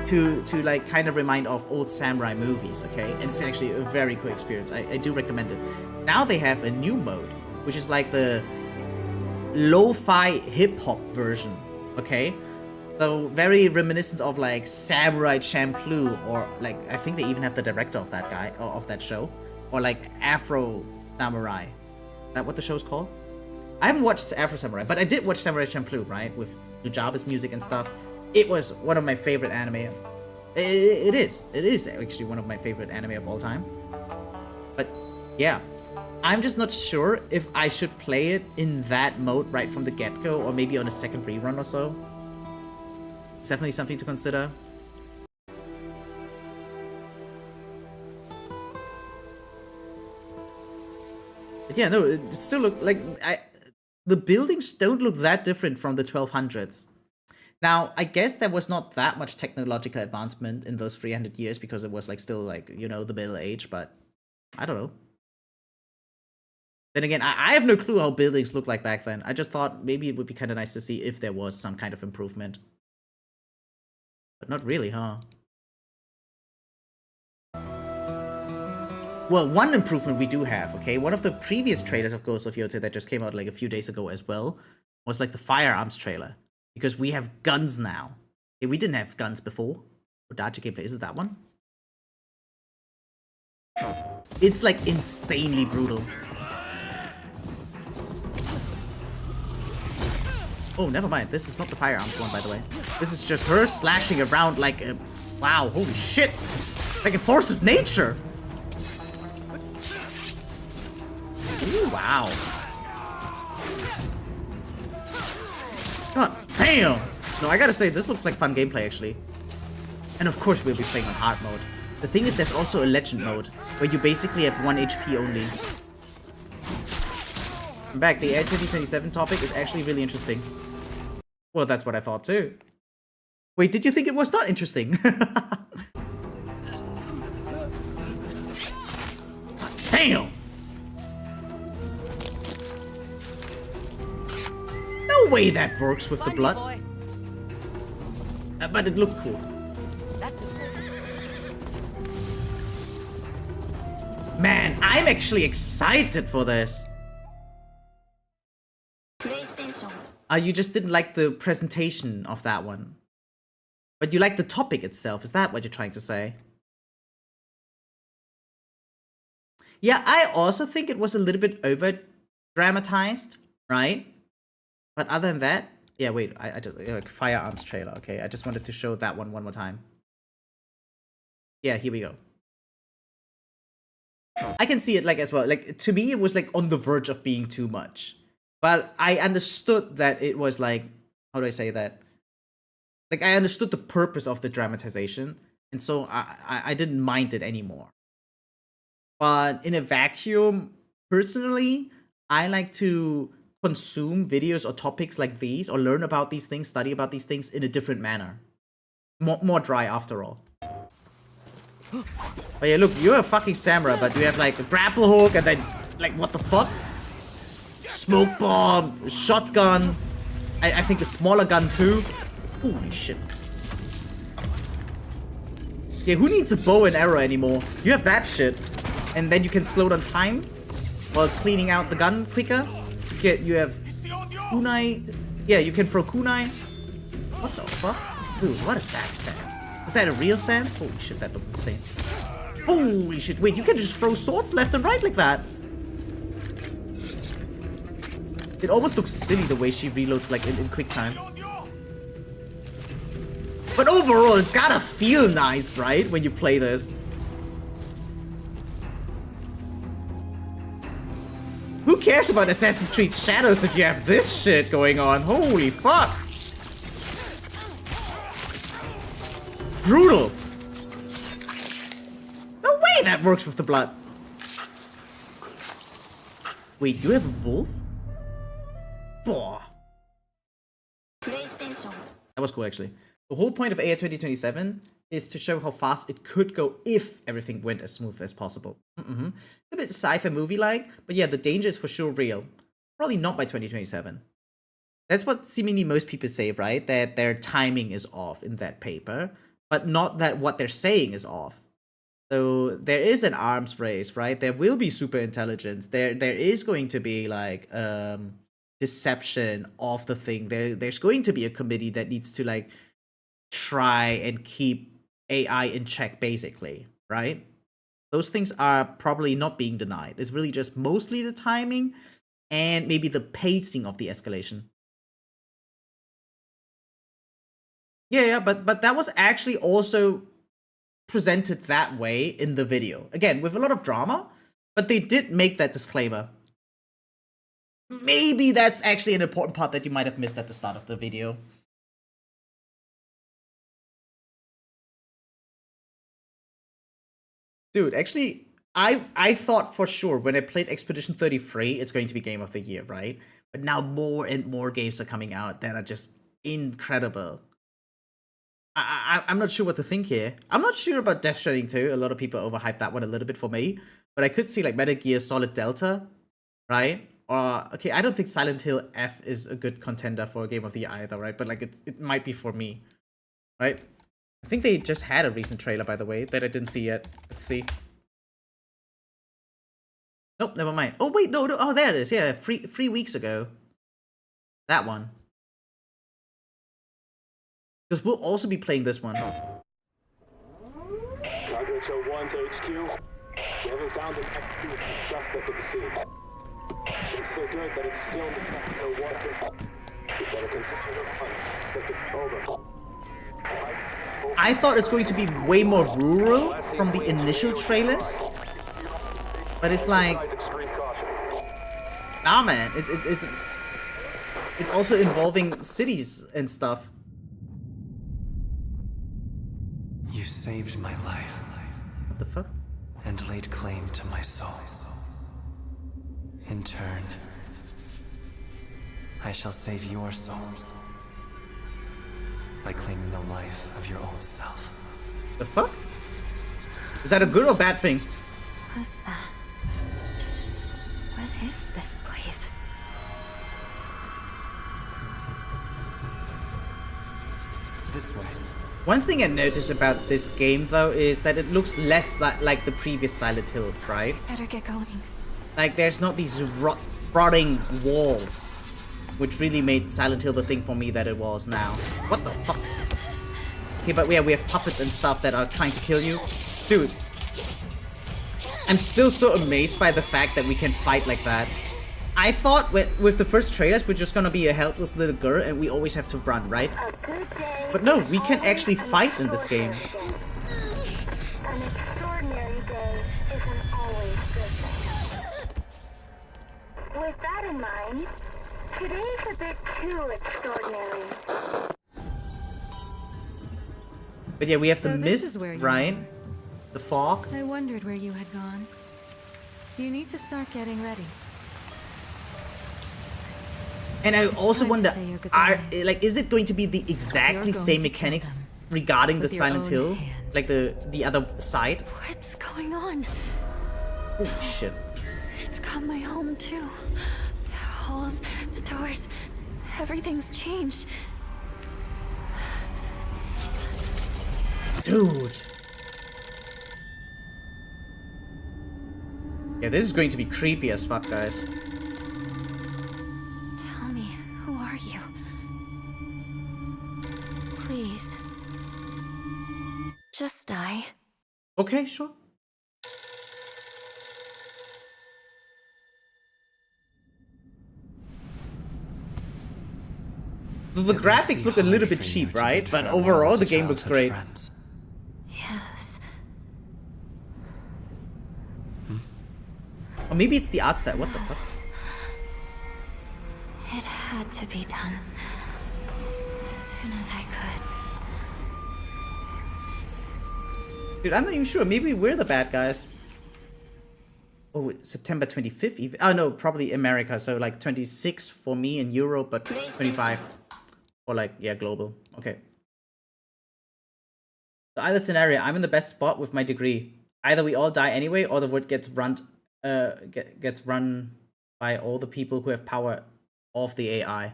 A: to like kind of remind of old samurai movies, okay? And it's actually a very cool experience. I do recommend it. Now they have a new mode, which is like the lo-fi hip-hop version, okay? So very reminiscent of like Samurai Champloo, or like I think they even have the director of that guy, or of that show, or like Afro Samurai. Is that what the show's called? I haven't watched Afro Samurai, but I did watch Samurai Champloo, right? With Nujaba's music and stuff. It was one of my favorite anime. It is actually one of my favorite anime of all time. But yeah, I'm just not sure if I should play it in that mode right from the get-go, or maybe on a second rerun or so. It's definitely something to consider. But yeah, no, it still look like the buildings don't look that different from the 1200s. Now, I guess there was not that much technological advancement in those 300 years because it was like still like, you know, the Middle Age, but I don't know. Then again, I have no clue how buildings looked like back then. I just thought maybe it would be kind of nice to see if there was some kind of improvement. But not really, huh? Well, one improvement we do have, okay? One of the previous trailers of Ghost of Yotei that just came out like a few days ago as well was like the firearms trailer. Because we have guns now. Okay, we didn't have guns before. Odachi gameplay, is it that one? It's like insanely brutal. Oh, never mind. This is not the firearms one, by the way. This is just her slashing around like a... Wow, holy shit! Like a force of nature! Ooh, wow. God damn! No, I gotta say, this looks like fun gameplay, actually. And of course we'll be playing on hard mode. The thing is, there's also a legend mode, where you basically have 1 HP only. I'm back, the AI 2027 topic is actually really interesting. Well, that's what I thought too. Wait, did you think it was not interesting? Damn! No way that works with the blood. But it looked cool. Man, I'm actually excited for this. You just didn't like the presentation of that one. But you like the topic itself, is that what you're trying to say? Yeah, I also think it was a little bit over-dramatized, right? But other than that, yeah, wait, I just, like, firearms trailer, okay? I just wanted to show that one more time. Yeah, here we go. I can see it, like, as well. Like, to me, it was, like, on the verge of being too much. But I understood that it was, like, how do I say that? Like, I understood the purpose of the dramatization, and so I didn't mind it anymore. But in a vacuum, personally, I like to consume videos or topics like these, or learn about these things, study about these things in a different manner. More dry, after all. But yeah, look, you're a fucking samurai, but you have, like, a grapple hook, and then, like, what the fuck? Smoke bomb, shotgun, I think a smaller gun too. Holy shit. Yeah, who needs a bow and arrow anymore? You have that shit. And then you can slow down time while cleaning out the gun quicker. You have kunai. Yeah, you can throw kunai. What the fuck? Dude, what is that stance? Is that a real stance? Holy shit, that looked insane. Holy shit, wait, you can just throw swords left and right like that. It almost looks silly the way she reloads like in quick time. But overall, it's gotta feel nice, right? When you play this. Who cares about Assassin's Creed Shadows if you have this shit going on? Holy fuck! Brutal! No way that works with the blood! Wait, you have a wolf? Boah. That was cool, actually. The whole point of AI 2027 is to show how fast it could go if everything went as smooth as possible. It's a bit sci-fi movie-like, but yeah, the danger is for sure real. Probably not by 2027. That's what seemingly most people say, right? That their timing is off in that paper. but not that what they're saying is off. So there is an arms race, right? There will be super intelligence. There is going to be like deception of the thing. There's going to be a committee that needs to like try and keep AI in check, basically, right? Those things are probably not being denied. It's really just mostly the timing and maybe the pacing of the escalation. Yeah, but that was actually also presented that way in the video. Again, with a lot of drama, but they did make that disclaimer. Maybe that's actually an important part that you might have missed at the start of the video. Dude, actually, I thought for sure when I played Expedition 33, it's going to be Game of the Year, right? But now more and more games are coming out that are just incredible. I'm not sure what to think here. I'm not sure about Death Stranding 2. A lot of people overhyped that one a little bit for me. But I could see like Metal Gear Solid Delta, right? Or, okay, I don't think Silent Hill F is a good contender for a Game of the Year either, right? But like it might be for me, right? I think they just had a recent trailer, by the way, that I didn't see yet. Let's see. Nope, never mind. Oh, wait, no. Oh, there it is. Yeah, 3 weeks ago. That one. Because we'll also be playing this one.
D: Cargo 1 to HQ. We haven't found an active suspect at the scene. It's so good that it's still in the fact of water. We better consider the hunt. Over.
A: I thought it's going to be way more rural from the initial trailers. But it's like... Nah, man. It's also involving cities and stuff.
E: You saved my life.
A: What the fuck?
E: And laid claim to my soul. In turn, I shall save your souls by claiming the life of your old self.
A: The fuck? Is that a good or bad thing?
W: What's that? What is this place?
E: This way.
A: One thing I noticed about this game, though, is that it looks less like the previous Silent Hills, right?
W: Better get going.
A: Like, there's not these rotting walls, which really made Silent Hill the thing for me that it was now. What the fuck? Okay, but yeah, we have puppets and stuff that are trying to kill you. Dude. I'm still so amazed by the fact that we can fight like that. I thought with the first trailers, we're just gonna be a helpless little girl and we always have to run, right? But no, we can actually fight in this game.
X: An extraordinary day isn't always good thing. With that in mind, today's a bit too extraordinary.
A: But yeah, we have
W: So
A: the
W: this
A: mist,
W: is where you
A: right?
W: are.
A: The fog.
W: I wondered where you had gone. You need to start getting ready.
A: And I also
W: time to
A: wonder,
W: say your goodbyes.
A: is it going to be the
W: You're
A: exactly
W: going
A: same
W: to
A: mechanics
W: kill them
A: regarding the
W: with your
A: Silent
W: own
A: Hill?
W: hands.
A: Like the other side?
W: What's going on?
A: Holy shit.
W: It's got my home too. The halls, the doors, everything's changed.
A: Dude. Yeah, this is going to be creepy as fuck, guys.
W: Tell me, who are you? Please. Just die.
A: Okay, sure. The graphics look a little bit cheap, right? But overall, the game looks great.
W: Yes.
A: Or maybe it's the art style. What the fuck?
W: It had to be done. As soon as I could.
A: Dude, I'm not even sure. Maybe we're the bad guys. Oh, September 25th even. Oh no, probably America. So like 26 for me in Europe, but 25 for like, yeah, global. Okay. So either scenario, I'm in the best spot with my degree. Either we all die anyway, or the world gets run by all the people who have power of the AI.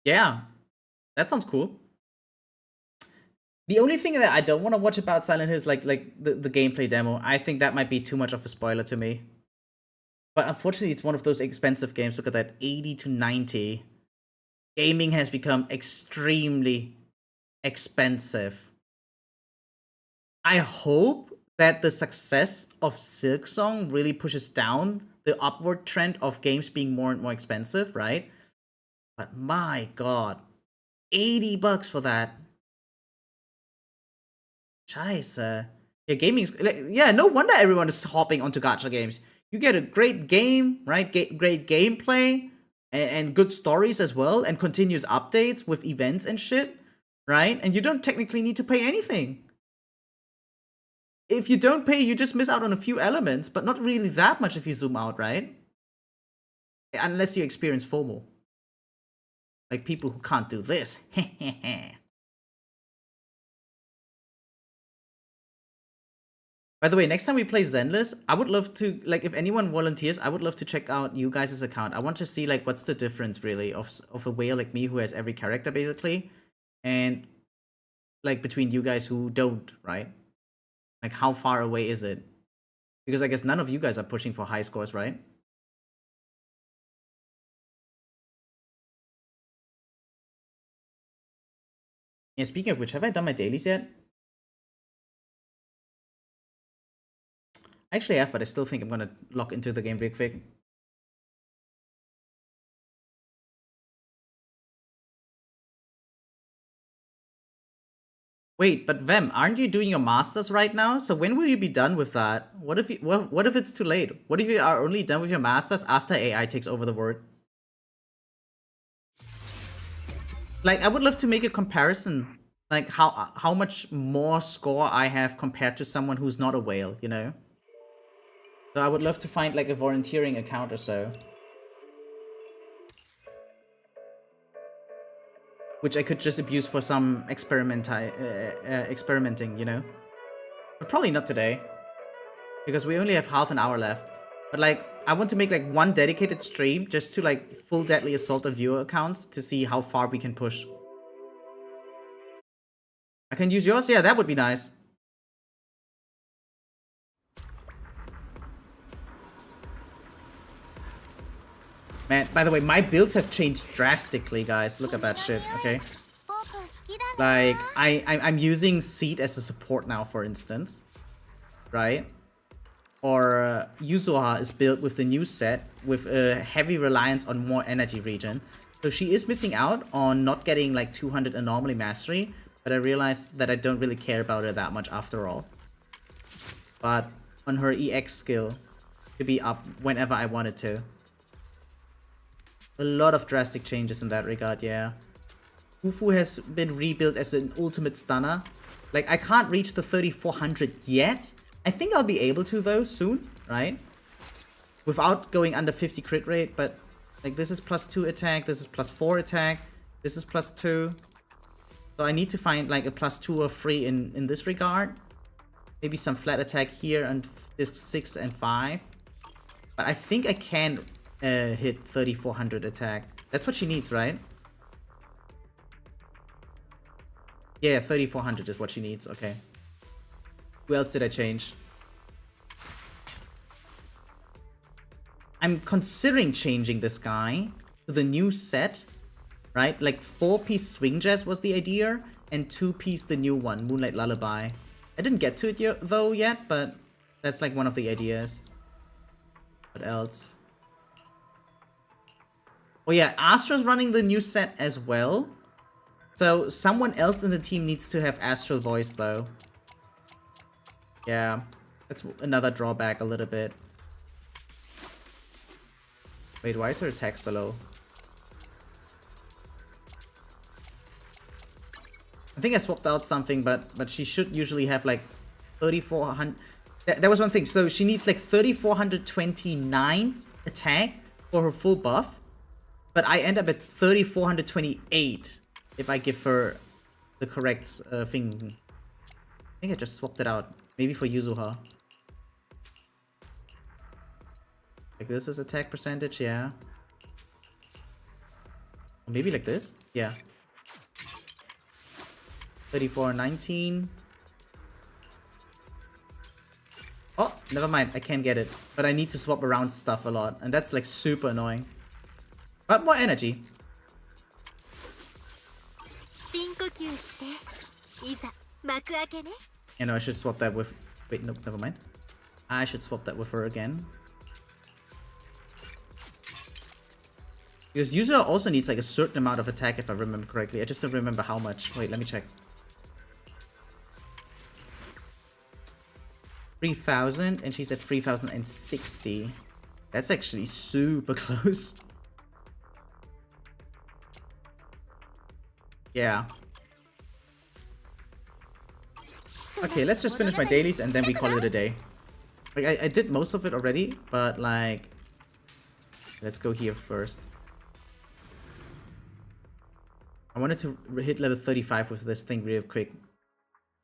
A: Yeah, that sounds cool. The only thing that I don't want to watch about Silent Hill is like the gameplay demo. I think that might be too much of a spoiler to me. But unfortunately, it's one of those expensive games. Look at that, 80 to 90. Gaming has become extremely expensive. I hope that the success of Silksong really pushes down the upward trend of games being more and more expensive, right? But my god, $80 for that. Scheiße. Yeah, gaming's like, yeah, no wonder everyone is hopping onto gacha games. You get a great game, right? Great gameplay and good stories as well, and continuous updates with events and shit, right? And you don't technically need to pay anything. If you don't pay, you just miss out on a few elements, but not really that much if you zoom out, right? Unless you experience FOMO. Like people who can't do this. By the way, next time we play Zenless, I would love to, like, if anyone volunteers, I would love to check out you guys' account. I want to see, like, what's the difference, really, of a whale like me who has every character, basically, and, like, between you guys who don't, right? Like, how far away is it? Because I guess none of you guys are pushing for high scores, right? Yeah, speaking of which, have I done my dailies yet? I actually have, but I still think I'm gonna log into the game real quick. Wait, but Vem, aren't you doing your masters right now? So when will you be done with that? What if it's too late? What if you are only done with your masters after AI takes over the world? Like, I would love to make a comparison, like how much more score I have compared to someone who's not a whale, you know? So I would love to find like a volunteering account or so, which I could just abuse for some experimenting, you know? But probably not today, because we only have half an hour left. But like, I want to make like one dedicated stream just to like full deadly assault on viewer accounts to see how far we can push. I can use yours? Yeah, that would be nice. Man, by the way, my builds have changed drastically, guys. Look at that shit, okay? Like, I'm using Seed as a support now, for instance. Right? Or Yuzuha is built with the new set with a heavy reliance on more energy regen. So she is missing out on not getting like 200 anomaly mastery, but I realized that I don't really care about her that much after all. But on her EX skill to be up whenever I wanted to. A lot of drastic changes in that regard, yeah. Fufu has been rebuilt as an ultimate stunner. Like, I can't reach the 3400 yet. I think I'll be able to, though, soon, right? Without going under 50 crit rate, but like this is +2 attack, this is +4 attack, this is +2. So I need to find like a +2 or 3 in this regard. Maybe some flat attack here and disc 6 and 5. But I think I can hit 3400 attack. That's what she needs, right? Yeah, 3400 is what she needs, okay. Who else did I change? I'm considering changing this guy to the new set, right? Like 4-piece Swing Jazz was the idea, and 2-piece the new one, Moonlight Lullaby. I didn't get to it though yet, but that's like one of the ideas. What else? Oh yeah, Astra's running the new set as well. So someone else in the team needs to have Astral Voice though. Yeah, that's another drawback a little bit. Wait, why is her attack so low? I think I swapped out something, but she should usually have like 3400. That was one thing. So she needs like 3429 attack for her full buff. But I end up at 3428 if I give her the correct thing. I think I just swapped it out. Maybe for Yuzuha. Like this is attack percentage, yeah. Or maybe like this? Yeah. 34, 19. Oh, never mind. I can't get it. But I need to swap around stuff a lot. And that's like super annoying. But more energy. You know, I should swap that with... Wait, nope, never mind. I should swap that with her again. Because Yuzuru also needs like a certain amount of attack if I remember correctly. I just don't remember how much. Wait, let me check. 3,000 and she's at 3,060. That's actually super close. Yeah. Okay, let's just finish my dailies and then we call it a day. Like, I did most of it already, but like... Let's go here first. I wanted to hit level 35 with this thing real quick.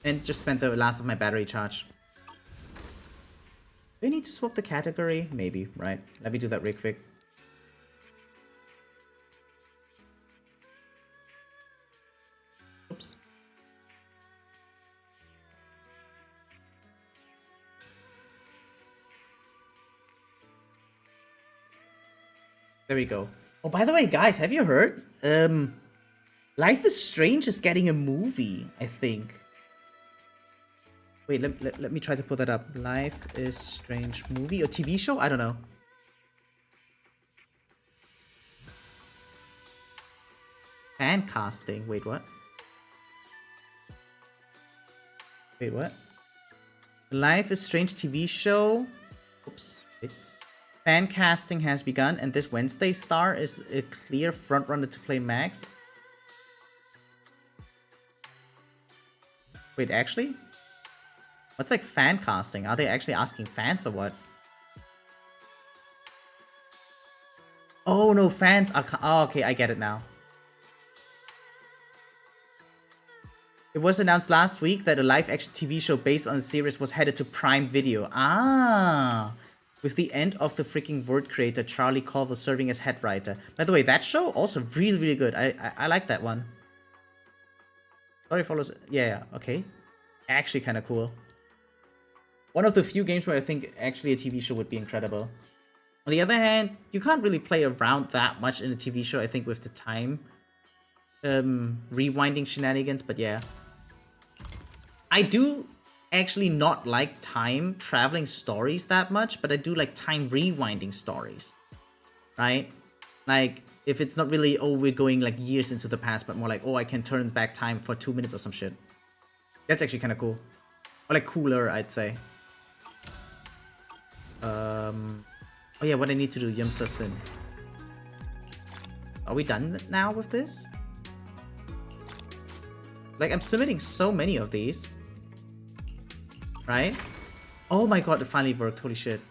A: And just spent the last of my battery charge. Do I need to swap the category? Maybe, right? Let me do that real quick. Oops. There we go. Oh, by the way, guys, have you heard? Life is Strange is getting a movie, I think. Wait, let me try to put that up. Life is Strange movie or TV show? I don't know. Fan casting. Wait, what? Wait, what? Life is Strange TV show. Oops. Wait. Fan casting has begun, and this Wednesday star is a clear frontrunner to play Max. Wait, actually? What's like fan casting? Are they actually asking fans or what? Oh no, fans are... Oh, okay, I get it now. It was announced last week that a live-action TV show based on the series was headed to Prime Video. Ah! With the end of the freaking word creator, Charlie Culver, serving as head writer. By the way, that show also really, really good. I like that one. Story follows... Yeah, okay. Actually kind of cool. One of the few games where I think actually a TV show would be incredible. On the other hand, you can't really play around that much in a TV show, I think, with the time rewinding shenanigans, but yeah. I do actually not like time traveling stories that much, but I do like time rewinding stories. Right? Like, if it's not really, oh, we're going like years into the past, but more like, oh, I can turn back time for 2 minutes or some shit. That's actually kind of cool. Or like cooler, I'd say. Oh yeah, what I need to do, Yumsa-sin. Are we done now with this? Like, I'm submitting so many of these. Right? Oh my god, it finally worked, holy shit.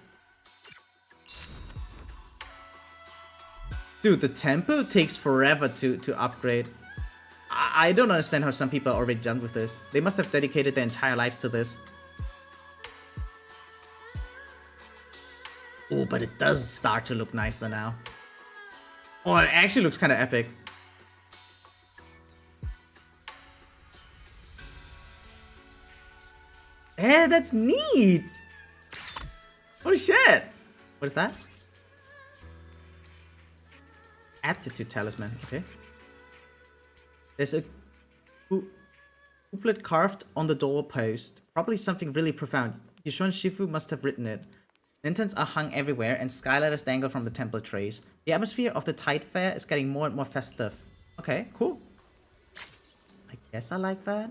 A: Dude, the temple takes forever to upgrade. I don't understand how some people are already done with this. They must have dedicated their entire lives to this. Oh, but it does start to look nicer now. Oh, it actually looks kind of epic. Eh, that's neat! Holy shit! What is that? Aptitude talisman, okay. There's a couplet carved on the doorpost. Probably something really profound. Yixuan Shifu must have written it. Lanterns are hung everywhere and skylighters dangle from the temple trays. The atmosphere of the Tide Fair is getting more and more festive. Okay, cool. I guess I like that.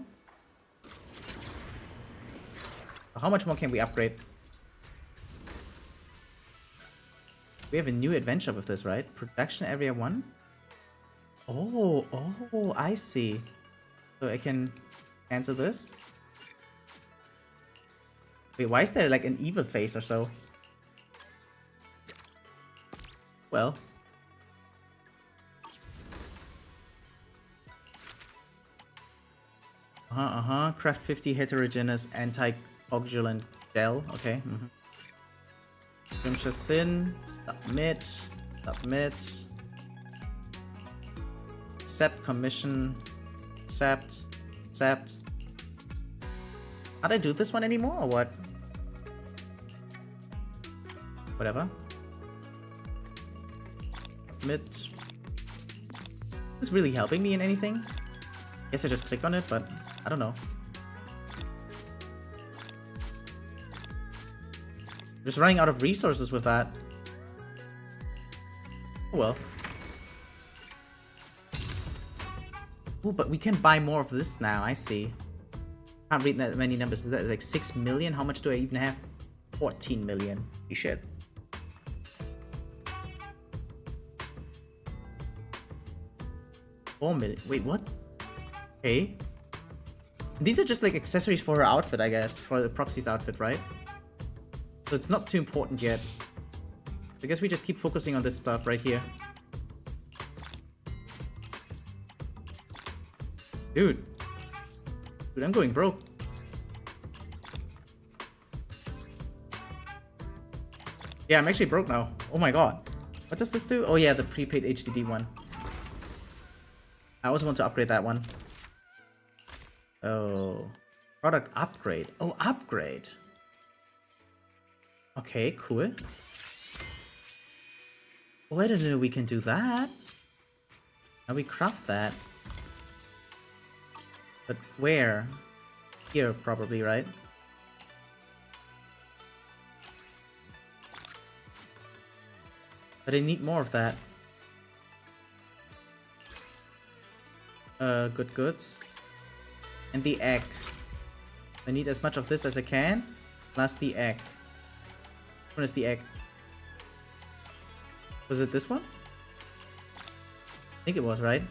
A: How much more can we upgrade? We have a new adventure with this, right? Production area 1? Oh, I see. So I can cancel this. Wait, why is there like an evil face or so? Well. Craft 50 heterogeneous anti-coagulant gel. Okay. Sin. Submit. Accept commission. Accept. Accept. How'd I do this one anymore or what? Whatever. Submit. Is this really helping me in anything? Guess I just click on it, but I don't know. Just running out of resources with that. Oh well. Oh, but we can buy more of this now, I see. Can't read that many numbers. Is that like 6 million? How much do I even have? 14 million. Holy shit. $4 million. Wait, what? Okay. These are just like accessories for her outfit, I guess. For the proxy's outfit, right? So it's not too important yet. I guess we just keep focusing on this stuff right here. Dude, I'm going broke. Yeah, I'm actually broke now. Oh my god. What does this do? Oh yeah, the prepaid HDD one. I also want to upgrade that one. Oh. Product upgrade. Oh, upgrade. Okay, cool. Oh, I didn't know we can do that. Now we craft that. But where? Here, probably, right? But I need more of that. Good goods. And the egg. I need as much of this as I can. Plus the egg. Which one is the egg? Was it this one? I think it was, right?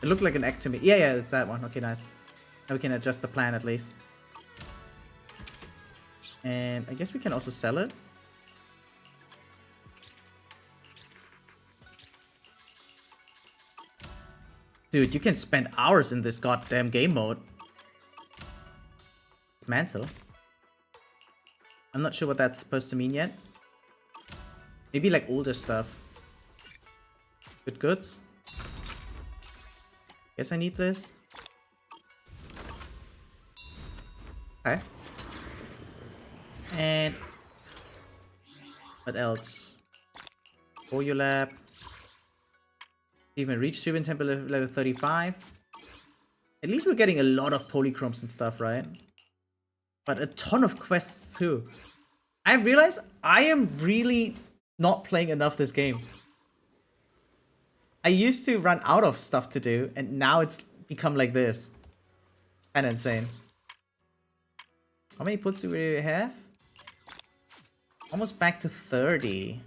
A: It looked like an egg to me. Yeah, it's that one. Okay, nice. Now we can adjust the plan at least. And I guess we can also sell it. Dude, you can spend hours in this goddamn game mode. Mantle. I'm not sure what that's supposed to mean yet. Maybe like older stuff. Good goods. Guess I need this. Okay. And what else? Collab. Even reach Subin Temple level 35. At least we're getting a lot of polychromes and stuff, right? But a ton of quests too. I realize I am really not playing enough this game. I used to run out of stuff to do, and now it's become like this. Kinda insane. How many puts do we have? Almost back to 30.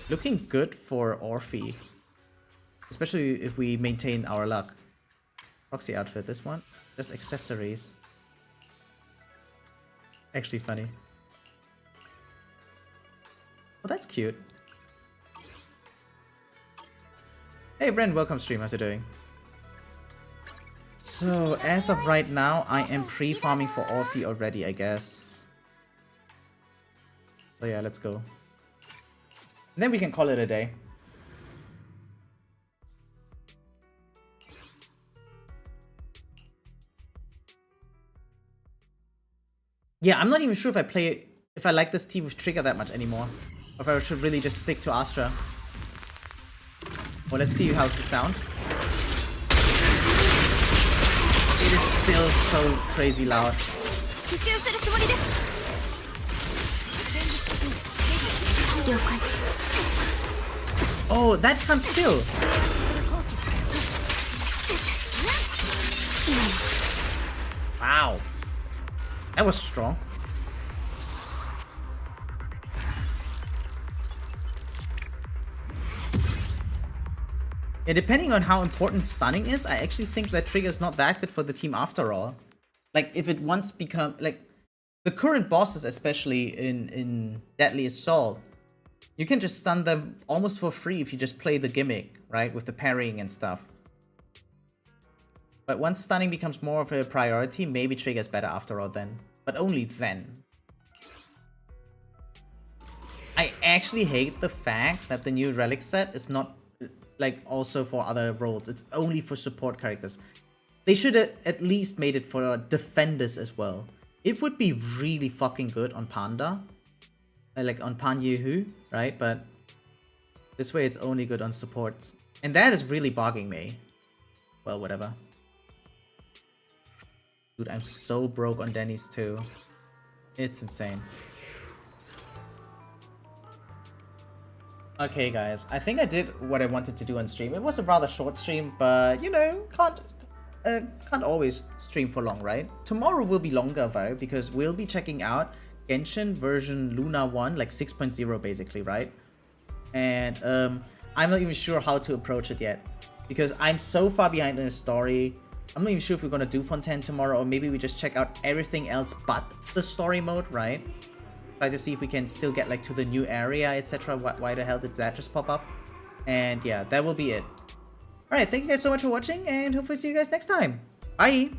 A: Looking good for Orphe. Especially if we maintain our luck. Proxy outfit, this one. Just accessories. Actually funny. Oh, that's cute. Hey Bren, welcome stream, how's it doing? So, as of right now, I am pre-farming for Orphe already, I guess. So yeah, let's go. And then we can call it a day. Yeah, I'm not even sure if I like this team with Trigger that much anymore. Or if I should really just stick to Astra. Well, let's see how's the sound. It is still so crazy loud. Oh, that can't kill. Wow. That was strong. Yeah, depending on how important stunning is, I actually think that trigger is not that good for the team after all. Like, if it once become like the current bosses, especially in Deadly Assault, you can just stun them almost for free if you just play the gimmick, right, with the parrying and stuff. But once stunning becomes more of a priority, maybe trigger's better after all then. But only then. I actually hate the fact that the new relic set is not like also for other roles. It's only for support characters. They should have at least made it for defenders as well. It would be really fucking good on Panda. Like on Pan Yehu, right? But this way it's only good on supports. And that is really bugging me. Well, whatever. Dude, I'm so broke on Denny's too. It's insane. Okay, guys. I think I did what I wanted to do on stream. It was a rather short stream, but you know, can't always stream for long, right? Tomorrow will be longer though, because we'll be checking out Genshin version Luna 1, like 6.0 basically, right? And I'm not even sure how to approach it yet, because I'm so far behind in the story. I'm not even sure if we're gonna do Fontaine tomorrow, or maybe we just check out everything else but the story mode, right? Try to see if we can still get like to the new area, etc. Why the hell did that just pop up? And yeah, that will be it. Alright, thank you guys so much for watching, and hopefully see you guys next time. Bye!